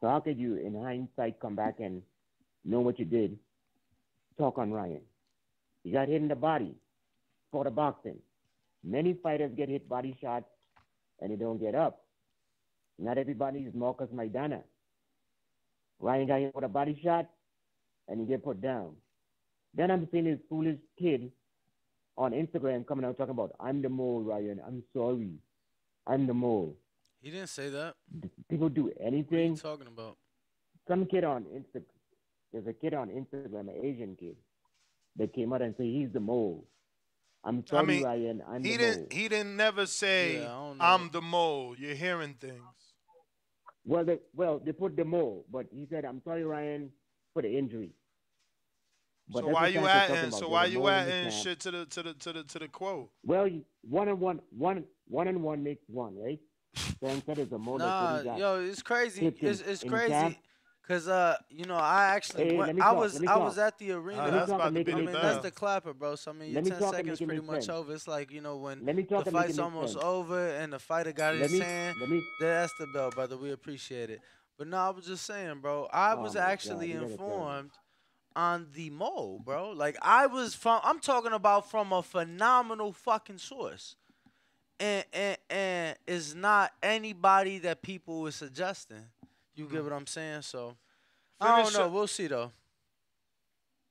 So how could you, in hindsight, come back and know what you did? Talk on Ryan. He got hit in the body for the boxing. Many fighters get hit body shots and they don't get up. Not everybody is Marcus Maidana. Ryan got hit with a body shot and he get put down. Then I'm seeing this foolish kid on Instagram coming out talking about, I'm the mole, Ryan. I'm sorry. I'm the mole. He didn't say that. People do anything. What are you talking about? Some kid on Instagram, there's a kid on Instagram, an Asian kid, that came out and said he's the mole. I'm sorry, Ryan. I'm the mole. He didn't never say I'm the mole. You're hearing things. Well, they put the mole, but he said, I'm sorry, Ryan, for the injury. But so why you adding? So why you adding shit to the quote? Well, one and one makes one, right? So instead of the mole, yo, it's crazy. It's crazy. Cause I actually I was at the arena. That's about to be that's the clapper, bro. So I mean, your 10 seconds pretty much over. It's like when the fight's almost over and the fighter got his hand. That's the bell, brother. We appreciate it. But no, I was just saying, bro. I was actually informed on the mole, bro. Like I'm talking about from a phenomenal fucking source. And it's not anybody that people were suggesting. You get what I'm saying? So I don't know. We'll see though.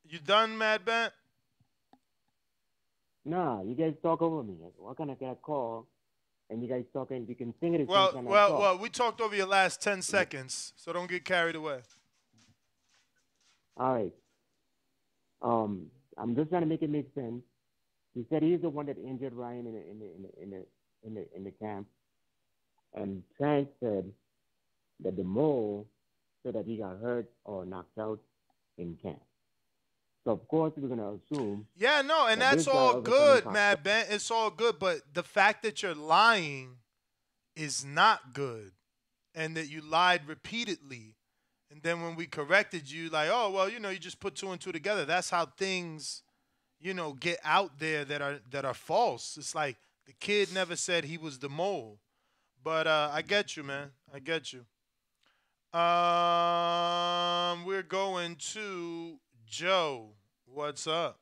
You done, Mad Bent? Nah, you guys talk over me. What kind of get a call? And you guys talking? You can sing it. Well, we talked over your last 10 seconds, so don't get carried away. All right. I'm just trying to make it make sense. He said he's the one that injured Ryan in the camp, and Tank said that the mole said that he got hurt or knocked out in camp. So of course we're gonna assume. Yeah, no, and that's all good, Mad Bent. It's all good, but the fact that you're lying is not good and that you lied repeatedly. And then when we corrected you, like, oh, well, you just put two and two together. That's how things, get out there that are false. It's like the kid never said he was the mole. But I get you, man. I get you. We're going to Joe. What's up?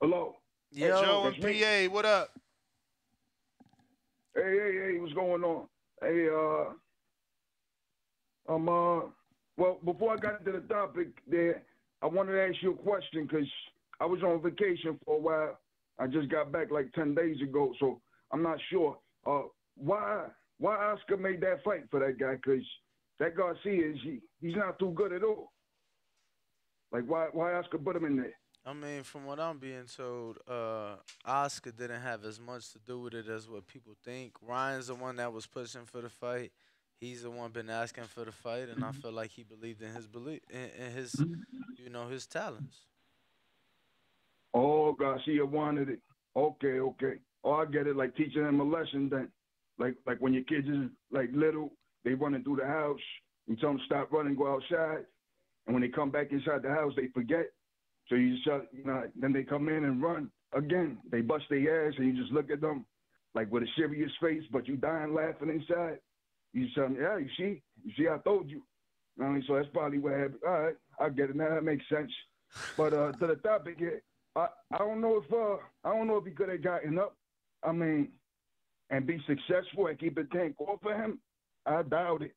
Hello. Yo, Joe and PA, what up? Hey, what's going on? Hey, well, before I got into the topic there, I wanted to ask you a question because I was on vacation for a while. I just got back like 10 days ago, so I'm not sure. Why Oscar made that fight for that guy? Because that Garcia, he's not too good at all. Like, why Oscar put him in there? I mean, from what I'm being told, Oscar didn't have as much to do with it as what people think. Ryan's the one that was pushing for the fight. He's the one been asking for the fight, and I feel like he believed in his in his, his talents. Oh, Garcia wanted it. Okay. Oh, I get it. Like teaching him a lesson then. Like when your kids is like little, they running through the house. You tell them stop running, go outside, and when they come back inside the house, they forget. So you just then they come in and run again. They bust their ass, and you just look at them like with a serious face, but you dying laughing inside. You just tell them, yeah, you see, I told you. So that's probably what happened. All right, I get it now. That makes sense. But to the topic here, I don't know if he could have gotten up. I mean, and be successful and keep a tank off of him. I doubt it.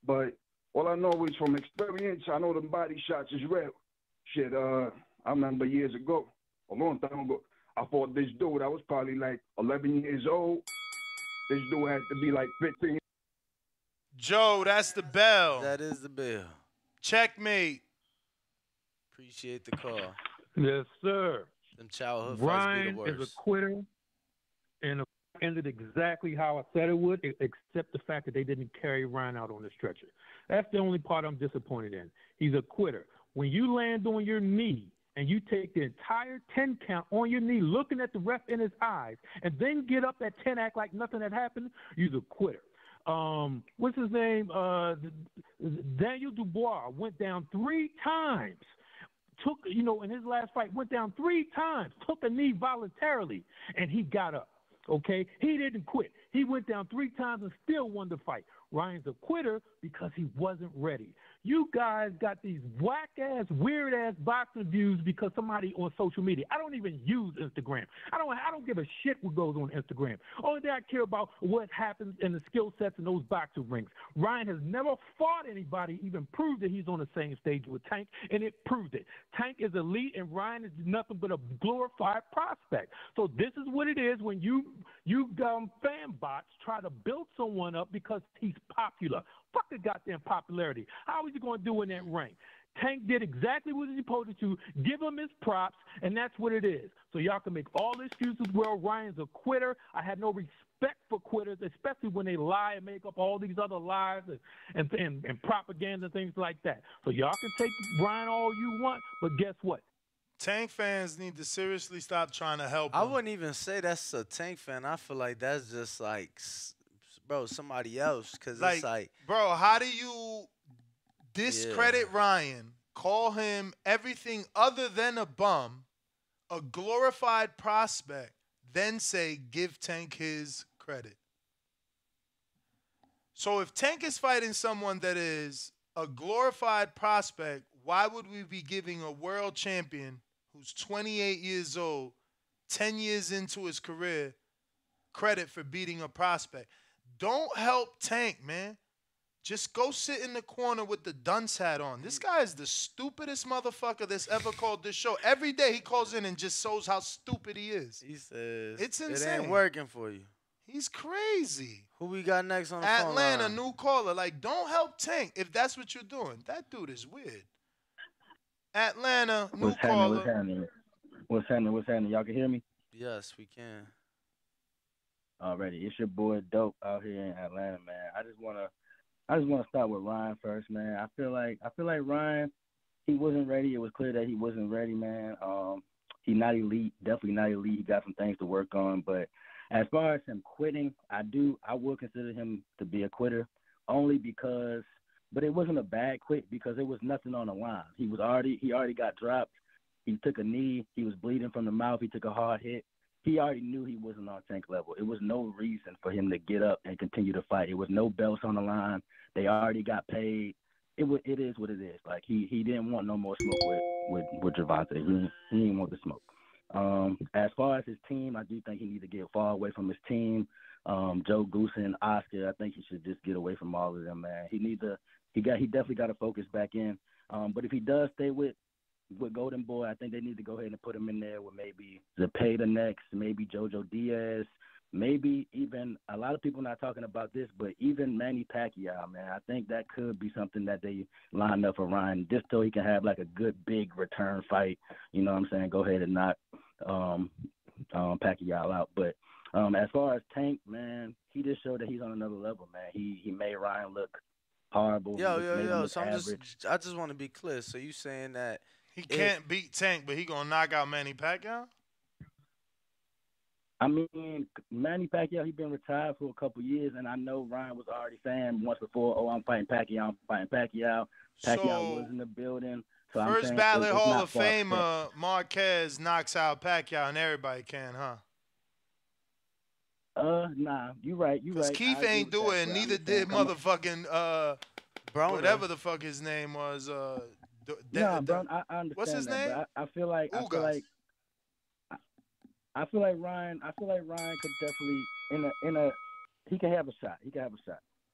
But all I know is from experience, I know the body shots is real. Shit, I remember years ago, a long time ago, I fought this dude. I was probably like 11 years old. This dude had to be like 15. Joe, that's the bell. That is the bell. Checkmate. Appreciate the call. Yes, sir. Them childhood Ryan fights be the worst. is a quitter, and it ended exactly how I said it would, except the fact that they didn't carry Ryan out on the stretcher. That's the only part I'm disappointed in. He's a quitter. When you land on your knee and you take the entire 10 count on your knee, looking at the ref in his eyes, and then get up at 10, act like nothing had happened, you're a quitter. What's his name? Daniel Dubois went down 3 times. Took, in his last fight, went down 3 times, took a knee voluntarily, and he got up. Okay? He didn't quit. He went down 3 times and still won the fight. Ryan's a quitter because he wasn't ready. You guys got these whack-ass, weird-ass boxing views because somebody on social media. I don't even use Instagram. I don't give a shit what goes on Instagram. Only thing I care about what happens in the skill sets in those boxing rings. Ryan has never fought anybody, even proved that he's on the same stage with Tank, and it proved it. Tank is elite, and Ryan is nothing but a glorified prospect. So this is what it is when you fan bots try to build someone up because he's popular. Fuck the goddamn popularity. How is he going to do in that ring? Tank did exactly what he's supposed to. Give him his props, and that's what it is. So y'all can make all the excuses. Well, Ryan's a quitter. I have no respect for quitters, especially when they lie and make up all these other lies and propaganda and things like that. So y'all can take Ryan all you want, but guess what? Tank fans need to seriously stop trying to help him. I wouldn't even say that's a Tank fan. I feel like that's just like, bro, somebody else. Because it's like, bro, how do you discredit Ryan, call him everything other than a bum, a glorified prospect, then say give Tank his credit? So if Tank is fighting someone that is a glorified prospect, why would we be giving a world champion who's 28 years old, 10 years into his career, credit for beating a prospect? Don't help Tank, man. Just go sit in the corner with the dunce hat on. This guy is the stupidest motherfucker that's ever called this show. Every day he calls in and just shows how stupid he is. He says, it's insane. It ain't working for you. He's crazy. Who we got next on the phone Atlanta, line? new caller. Like, don't help Tank if that's what you're doing. That dude is weird. Atlanta, new caller. What's happening? Y'all can hear me? Yes, we can. Already, it's your boy Dope out here in Atlanta, man. I just wanna start with Ryan first, man. I feel like Ryan, he wasn't ready. It was clear that he wasn't ready, man. He's not elite, definitely not elite. He got some things to work on. But as far as him quitting, I would consider him to be a quitter, only because. But it wasn't a bad quit because there was nothing on the line. He already got dropped. He took a knee. He was bleeding from the mouth. He took a hard hit. He already knew he wasn't on Tank level. It was no reason for him to get up and continue to fight. It was no belts on the line. They already got paid. It is what it is. Like he didn't want no more smoke with Gervonta. He didn't want the smoke. As far as his team, I do think he needs to get far away from his team. Joe Goosen, Oscar, I think he should just get away from all of them, man. He definitely got to focus back in. But if he does stay with Golden Boy, I think they need to go ahead and put him in there with maybe Zepeda next, maybe Jojo Diaz, maybe even a lot of people not talking about this, but even Manny Pacquiao, man. I think that could be something that they line up for Ryan, just so he can have like a good big return fight. You know what I'm saying? Go ahead and knock Pacquiao out. But as far as Tank, man, he just showed that he's on another level, man. He made Ryan look horrible. Yo. So I just want to be clear. So you saying that he can't beat Tank, but he gonna knock out Manny Pacquiao? I mean, Manny Pacquiao, he been retired for a couple years, and I know Ryan was already saying once before, "Oh, I'm fighting Pacquiao, I'm fighting Pacquiao." Pacquiao was in the building. So first ballot Hall of Famer Marquez knocks out Pacquiao, and everybody can, huh? Nah, you right. Because Keith ain't do it, and neither did motherfucking whatever the fuck his name was. Nah, bro, I understand. What's his name? But I feel like Ryan. I feel like Ryan could definitely he can have a shot.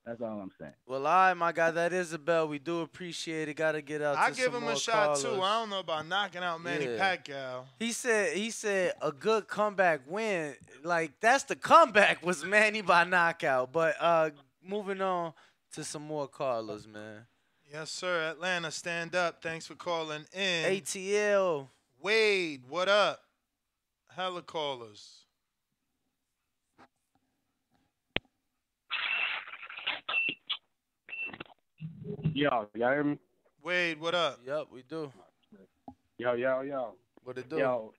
That's all I'm saying. Well, all right, my guy, that is a bell. We do appreciate it. Got to get out. I to give some him more a shot callers. too. I don't know about knocking out Manny Pacquiao. He said a good comeback win. Like that's the comeback was Manny by knockout. But moving on to some more callers, man. Yes, sir. Atlanta, stand up. Thanks for calling in. ATL. Wade, what up? Hella callers. Yo, y'all hear me? Wade, what up? Yup, we do. Yo. What it do? Yo,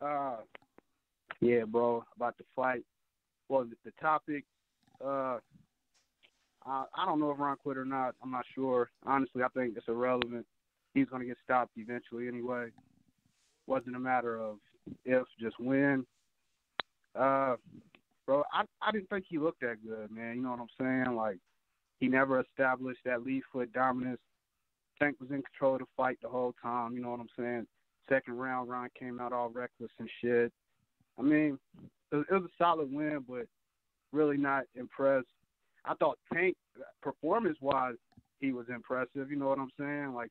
yeah, bro, about the fight. Well, the topic, I don't know if Ron quit or not. I'm not sure. Honestly, I think it's irrelevant. He's going to get stopped eventually anyway. Wasn't a matter of if, just when. Bro, I didn't think he looked that good, man. You know what I'm saying? Like, he never established that lead foot dominance. Tank was in control of the fight the whole time. You know what I'm saying? Second round, Ron came out all reckless and shit. I mean, it was a solid win, but really not impressed. I thought Tank, performance-wise, he was impressive. You know what I'm saying? Like,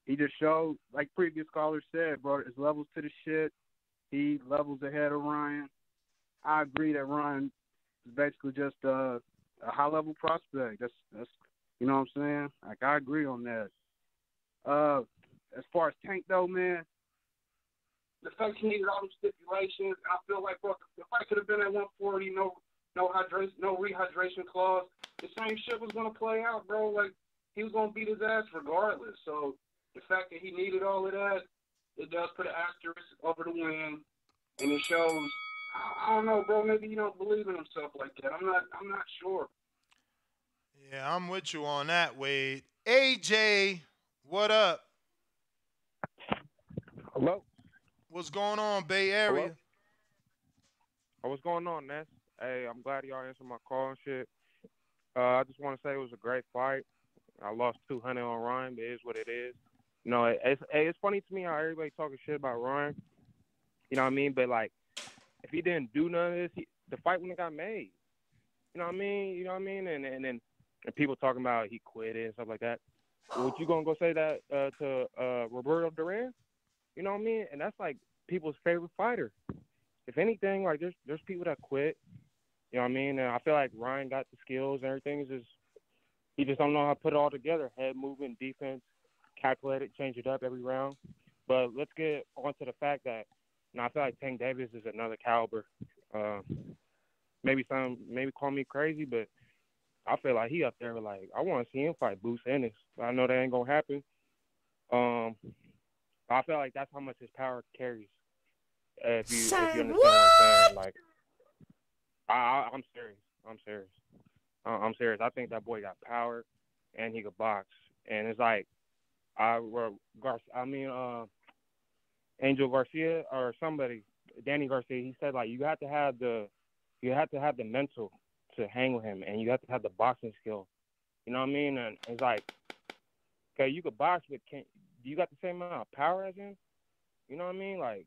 he just showed, like previous callers said, bro, his levels to the shit. He levels ahead of Ryan. I agree that Ryan is basically just a high-level prospect. That's you know what I'm saying? Like, I agree on that. As far as Tank, though, man, the fact he needed all them stipulations, I feel like, bro, the fight could have been at 140, no hydration, no rehydration clause. The same shit was going to play out, bro. Like, he was going to beat his ass regardless. So the fact that he needed all of that, it does put an asterisk over the win, and it shows. I don't know, bro. Maybe he don't believe in himself like that. I'm not sure. Yeah, I'm with you on that, Wade. AJ, what up? Hello. What's going on, Bay Area? Hello? Oh, what's going on, Ness? Hey, I'm glad y'all answered my call and shit. I just want to say it was a great fight. I lost 200 on Ryan, but it is what it is. You know, it's funny to me how everybody talking shit about Ryan. You know what I mean? But, like, if he didn't do none of this, the fight wouldn't have got made. You know what I mean? And people talking about he quit it and stuff like that. What you gonna go say that to Roberto Duran? You know what I mean? And that's like people's favorite fighter. If anything, like there's people that quit. You know what I mean? And I feel like Ryan got the skills and everything. It's just he just don't know how to put it all together. Head movement, defense, calculate it, change it up every round. But let's get on to the fact that I feel like Tank Davis is another caliber. Maybe call me crazy, but I feel like he up there. Like I want to see him fight Bruce Ennis. I know that ain't gonna happen. I feel like that's how much his power carries. If you understand what I'm saying, like I'm serious. I'm serious. I think that boy got power, and he could box. And it's like Angel Garcia or somebody, Danny Garcia. He said like you have to have the mental to hang with him, and you have to have the boxing skill. You know what I mean? And it's like, okay, you could box, but you got the same amount of power as him? You know what I mean? Like,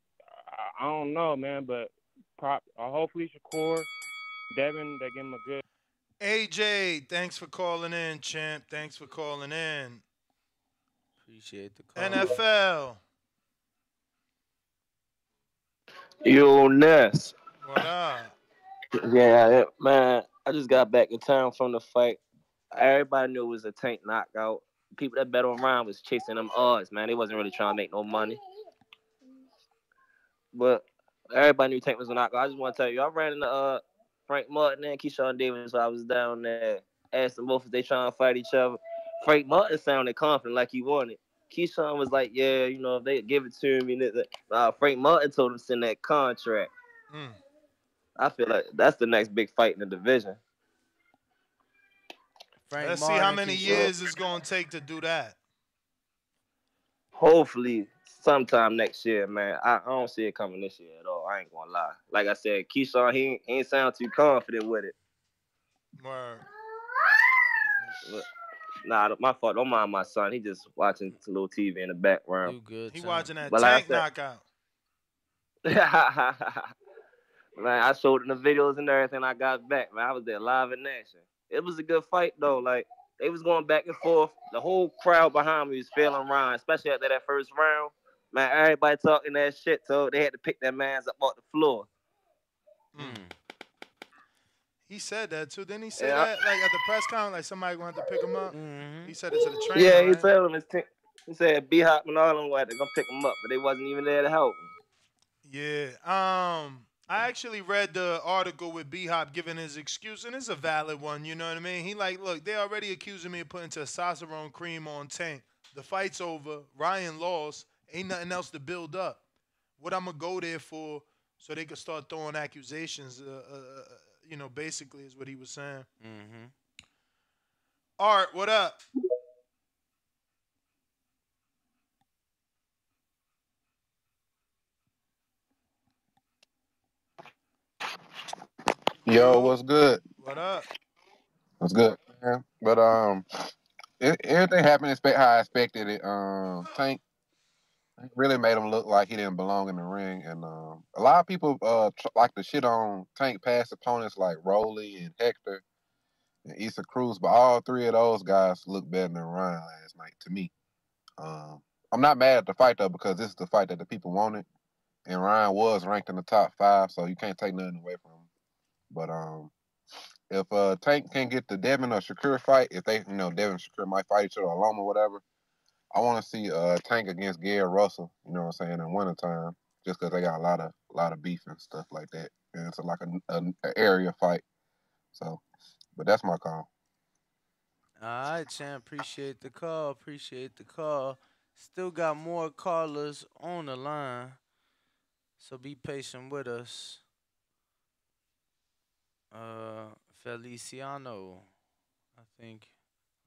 I don't know, man, but hopefully Shakur, Devin, they give him a good. AJ, thanks for calling in, champ. Thanks for calling in. Appreciate the call. NFL. Yo, Ness. What up? Yeah, man, I just got back in town from the fight. Everybody knew it was a Tank knockout. People that bet on Ryan was chasing them odds, man. They wasn't really trying to make no money. But everybody knew Tank was a knockout. I just want to tell you, I ran into Frank Martin and Keyshawn Davis while I was down there. Asked them both if they trying to fight each other. Frank Martin sounded confident like he wanted. Keyshawn was like, yeah, you know, if they give it to me. Frank Martin told him to send that contract. I feel like that's the next big fight in the division. Let's see how many years it's going to take to do that. Hopefully, sometime next year, man. I don't see it coming this year at all. I ain't going to lie. Like I said, Keyshawn, he ain't sound too confident with it. Word. But, nah, my fault. Don't mind my son. He just watching a little TV in the background. You good, he watching that but Tank knockout. Man, I showed him the videos and everything I got back, man. I was there live in action. It was a good fight, though. Like, they was going back and forth. The whole crowd behind me was feeling Ryan, especially after that first round. Man, everybody talking that shit, so they had to pick their mans up off the floor. He said that, too. Didn't he say that, like, at the press conference, like, somebody going to have to pick him up? He said it to the trainer, Yeah, he right? told him he said B-Hop and all of them had to go pick him up, but they wasn't even there to help him. Yeah. I actually read the article with B-Hop giving his excuse, and it's a valid one, you know what I mean? He like, look, they already accusing me of putting testosterone cream on Tank. The fight's over. Ryan lost. Ain't nothing else to build up. What I'm going to go there for so they could start throwing accusations, you know, basically is what he was saying. Art, what up? Yo, what's good? What up? What's good, man? But everything happened how I expected it. Tank really made him look like he didn't belong in the ring, and a lot of people like to shit on Tank past opponents like Rolly and Hector and Issa Cruz, but all three of those guys looked better than Ryan last night to me. I'm not mad at the fight though because this is the fight that the people wanted, and Ryan was ranked in the top 5, so you can't take nothing away from him. But if Tank can get the Devin or Shakur fight, if they, Devin and Shakur might fight each other alone or whatever, I want to see Tank against Gary Russell, you know what I'm saying, in wintertime, just because they got a lot of beef and stuff like that. And it's like an area fight. So, but that's my call. All right, champ. Appreciate the call. Still got more callers on the line, so be patient with us. Feliciano, I think.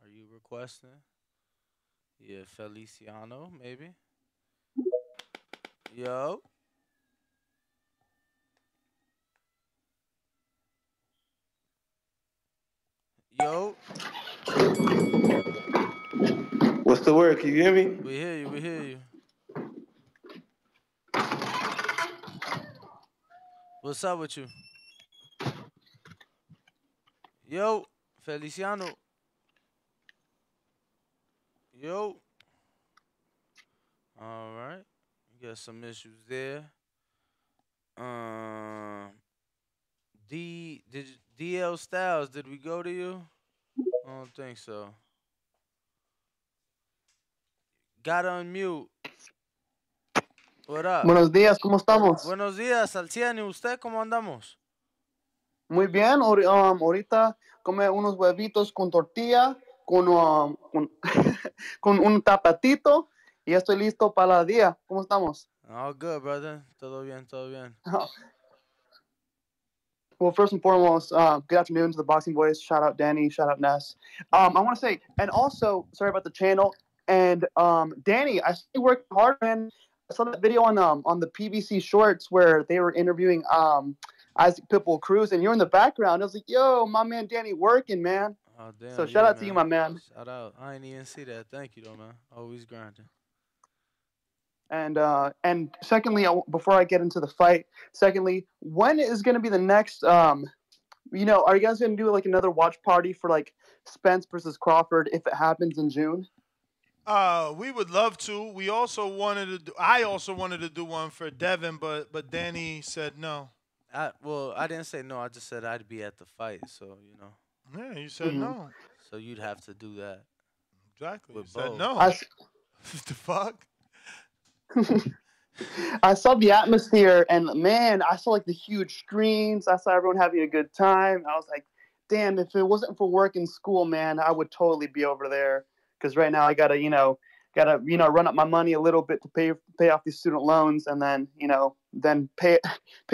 Are you requesting? Yeah, Feliciano, maybe. Yo. Yo. What's the word? Can you hear me? We hear you. What's up with you? Yo, Feliciano. Yo. All right. You got some issues there. DL Styles, did we go to you? I don't think so. Got to unmute. What up? Buenos días, ¿cómo estamos? Buenos días, Alciani. ¿Usted cómo andamos? Muy bien, ahorita come unos huevitos con tortilla, con con un tapatito y ya estoy listo para el día. ¿Cómo estamos? All good, brother. Todo bien, todo bien. Well, first and foremost, good afternoon to the Boxing Voice. Shout out Danny. Shout out Ness. I want to say, and also, sorry about the channel. And Danny, I see you working hard, man. I saw that video on the PBC Shorts where they were interviewing Isaac Pitbull Cruz, and you're in the background. I was like, yo, my man Danny working, man. Oh, damn. So shout out to you, my man. Shout out. I ain't even see that. Thank you, though, man. Always grinding. And secondly, before I get into the fight, when is going to be the next? Are you guys going to do like another watch party for like Spence versus Crawford if it happens in June? We would love to. We also wanted to do. I also wanted to do one for Devin, but Danny said no. I didn't say no. I just said I'd be at the fight. So Yeah, you said no. So you'd have to do that. Exactly. With you said both. no. What the fuck? I saw the atmosphere, and man, I saw like the huge screens. I saw everyone having a good time. I was like, damn, if it wasn't for work and school, man, I would totally be over there. Because right now I gotta run up my money a little bit to pay off these student loans, and then pay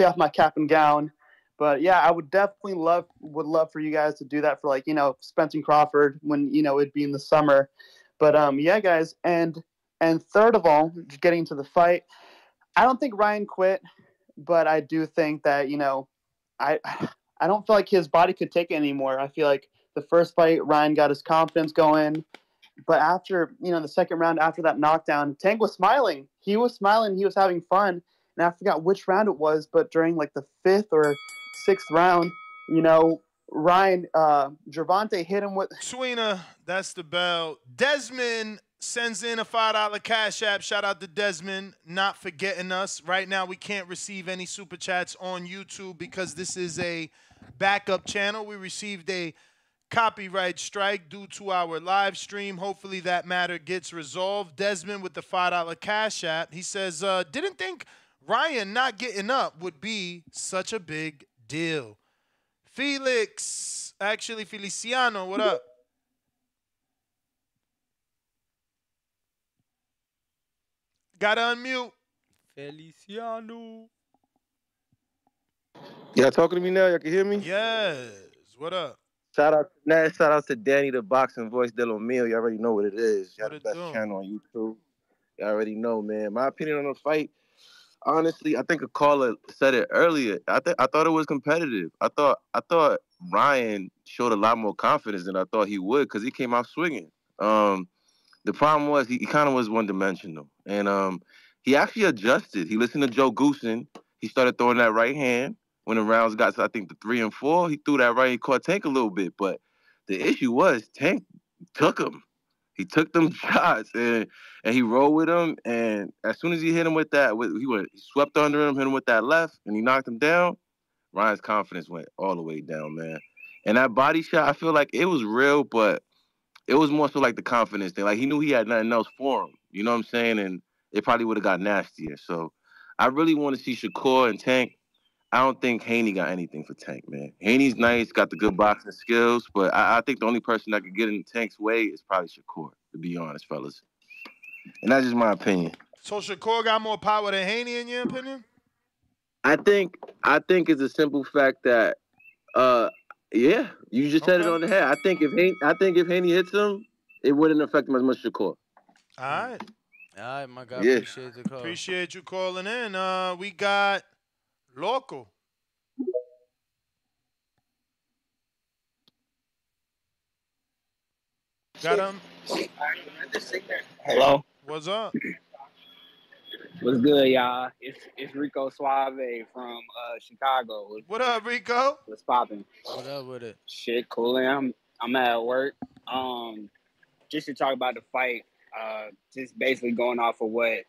off my cap and gown. But yeah, I would definitely love for you guys to do that for Spence and Crawford when it'd be in the summer. But yeah, guys, and third of all, getting to the fight, I don't think Ryan quit, but I do think that I don't feel like his body could take it anymore. I feel like the first fight Ryan got his confidence going, but after the second round, after that knockdown, Tank was smiling. He was smiling. He was having fun, and I forgot which round it was, but during like the fifth or sixth round, Ryan Gervonta hit him with Sweeney, that's the bell. Desmond sends in a $5 Cash App. Shout out to Desmond, not forgetting us. Right now, we can't receive any super chats on YouTube because this is a backup channel. We received a copyright strike due to our live stream. Hopefully that matter gets resolved. Desmond with the $5 Cash App. He says, didn't think Ryan not getting up would be such a big deal. Feliciano, what up? Gotta unmute. Feliciano. Y'all talking to me now? Y'all can hear me? Yes. What up? Shout out to Danny, the boxing voice de lo mio. You already know what it is. Y'all the best channel on YouTube. You already know, man. My opinion on the fight, honestly, I think a caller said it earlier. I thought it was competitive. I thought Ryan showed a lot more confidence than I thought he would because he came out swinging. The problem was he kind of was one-dimensional, and he actually adjusted. He listened to Joe Goosen. He started throwing that right hand. When the rounds got to, I think, the 3 and 4, he threw that right. He caught Tank a little bit, but the issue was Tank took him. He took them shots, and he rolled with him. And as soon as he hit him with that, he swept under him, hit him with that left, and he knocked him down. Ryan's confidence went all the way down, man. And that body shot, I feel like it was real, but it was more so like the confidence thing. Like he knew he had nothing else for him. You know what I'm saying? And it probably would have got nastier. So I really want to see Shakur and Tank. I don't think Haney got anything for Tank, man. Haney's nice, got the good boxing skills, but I think the only person that could get in Tank's way is probably Shakur, to be honest, fellas. And that's just my opinion. So Shakur got more power than Haney, in your opinion? I think it's a simple fact that, yeah, you just said it on the head. I think if Haney hits him, it wouldn't affect him as much as Shakur. All right. All right, my guy. Yeah. Appreciate the call. Appreciate you calling in. We got Loco. Got him? Hello. What's up? What's good, y'all? It's Rico Suave from Chicago. What up, Rico? What's popping? What up with it? Shit, cooling. I'm at work. Just to talk about the fight. Just basically going off of what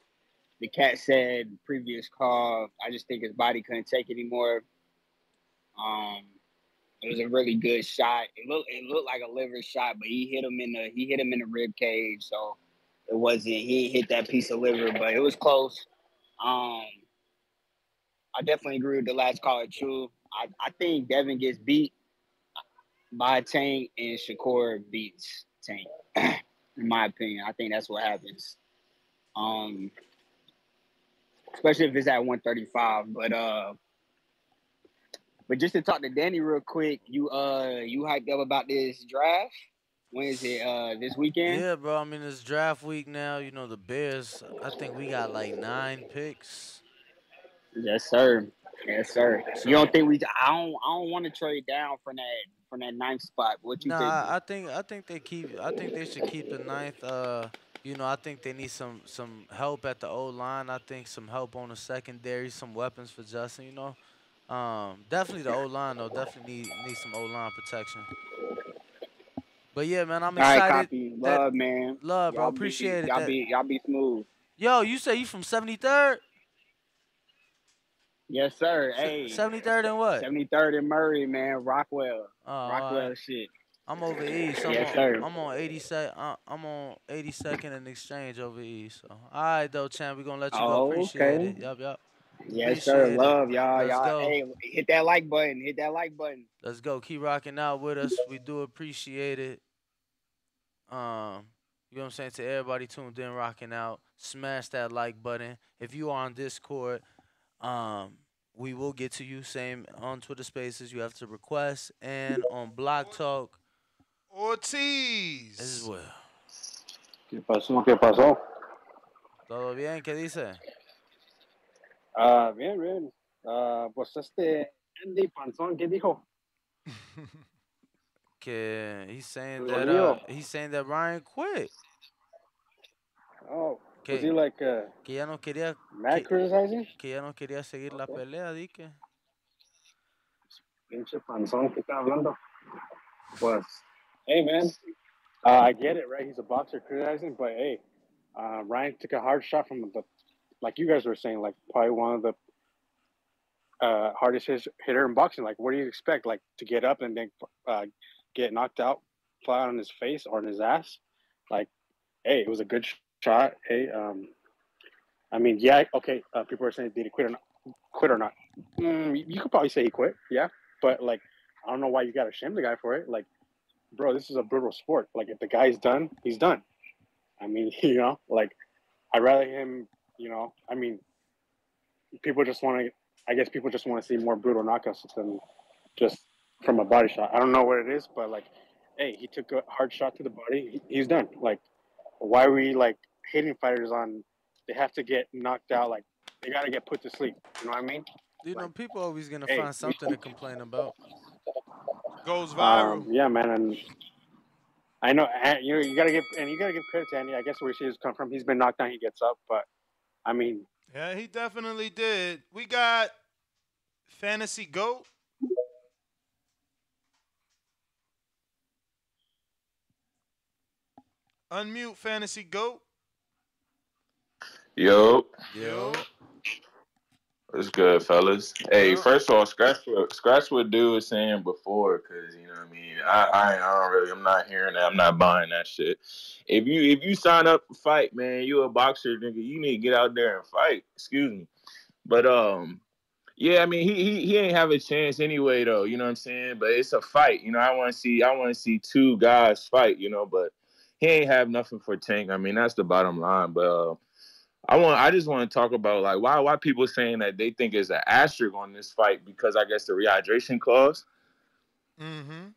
the cat said previous call. I just think his body couldn't take anymore. It was a really good shot. It looked like a liver shot, but he hit him in the rib cage. So it wasn't, he hit that piece of liver, but it was close. I definitely agree with the last caller too. I think Devin gets beat by Tank and Shakur beats Tank. In my opinion, I think that's what happens. especially if it's at 135. But just to talk to Danny real quick, you hyped up about this draft? When is it? This weekend? Yeah, bro. I mean, it's draft week now. You know, the Bears, I think we got like 9 picks. Yes, sir. Yes, sir. So, You don't think we? I don't want to trade down from that ninth spot. What you think? nah, I think they should keep the ninth. You know, I think they need some help at the O line. I think some help on the secondary, some weapons for Justin. You know, definitely the O line though. Definitely need some O line protection. But yeah, man, I'm All right, excited. copy. That Love, man. love, bro. Y'all be Appreciate it. y'all be y'all be smooth. Yo, you say you from 73rd? Yes, sir. Hey, 73rd and what? 73rd and Murray, man. Rockwell. Oh, all Rockwell right. shit. I'm over east. Yes, sir. I'm on 82nd and Exchange over east. So, all right, though, champ. We gonna let you go. Oh, Appreciate okay. it. Yup. Yes, sir. Appreciate it. Love y'all. Let's Y'all. go. Hey, hit that like button. Hit that like button. Let's go. Keep rocking out with us. We do appreciate it. You know what I'm saying? To everybody tuned in, rocking out, smash that like button. If you are on Discord, we will get to you. Same on Twitter Spaces. You have to request, and on Block Talk Ortiz as well. ¿Qué pasó? ¿Qué pasó? ¿Todo bien? ¿Qué dice? Bien, bien. Pues Andy Panzón, ¿qué dijo? Que he's saying Lo that Ryan quit. Oh, Que, was he like que ya no quería mad criticizing? que ya no quería seguir la pelea, di que. Pinche Panzón, ¿qué está hablando? Pues, hey man, I get it, right? He's a boxer criticizing, but hey, Ryan took a hard shot from like you guys were saying, like probably one of the hardest hitter in boxing. Like, what do you expect? Like to get up and then get knocked out, flat on his face or on his ass? Like, hey, it was a good shot. Hey, I mean, yeah, okay. People are saying did he quit or not? You could probably say he quit, yeah. But like, I don't know why you got to shame the guy for it. Like, bro, this is a brutal sport. Like, if the guy's done, he's done. I mean, like, I'd rather him. I mean, people just want to. I guess people just want to see more brutal knockouts than just from a body shot. I don't know what it is, but like, hey, he took a hard shot to the body. He's done. Like, why are we like hating fighters on? They have to get knocked out. Like, they got to get put to sleep. You know what I mean? You know, people always gonna find something to complain about. Goes viral. Yeah, man, and I know you gotta give credit to Andy. I guess where she's come from. He's been knocked down, he gets up, but I mean, yeah, he definitely did. We got Fantasy Goat. Unmute Fantasy Goat. Yo. Yo. What's good, fellas? Hey, first of all, scratch what dude was saying before, cause you know what I mean. I'm not hearing that. I'm not buying that shit. If you sign up for fight, man, you a boxer, nigga. You need to get out there and fight. Excuse me, but yeah, I mean he ain't have a chance anyway, though. You know what I'm saying? But it's a fight. You know, I want to see two guys fight. You know, but he ain't have nothing for Tank. I mean, that's the bottom line. But I just want to talk about like why people saying that they think there's an asterisk on this fight because I guess the rehydration clause. Mm-hmm.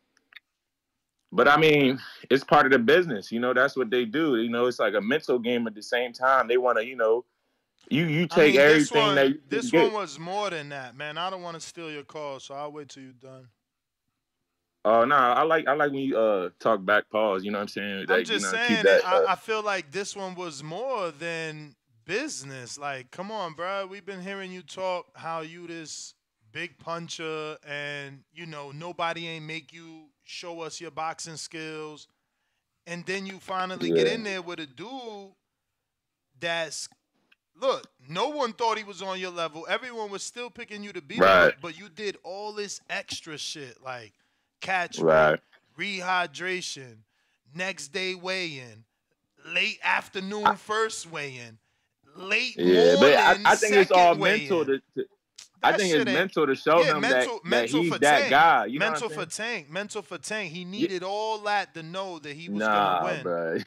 But I mean, it's part of the business. You know, that's what they do. You know, it's like a mental game at the same time. They want to, you take everything that you this get. one was more than that, man. I don't want to steal your call, so I'll wait till you're done. Oh no, I like when you talk back pause. You know what I'm saying? I'm just saying keep that. I feel like this one was more than business. Like, come on, bro. We've been hearing you talk how you this big puncher, and nobody ain't make you show us your boxing skills, and then you finally get in there with a dude that's look. No one thought he was on your level. Everyone was still picking you to beat him, but you did all this extra shit like catch weight, rehydration, next day weigh-in, late afternoon first weigh-in, late morning but I think it's all mental. mental. I That think it's shit ain't. mental to show Yeah, him that mental he's for that Tank. guy. You know what Mental I'm for saying? Tank. Mental for Tank. He Yeah. needed all that to know that he was gonna Nah, win. bro.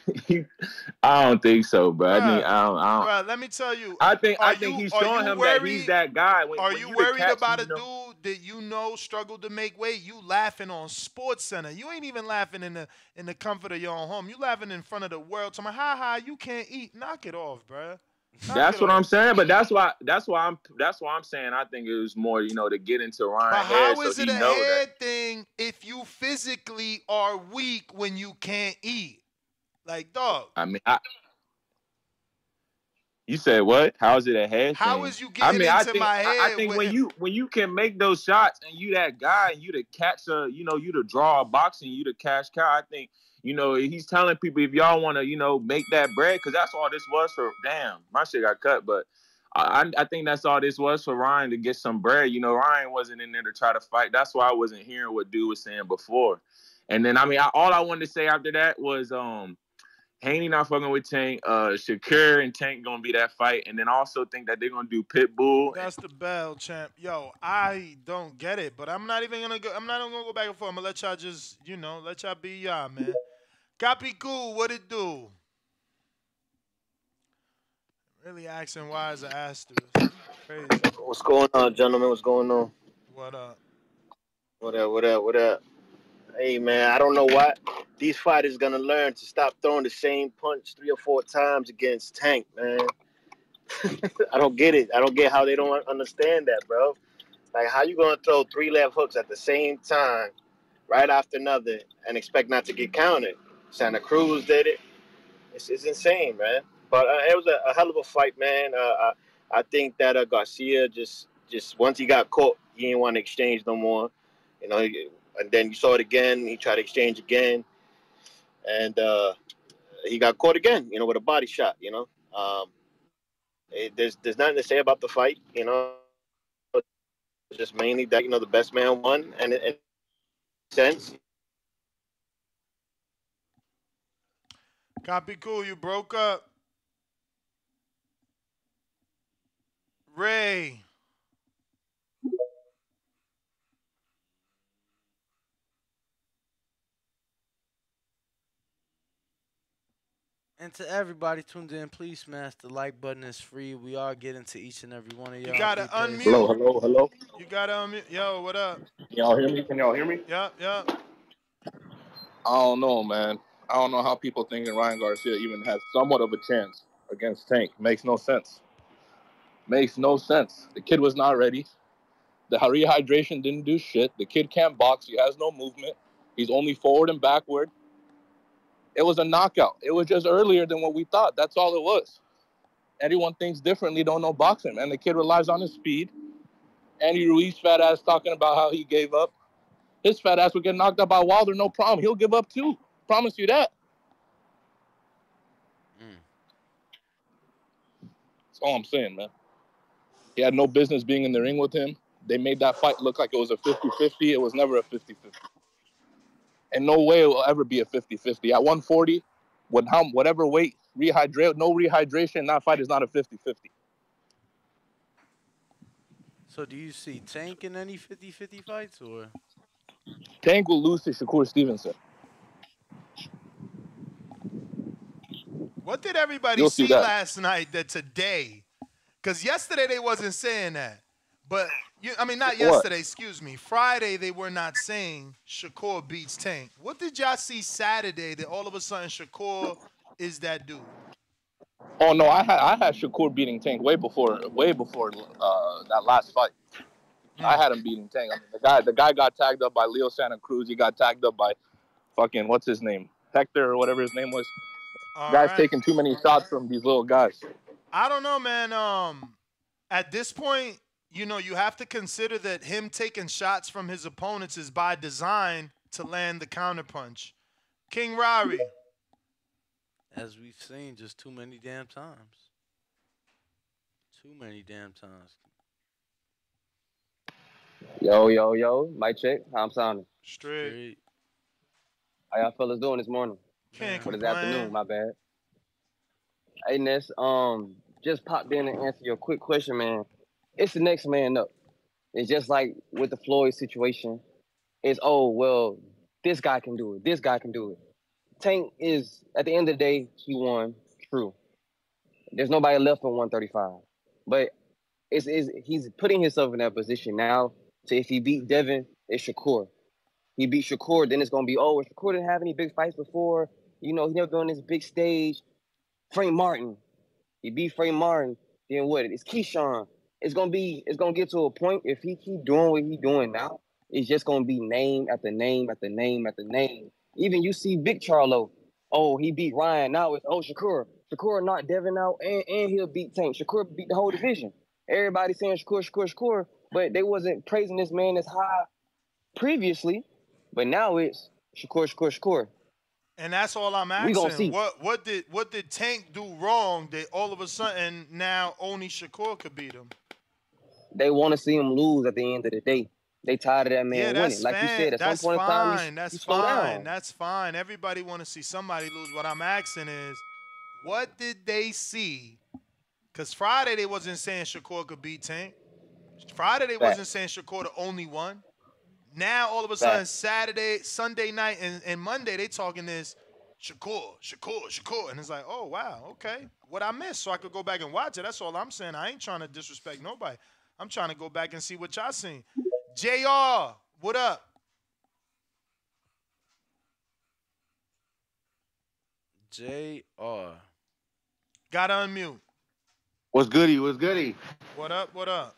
I don't think so, bro. I think Bruh, I don't. bruh, let me tell you. I think Are he's showing you him that he's worried? that guy. When Are when you you the worried catch, about a you know. dude that you know struggled to make weight? You laughing on Sports Center. You ain't even laughing in the comfort of your own home. You laughing in front of the world. Talking about, ha ha, you can't eat. Knock it off, bruh. Knock That's it what I'm off. saying, but that's why I'm saying I think it was more, to get into But Ryan's head how so is it he a know that. head thing if you physically are weak when you can't eat? Like, dog, I mean, you said what? How is it a head how thing? is you I getting mean, I into think my I head think with? when you can make those shots and you that guy and you to catch you to draw a boxing, you to cash cow. I think he's telling people if y'all want to make that bread, because that's all this was for. Damn, my shit got cut, but I think that's all this was for Ryan to get some bread. Ryan wasn't in there to try to fight. That's why I wasn't hearing what dude was saying before. And then I mean, all I wanted to say after that was Haney not fucking with Tank. Shakur and Tank gonna be that fight, and then I also think that they're gonna do Pitbull. That's the bell, champ. Yo, I don't get it, but I'm not even gonna go. I'm not even gonna go back and forth. I'm gonna let y'all just, let y'all be y'all, man. Copy cool. What it do? Really asking why is an asterisk. Crazy. What's going on, gentlemen? What's going on? What up? What up? What up? What up? Hey, man, I don't know why these fighters gonna learn to stop throwing the same punch 3 or 4 times against Tank, man. I don't get it. I don't get how they don't understand that, bro. Like, how you gonna throw 3 left hooks at the same time, right after another, and expect not to get counted? Santa Cruz did it. It's insane, man. But it was a hell of a fight, man. I think that Garcia just once he got caught, he didn't want to exchange no more. And then you saw it again. He tried to exchange again, and he got caught again. With a body shot. There's nothing to say about the fight. It's just mainly that the best man won, and it sense. Copy cool. You broke up. Ray. And to everybody tuned in, please smash the like button. It's free. We are getting to each and every one of y'all. You gotta Be unmute. patient. Hello. You gotta unmute. Yo, what up? Can y'all hear me? Can y'all hear me? Yup, yup. I don't know, man. I don't know how people thinking Ryan Garcia even has somewhat of a chance against Tank. Makes no sense. Makes no sense. The kid was not ready. The rehydration didn't do shit. The kid can't box. He has no movement. He's only forward and backward. It was a knockout. It was just earlier than what we thought. That's all it was. Everyone thinks differently, don't know boxing, man. The kid relies on his speed. Andy Ruiz, fat ass, talking about how he gave up. His fat ass would get knocked out by Wilder, no problem. He'll give up too. Promise you that. That's all I'm saying, man. He had no business being in the ring with him. They made that fight look like it was a 50-50. It was never a 50-50. And no way it will ever be a 50-50. At 140, with whatever weight, no rehydration, that fight is not a 50-50. So do you see Tank in any 50-50 fights or? Tank will lose to Shakur Stevenson. What did everybody You'll see see that. last night that today? Because yesterday they wasn't saying that. But, not yesterday, excuse me. Friday they were not saying Shakur beats Tank. What did y'all see Saturday that all of a sudden Shakur is that dude? Oh no, I had Shakur beating Tank way before that last fight. I had him beating Tank. I mean, the guy got tagged up by Leo Santa Cruz. He got tagged up by fucking what's his name, Hector or whatever his name was. Guy's taking too many shots from these little guys. I don't know, man. At this point, you have to consider that him taking shots from his opponents is by design to land the counterpunch. King Rari. As we've seen, just too many damn times. Too many damn times. Yo. Mic check. How I'm sounding? Straight. How y'all fellas doing this morning? Can't Or this complain. afternoon, my bad. Hey, Ness, just popped in and answer your quick question, man. It's the next man up. It's just like with the Floyd situation. It's oh well, this guy can do it. This guy can do it. Tank is at the end of the day, he won. True. There's nobody left for 135. But it's he's putting himself in that position now. So if he beat Devin, it's Shakur. He beat Shakur, then it's gonna be well, Shakur didn't have any big fights before. You know, he never been on this big stage. Frank Martin. He beat Frank Martin. Then what? It's Keyshawn. It's gonna get to a point if he keep doing what he doing now. It's just gonna be name after name after name after name. Even you see Big Charlo. Oh, he beat Ryan. Now it's Shakur. Shakur knocked Devin out, and he'll beat Tank. Shakur beat the whole division. Everybody saying Shakur, Shakur, Shakur, but they wasn't praising this man as high previously. But now it's Shakur, Shakur, Shakur. And that's all I'm We gonna asking. see. What did Tank do wrong that all of a sudden now only Shakur could beat him? They want to see him lose at the end of the day. They tired of that Yeah, man winning. Like you said, at some that's point in time, fine. That's you slow fine. down. That's fine. Everybody want to see somebody lose. What I'm asking is, what did they see? Because Friday they wasn't saying Shakur could beat Tank. Friday they Fact. wasn't saying Shakur the only one. Now all of a sudden Fact. Saturday, Sunday night, and Monday they talking this Shakur, Shakur, Shakur, and it's like, oh wow, okay, what I missed, so I could go back and watch it. That's all I'm saying. I ain't trying to disrespect nobody. I'm trying to go back and see what y'all seen. Jr. What up? Jr. Gotta unmute. What's goody? What's goody? What up? What up?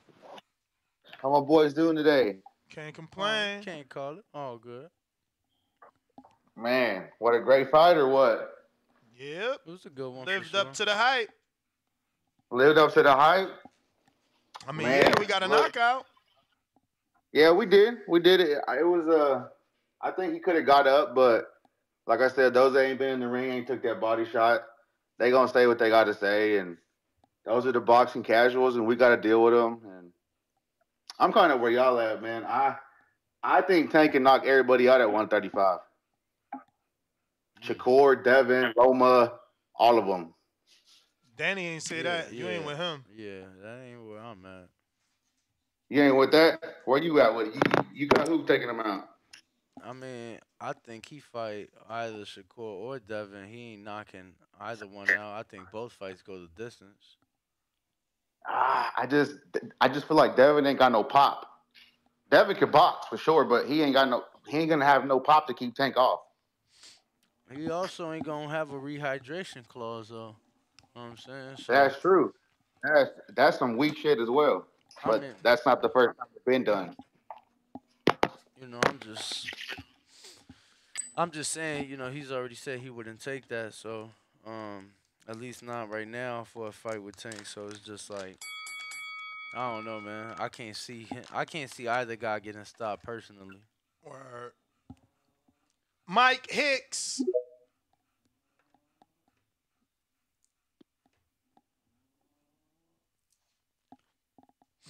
How my boys doing today? Can't Oh, complain. can't call it. All good. Man, what a great fight or what? Yep. It was a good one Lived for up sure. to the hype. Lived up to the hype? I mean, Man, yeah, we got a look. knockout. Yeah, we did. We did it. It was I think he could have got up, but like I said, those that ain't been in the ring ain't took that body shot. They gonna say what they got to say, and those are the boxing casuals, and we got to deal with them. And I'm kind of where y'all at, man. I think Tank can knock everybody out at 135. Shakur, Devin, Roma, all of them. Danny ain't say that. You ain't with him. Yeah, that ain't where I'm at. You ain't with that? Where you at with it? You got who taking them out? I mean, I think he fight either Shakur or Devin. He ain't knocking either one out. I think both fights go the distance. I just feel like Devin ain't got no pop. Devin can box for sure, but he ain't gonna have no pop to keep Tank off. He also ain't gonna have a rehydration clause though. You know what I'm saying? So That's true. That's some weak shit as well. I But mean, that's not the first time it's been done. I'm just saying, he's already said he wouldn't take that, so at least not right now for a fight with Tank. So it's just like I don't know, man. I can't see either guy getting stopped personally. Word. Mike Hicks.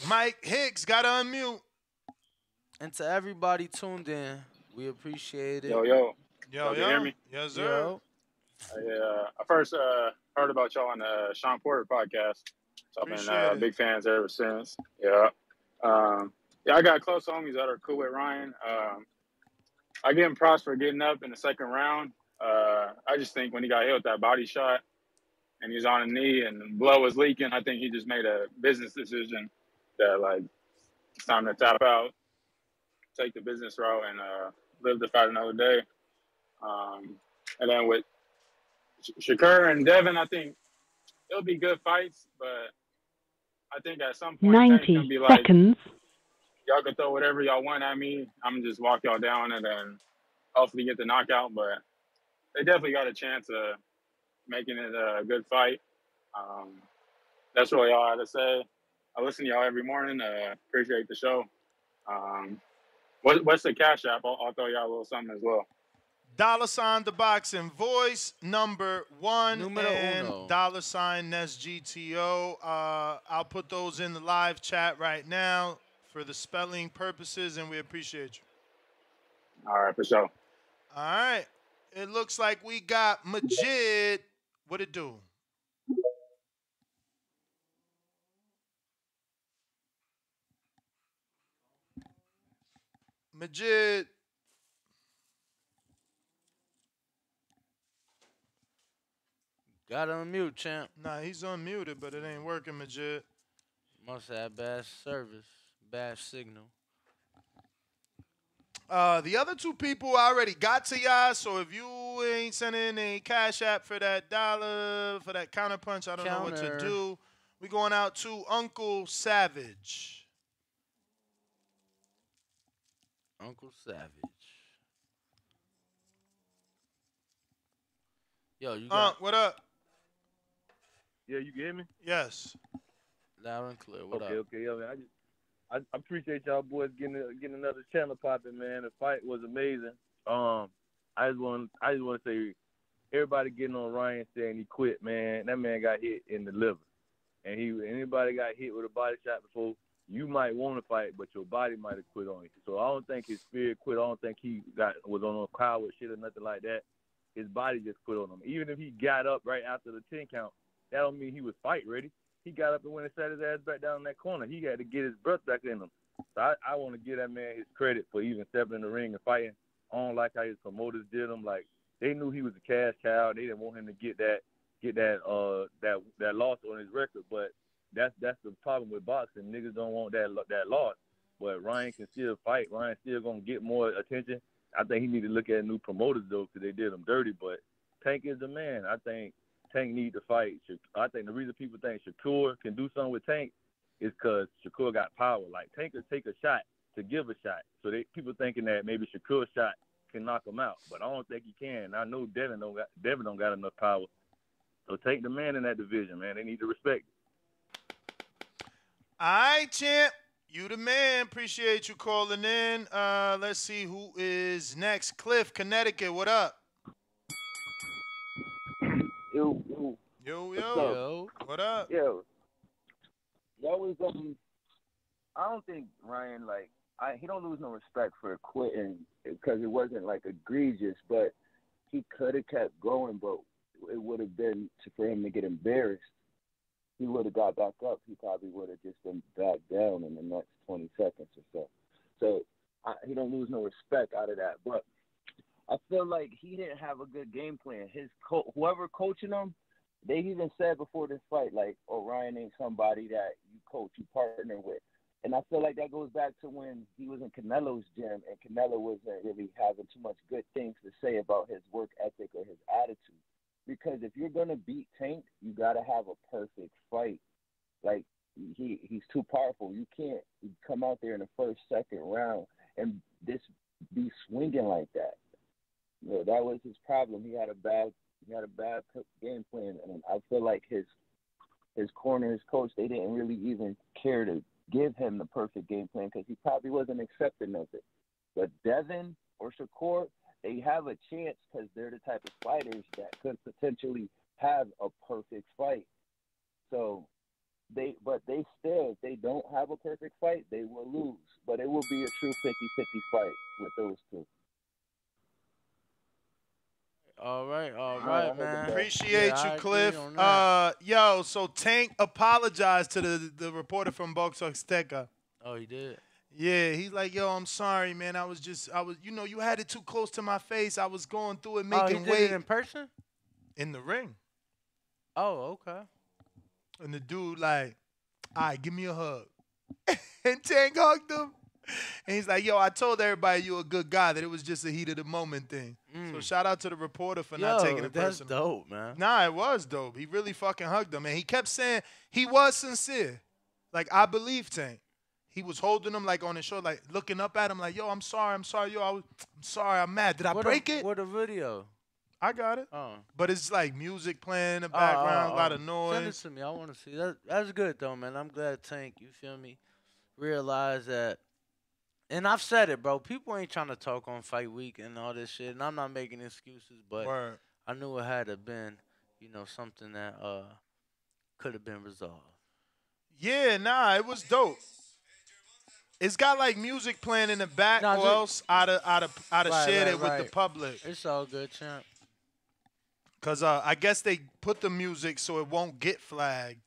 Mike Hicks gotta unmute. And to everybody tuned in, we appreciate it. Yo. Yo, Y'all can hear me? Yes, sir. Yo. I first heard about y'all on the Sean Porter podcast. So I've Appreciate been big fans ever since. Yeah. I got close homies that are cool with Ryan. I give him props for getting up in the second round. I just think when he got hit with that body shot and he was on a knee and the blood was leaking, I think he just made a business decision that, like, it's time to tap out, take the business route, and live to fight another day. And then with Shakur and Devin, I think it'll be good fights, but I think at some point Tank's gonna be like, y'all can throw whatever y'all want at me. I'm gonna just walk y'all down and then hopefully get the knockout. But they definitely got a chance of making it a good fight. That's really all I had to say. I listen to y'all every morning. Appreciate the show. What's the Cash App? I'll throw y'all a little something as well. $ the boxing voice #1 Numero and uno. $ NESGTO. I'll put those in the live chat right now for the spelling purposes, and we appreciate you. All right, for sure. All right. It looks like we got Majid. What it do? Majid. Got to unmute, champ. Nah, he's unmuted, but it ain't working, Majid. Must have bad service, bad signal. The other two people I already got to y'all, so if you ain't sending a cash app for that dollar, for that counter punch, I don't know what to do. We going out to Uncle Savage. Uncle Savage. Yo, you got... what up? Yeah, you can hear me? Yes. Loud and clear. What up? Okay. Yo, man, I appreciate y'all boys getting another channel popping, man. The fight was amazing. I just want to say, everybody getting on Ryan saying he quit, man. That man got hit in the liver, and anybody got hit with a body shot before, you might want to fight, but your body might have quit on you. So I don't think his spirit quit. I don't think he was on a crowd with shit or nothing like that. His body just quit on him. Even if he got up right after the 10 count, that don't mean he was fight ready. He got up and went and sat his ass back down in that corner. He had to get his breath back in him. So I want to give that man his credit for even stepping in the ring and fighting. I don't like how his promoters did him. Like, they knew he was a cash cow. They didn't want him to get that loss on his record. But that's the problem with boxing. Niggas don't want that loss. But Ryan can still fight. Ryan's still gonna get more attention. I think he need to look at new promoters though, because they did him dirty. But Tank is the man. I think Tank need to fight. I think the reason people think Shakur can do something with Tank is because Shakur got power. Like, Tank could take a shot to give a shot. So people thinking that maybe Shakur's shot can knock him out, but I don't think he can. I know Devin don't got enough power. So take the man in that division, man. They need to respect it. All right, champ. You the man. Appreciate you calling in. Let's see who is next. Cliff, Connecticut. What up? Yo. What up? Yo. That was I don't think Ryan he don't lose no respect for quitting because it wasn't like egregious, but he could have kept going, but it would have been for him to get embarrassed. He would have got back up. He probably would have just been back down in the next 20 seconds or so. So he don't lose no respect out of that. But I feel like he didn't have a good game plan. His whoever coaching him, they even said before this fight, like, oh, Ryan ain't somebody that you coach, you partner with. And I feel like that goes back to when he was in Canelo's gym, and Canelo wasn't really having too much good things to say about his work ethic or his attitude. Because if you're going to beat Tank, you got to have a perfect fight. Like, he's too powerful. You can't come out there in the first, second round and just be swinging like that. You know, that was his problem. He had a bad game plan, and I feel like his corner, his coach, they didn't really even care to give him the perfect game plan because he probably wasn't accepting of it. But Devin or Shakur, they have a chance because they're the type of fighters that could potentially have a perfect fight. So they still, if they don't have a perfect fight, they will lose. But it will be a true 50-50 fight with those two. All right, man. Appreciate you, Cliff. So Tank apologized to the reporter from Box Azteca. Oh, he did? Yeah, he's like, yo, I'm sorry, man. I was, you had it too close to my face. I was going through it, making he did weight. It in person? In the ring. Oh, okay. And the dude like, all right, give me a hug. And Tank hugged him. And he's like, yo, I told everybody you a good guy, that it was just a heat of the moment thing. So shout out to the reporter for not taking it personal. That's dope, man. Nah, it was dope. He really fucking hugged him. And he kept saying he was sincere. Like, I believe Tank. He was holding him like on his shoulder, like looking up at him like, yo, I'm sorry, yo, I'm sorry, I'm mad. Did I break it? What a video. I got it. Oh. But it's like music playing in the background, a lot of noise. Send it to me. I want to see that. That's good though, man. I'm glad Tank, you feel me, realize that. And I've said it, bro. People ain't trying to talk on fight week and all this shit. And I'm not making excuses, but I knew it had to been, something that could have been resolved. Yeah, nah, it was dope. It's got like music playing in the back, or else I'd have shared it with the public. It's all good, champ. Cause I guess they put the music so it won't get flagged,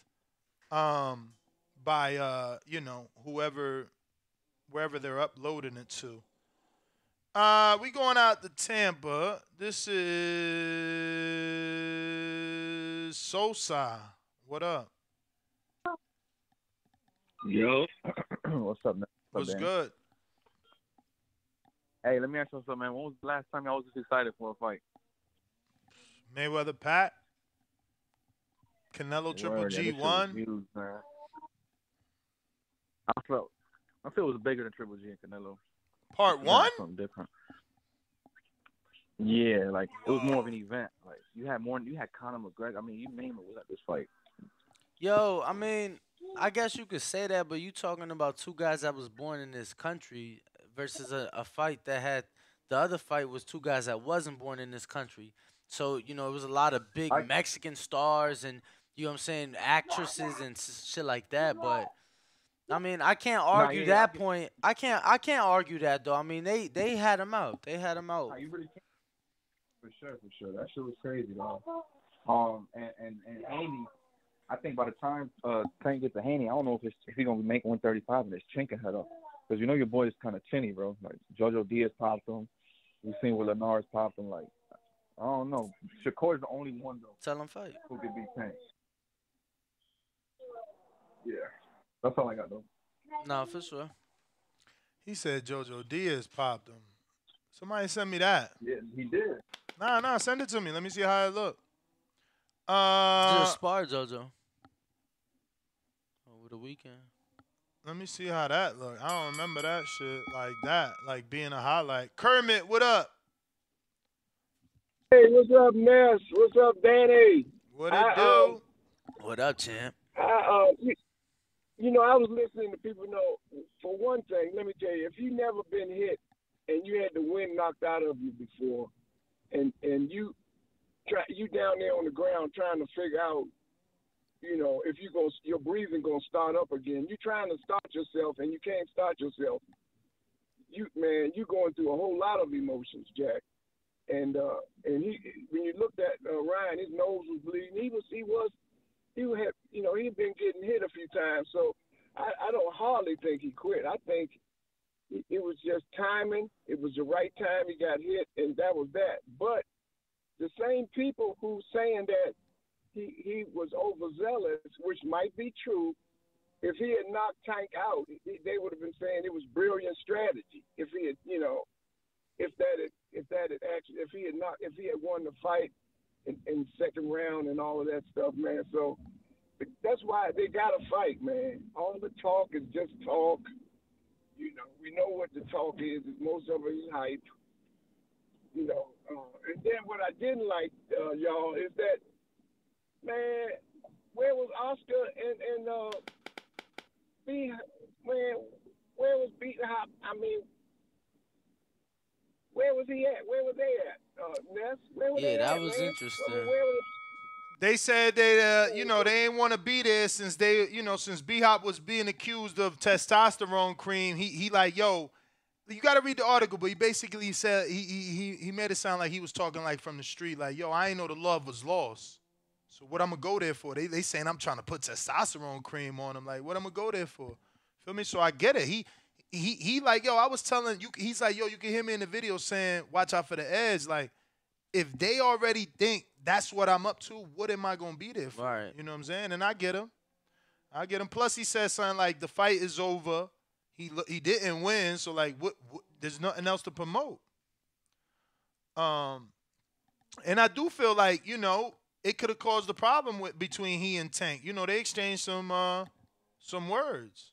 by wherever they're uploading it to. We going out to Tampa. This is Sosa. What up? Yo. What's up, man? What's Danny? good? Hey, let me ask you something, man. When was the last time y'all was this excited for a fight? Mayweather Pat. Canelo Triple Word, yeah, G this shit was won. huge, man. I feel it was bigger than Triple G and Canelo. Part one? Something different. Yeah, like it was more of an event. Like you had Conor McGregor. I mean, you name it was at this fight. Yo, I mean, I guess you could say that, but you talking about two guys that was born in this country versus a fight that had the other fight was two guys that wasn't born in this country. So, it was a lot of big Mexican stars and what I'm saying, actresses and shit like that, but I mean, I can't argue that point. I can't argue that though. I mean, they had him out. They had him out. Nah, you really can't. For sure. That shit was crazy, dog. And Haney, I think by the time Tank gets to Haney, I don't know if he's gonna make 135 and his chin can head up. Because your boy is kind of chinny, bro. Like JoJo Diaz popped him. We've seen what Linares popped him. Like I don't know. Shakur's the only one though. Tell him fight. Who could beat Tank? Yeah, that's all I got though. No, for sure. He said JoJo Diaz popped him. Somebody send me that. Yeah, he did. Nah, send it to me. Let me see how it look. Just spar JoJo over the weekend. Let me see how that look. I don't remember that shit like that, like being a highlight. Kermit, what up? Hey, what's up, Ness? What's up, Danny? What it do? What up, champ? I was listening to people. For one thing, let me tell you, if you never been hit and you had the wind knocked out of you before, and you down there on the ground trying to figure out, if your breathing gonna start up again. You trying to start yourself and you can't start yourself. You going through a whole lot of emotions, Jack. And he, when you looked at Ryan, his nose was bleeding. He'd been getting hit a few times. So I don't hardly think he quit. I think it was just timing. It was the right time he got hit, and that was that. But the same people who saying that he was overzealous, which might be true, if he had knocked Tank out, they would have been saying it was brilliant strategy. If he had, if he had won the fight in second round and all of that stuff, man. So that's why they got to fight, man. All the talk is just talk. We know what the talk is. Most of it is hype. And then what I didn't like, y'all, is that, man, where was Oscar and where was B Hop? I mean, where was he at? Where was they at? Ness? Where were they at, that was man? interesting. They said they ain't want to be there since since B-Hop was being accused of testosterone cream. He like, yo, you got to read the article, but he basically said he made it sound like he was talking like from the street, like, yo, I ain't know the love was lost. So what I'm gonna go there for? They saying I'm trying to put testosterone cream on him. Like, what I'm gonna go there for? Feel me? So I get it. He like, yo, I was telling you. He's like, yo, you can hear me in the video saying, watch out for the edge. Like, if they already think that's what I'm up to, what am I gonna be there for? Right. You know what I'm saying? And I get him. Plus, he said something like the fight is over. He didn't win, so like, what? There's nothing else to promote. And I do feel like it could have caused a problem between he and Tank. They exchanged some words.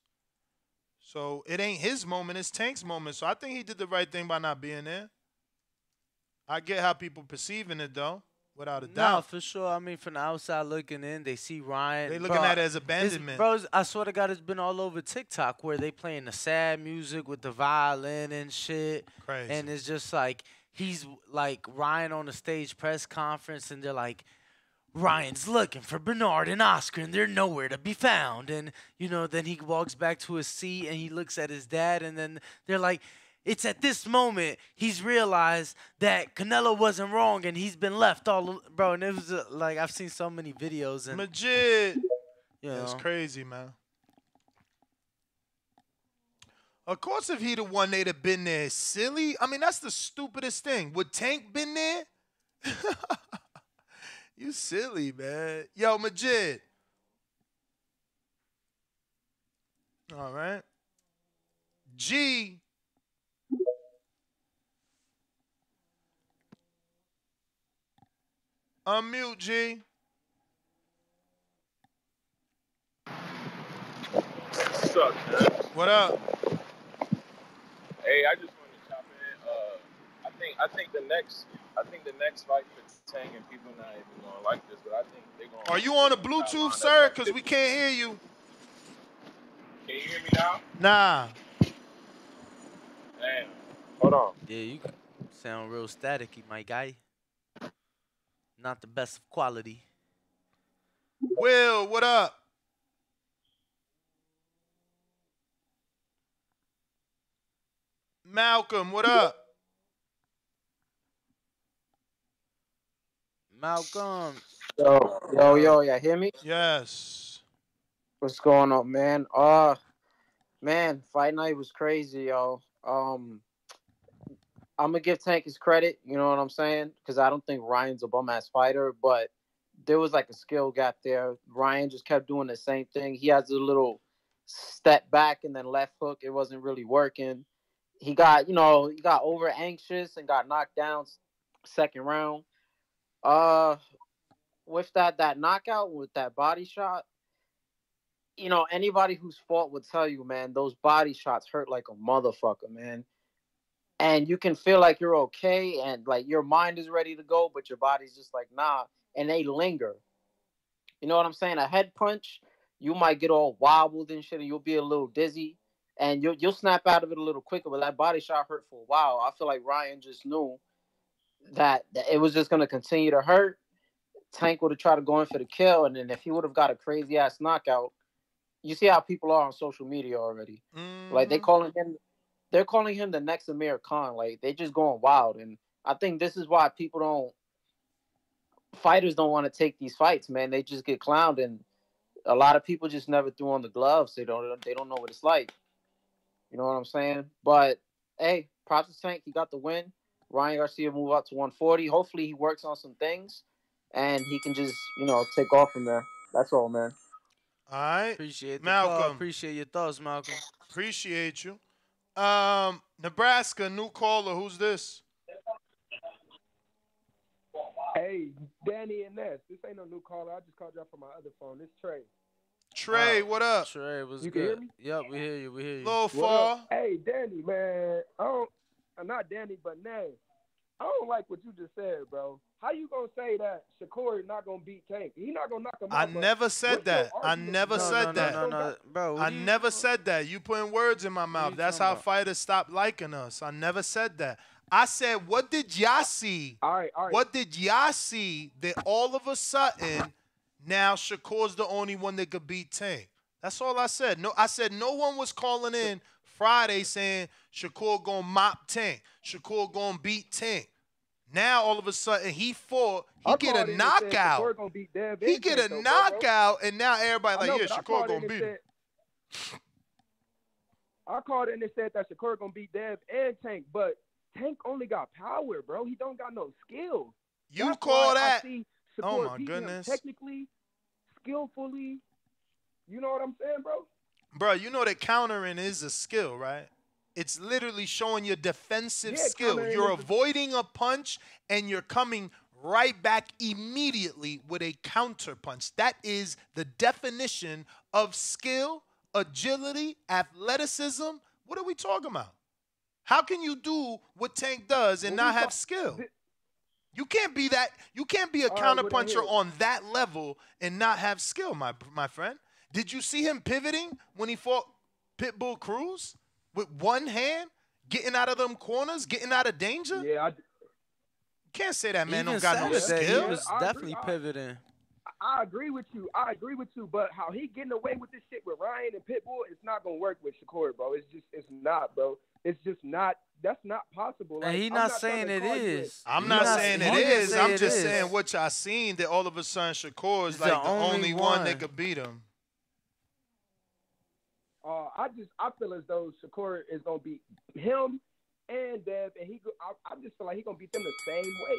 So it ain't his moment, it's Tank's moment. So I think he did the right thing by not being there. I get how people perceiving it though, without a doubt. No, for sure. I mean, from the outside looking in, they see Ryan. They looking at it as abandonment. I swear to God, it's been all over TikTok where they playing the sad music with the violin and shit. Crazy. And it's just like he's like Ryan on the stage press conference, and they're like, Ryan's looking for Bernard and Oscar, and they're nowhere to be found. And, then he walks back to his seat, and he looks at his dad, and then they're like, it's at this moment he's realized that Canelo wasn't wrong, and he's been left all, bro. And it was like, I've seen so many videos. And legit. That's crazy, man. Of course, if he'd have won, they'd have been there. Silly. I mean, that's the stupidest thing. Would Tank been there? You silly, man. Yo, Majid. All right. G. Unmute, G. What's up, man? What up? Hey, I just wanted to chop in. I think the next fight for Tank, and people not even gonna like this, but I think they're gonna. Are you on the Bluetooth, sir? Because we can't hear you. Can you hear me now? Nah. Damn. Hold on. Yeah, you sound real staticky, my guy. Not the best of quality. Will, what up? Malcolm, what up? Malcolm. Yo, y'all hear me? Yes. What's going on, man? Man, fight night was crazy, yo. I'm gonna give Tank his credit, you know what I'm saying? Because I don't think Ryan's a bum ass fighter, but there was like a skill gap there. Ryan just kept doing the same thing. He has a little step back and then left hook. It wasn't really working. He got over anxious and got knocked down second round. With that knockout with that body shot, anybody who's fought would tell you, man, those body shots hurt like a motherfucker, man. And you can feel like you're okay and like your mind is ready to go, but your body's just like, nah, and they linger. You know what I'm saying? A head punch, you might get all wobbled and shit, and you'll be a little dizzy, and you'll snap out of it a little quicker. But that body shot hurt for a while. I feel like Ryan just knew that it was just gonna continue to hurt. Tank would have tried to go in for the kill, and then if he would have got a crazy ass knockout, you see how people are on social media already. Like they're calling him the next Amir Khan. Like they just going wild, and I think this is why fighters don't want to take these fights, man. They just get clowned, and a lot of people just never threw on the gloves. They don't know what it's like. You know what I'm saying? But hey, props to Tank. He got the win. Ryan Garcia move up to 140. Hopefully he works on some things, and he can just take off from there. That's all, man. All right. Appreciate the Malcolm. call. Appreciate your thoughts, Malcolm. Appreciate you. Nebraska, new caller. Who's this? Hey, Danny and Ness. This ain't no new caller. I just called y'all from my other phone. This Trey. Trey, what up? Trey, what's You good? can hear me? Yep, we hear you. We hear you. Little What far. up? Hey, Danny, man. Not Danny, but Ness. I don't like what you just said, bro. How you gonna say that Shakur not gonna beat Tank? He not gonna knock him out. I never said that. I never said that. No, bro. I never said that. You putting words in my mouth. That's how fighters stop liking us. I never said that. I said, what did y'all see? All right. What did y'all see that all of a sudden now Shakur's the only one that could beat Tank? That's all I said. No, I said no one was calling in Friday saying Shakur gonna mop Tank. Shakur gonna beat Tank. Now all of a sudden he get a knockout. He get a knockout, and now everybody Shakur gonna beat him. I called in and said that Shakur gonna beat Dev and Tank, but Tank only got power, bro. He don't got no skill. You That's call why that? I see Oh Shakur my beating him goodness! technically, skillfully. You know what I'm saying, bro? Bro, you know that countering is a skill, right? It's literally showing your defensive skill. You're avoiding a punch and you're coming right back immediately with a counter punch. That is the definition of skill, agility, athleticism. What are we talking about? How can you do what Tank does and not have skill? You can't be that. You can't be a counterpuncher on that level and not have skill, my friend. Did you see him pivoting when he fought Pitbull Cruz with one hand, getting out of them corners, getting out of danger? Yeah, you can't say that man Even don't got no Saturday, skill. He was definitely pivoting. I agree with you. But how he getting away with this shit with Ryan and Pitbull, it's not gonna work with Shakur, bro. It's not, bro. It's just not. That's not possible. And he's not saying it is. I'm not saying it is. I'm just saying what y'all seen that all of a sudden Shakur is like the only one that could beat him. I feel as though Shakur is gonna beat him and Dev, and I just feel like he's gonna beat them the same way.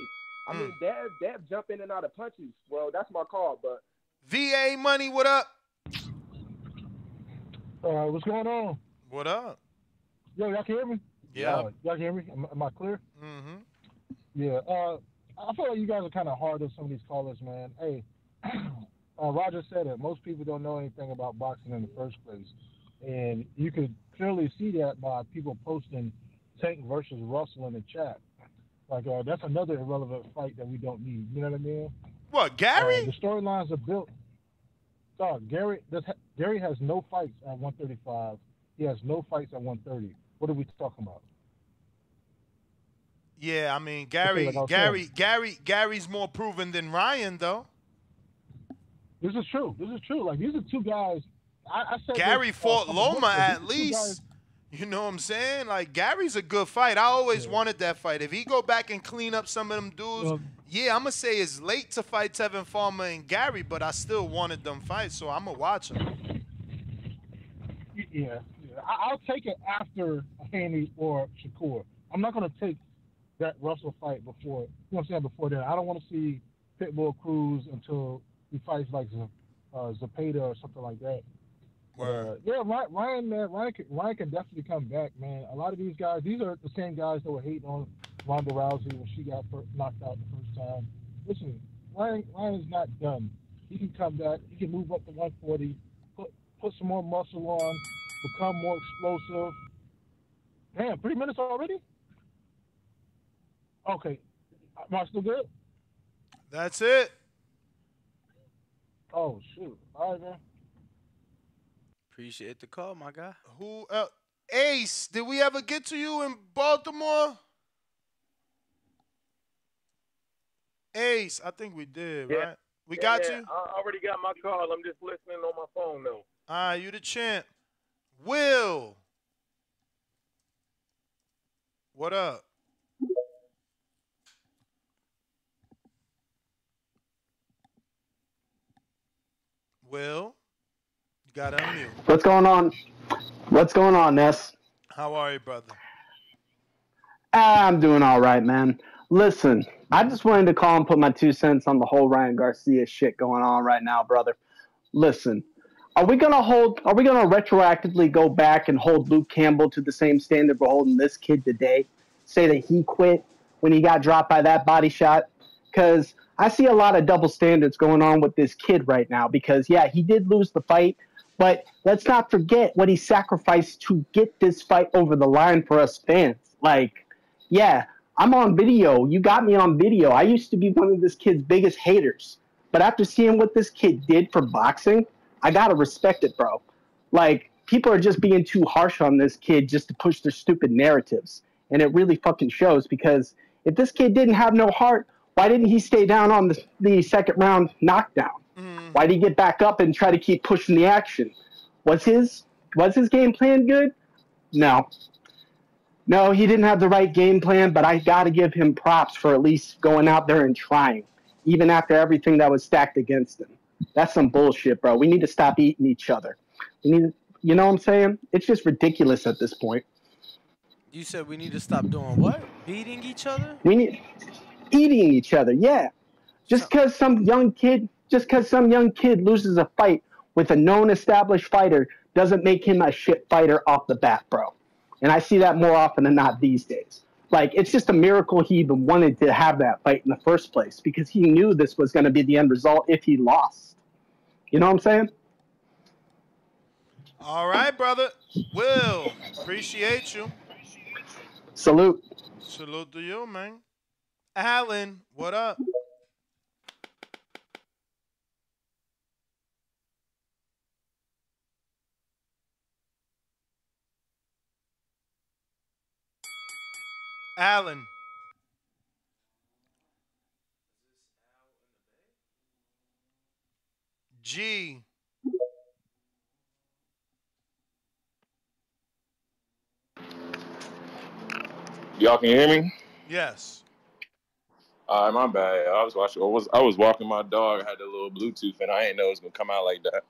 I mean, Dev jump in and out of punches. Well, that's my call, but VA Money, what up? What's going on? What up? Yo, y'all can hear me? Yeah. Y'all can hear me? Am I clear? Mm-hmm. Yeah. I feel like you guys are kind of hard on some of these callers, man. Hey, Roger said it. Most people don't know anything about boxing in the first place. And you could clearly see that by people posting Tank versus Russell in the chat. Like, that's another irrelevant fight that we don't need. You know what I mean? What, Gary? The storylines are built. Gary has no fights at 135. He has no fights at 130. What are we talking about? Yeah, I mean, Gary's more proven than Ryan, though. This is true. Like, these are two guys. I said Gary fought Loma at least. You know what I'm saying? Like, Gary's a good fight. I always wanted that fight. If he go back and clean up some of them dudes, I'm going to say it's late to fight Tevin Farmer and Gary, but I still wanted them fights, so I'm going to watch them. Yeah. I'll take it after Haney or Shakur. I'm not going to take that Russell fight before, you know what I'm saying, before that. I don't want to see Pitbull Cruz until he fights like Zepeda or something like that. Ryan, man, Ryan can definitely come back, man. A lot of these guys, these are the same guys that were hating on Ronda Rousey when she got knocked out the first time. Listen, Ryan's not done. He can come back. He can move up to 140, put some more muscle on, become more explosive. Damn, 3 minutes already? Okay. Am I still good? That's it. Oh, shoot. All right, man. Appreciate the call, my guy. Who else? Ace, did we ever get to you in Baltimore? Ace, I think we did, right? We got you? I already got my call. I'm just listening on my phone, though. All right, you the champ. Will. What up? Will, you got to unmute. What's going on? What's going on, Ness? How are you, brother? I'm doing all right, man. Listen, I just wanted to call and put my 2 cents on the whole Ryan Garcia shit going on right now, brother. Listen, are we gonna retroactively go back and hold Luke Campbell to the same standard we're holding this kid today? Say that he quit when he got dropped by that body shot? Because I see a lot of double standards going on with this kid right now. Because he did lose the fight, but let's not forget what he sacrificed to get this fight over the line for us fans. Like, I'm on video. You got me on video. I used to be one of this kid's biggest haters. But after seeing what this kid did for boxing, I got to respect it, bro. Like, people are just being too harsh on this kid just to push their stupid narratives. And it really fucking shows, because if this kid didn't have no heart, why didn't he stay down on the second round knockdown? Why did he get back up and try to keep pushing the action? Was his game plan good? No, he didn't have the right game plan, but I got to give him props for at least going out there and trying, even after everything that was stacked against him. That's some bullshit, bro. We need to stop eating each other. You know what I'm saying? It's just ridiculous at this point. You said we need to stop doing what? Beating each other? We need eating each other, yeah. Just because some young kid loses a fight with a known established fighter doesn't make him a shit fighter off the bat, bro. And I see that more often than not these days. Like, it's just a miracle he even wanted to have that fight in the first place, because he knew this was going to be the end result if he lost. You know what I'm saying? All right, brother. Will, appreciate you. Salute. Salute to you, man. Alan, what up? Alan. G. Y'all can hear me? Yes. My bad. I was walking my dog. I had the little Bluetooth, and I didn't know it was gonna come out like that.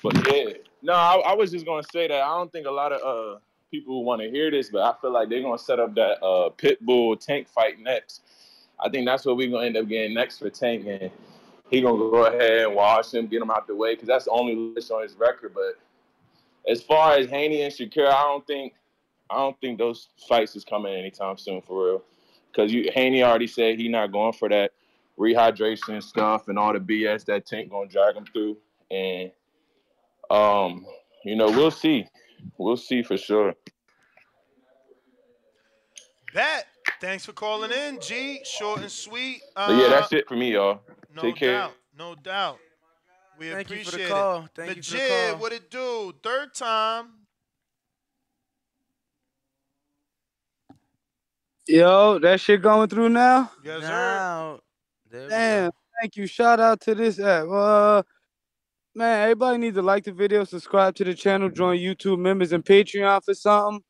But yeah, no, I was just gonna say that I don't think a lot of people want to hear this, but I feel like they're gonna set up that Pitbull Tank fight next. I think that's what we're gonna end up getting next for Tank, and he gonna go ahead and wash him, get him out the way, because that's the only list on his record. But as far as Haney and Shakira, I don't think those fights is coming anytime soon for real. Because Haney already said he not going for that rehydration stuff and all the BS that Tank gonna drag him through. And we'll see. We'll see for sure. Bet. Thanks for calling in, G. Short and sweet. But yeah, that's it for me, y'all. No Take care. doubt. No doubt. We Thank you for the appreciate call. it. Thank you for the Majid, call. what it do? Third time. Yo, that shit going through now? Yes, sir. Now, there we Damn, go. thank you. Shout out to this app. Man, everybody needs to like the video, subscribe to the channel, join YouTube members and Patreon for something.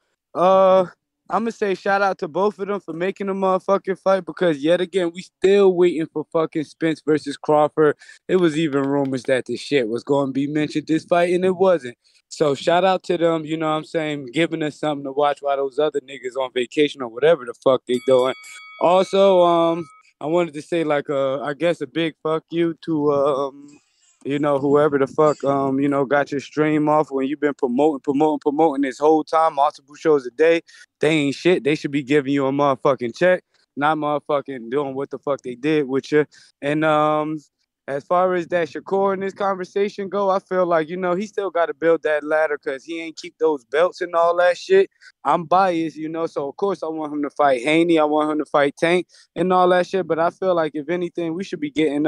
I'm gonna say shout out to both of them for making the motherfucking fight because yet again we still waiting for fucking Spence versus Crawford. It was even rumors that this shit was going to be mentioned this fight and it wasn't. So shout out to them, you know what I'm saying, giving us something to watch while those other niggas on vacation or whatever the fuck they doing. Also, I wanted to say like I guess a big fuck you to whoever the fuck got your stream off when you've been promoting this whole time, multiple shows a day. They ain't shit. They should be giving you a motherfucking check, not motherfucking doing what the fuck they did with you. And as far as that Shakur in this conversation go, I feel like, he still got to build that ladder because he ain't keep those belts and all that shit. I'm biased, so of course I want him to fight Haney. I want him to fight Tank and all that shit. But I feel like if anything, we should be getting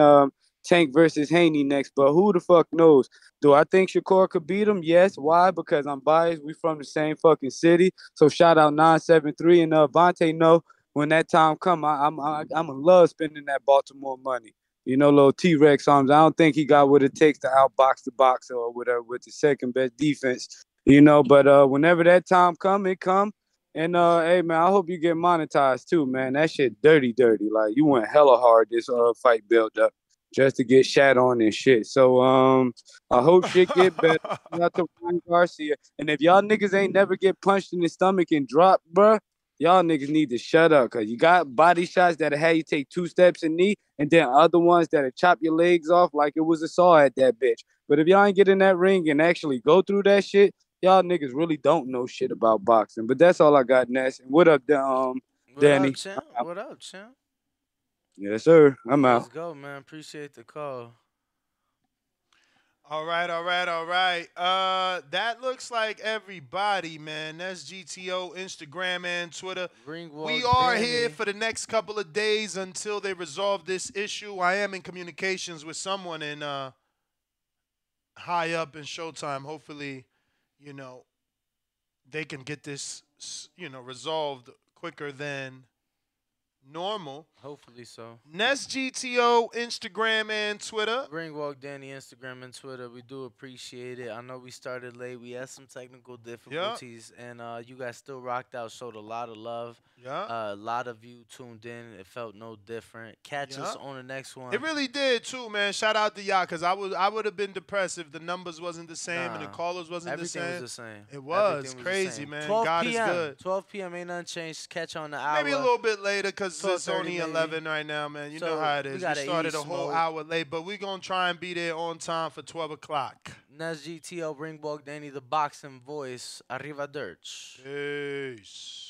Tank versus Haney next, but who the fuck knows? Do I think Shakur could beat him? Yes. Why? Because I'm biased. We from the same fucking city. So shout out 973 and Vontae know when that time come, I'm in love spending that Baltimore money. Little T-Rex arms. I don't think he got what it takes to outbox the boxer or whatever with the second best defense. But whenever that time come, it come. And hey man, I hope you get monetized too, man. That shit dirty. Like you went hella hard this fight build up just to get shat on and shit. So I hope shit get better. Shout out to Ryan Garcia. And if y'all niggas ain't never get punched in the stomach and drop, bruh, y'all niggas need to shut up. Cause you got body shots that'll have you take 2 steps in knee, and then other ones that'll chop your legs off like it was a saw at that bitch. But if y'all ain't get in that ring and actually go through that shit, y'all niggas really don't know shit about boxing. But that's all I got, Ness. And what up, Danny? What up, champ? What up, champ? Yes, sir. I'm out. Let's go, man. Appreciate the call. All right. That looks like everybody, man. That's GTO, Instagram, and Twitter. We are here for the next couple of days until they resolve this issue. I am in communications with someone in high up in Showtime. Hopefully, they can get this, resolved quicker than normal. Hopefully so. Nest GTO, Instagram and Twitter. Ringwalk Danny, Instagram and Twitter. We do appreciate it. I know we started late. We had some technical difficulties. And you guys still rocked out, showed a lot of love. Yeah. A lot of you tuned in. It felt no different. Catch us on the next one. It really did too, man. Shout out to y'all, because I would have been depressed if the numbers wasn't the same and the callers wasn't the same. Everything was the same. It was crazy, man. 12 God p.m. is good. 12 p.m. ain't nothing changed. Catch on the hour. Maybe a little bit later because it's 12:30 only maybe. 11 right now, man. You know how it is. We started a whole hour late, but we're going to try and be there on time for 12 o'clock. Nas GTO, Ringwalk Danny, the boxing voice. Arrivederci. Peace.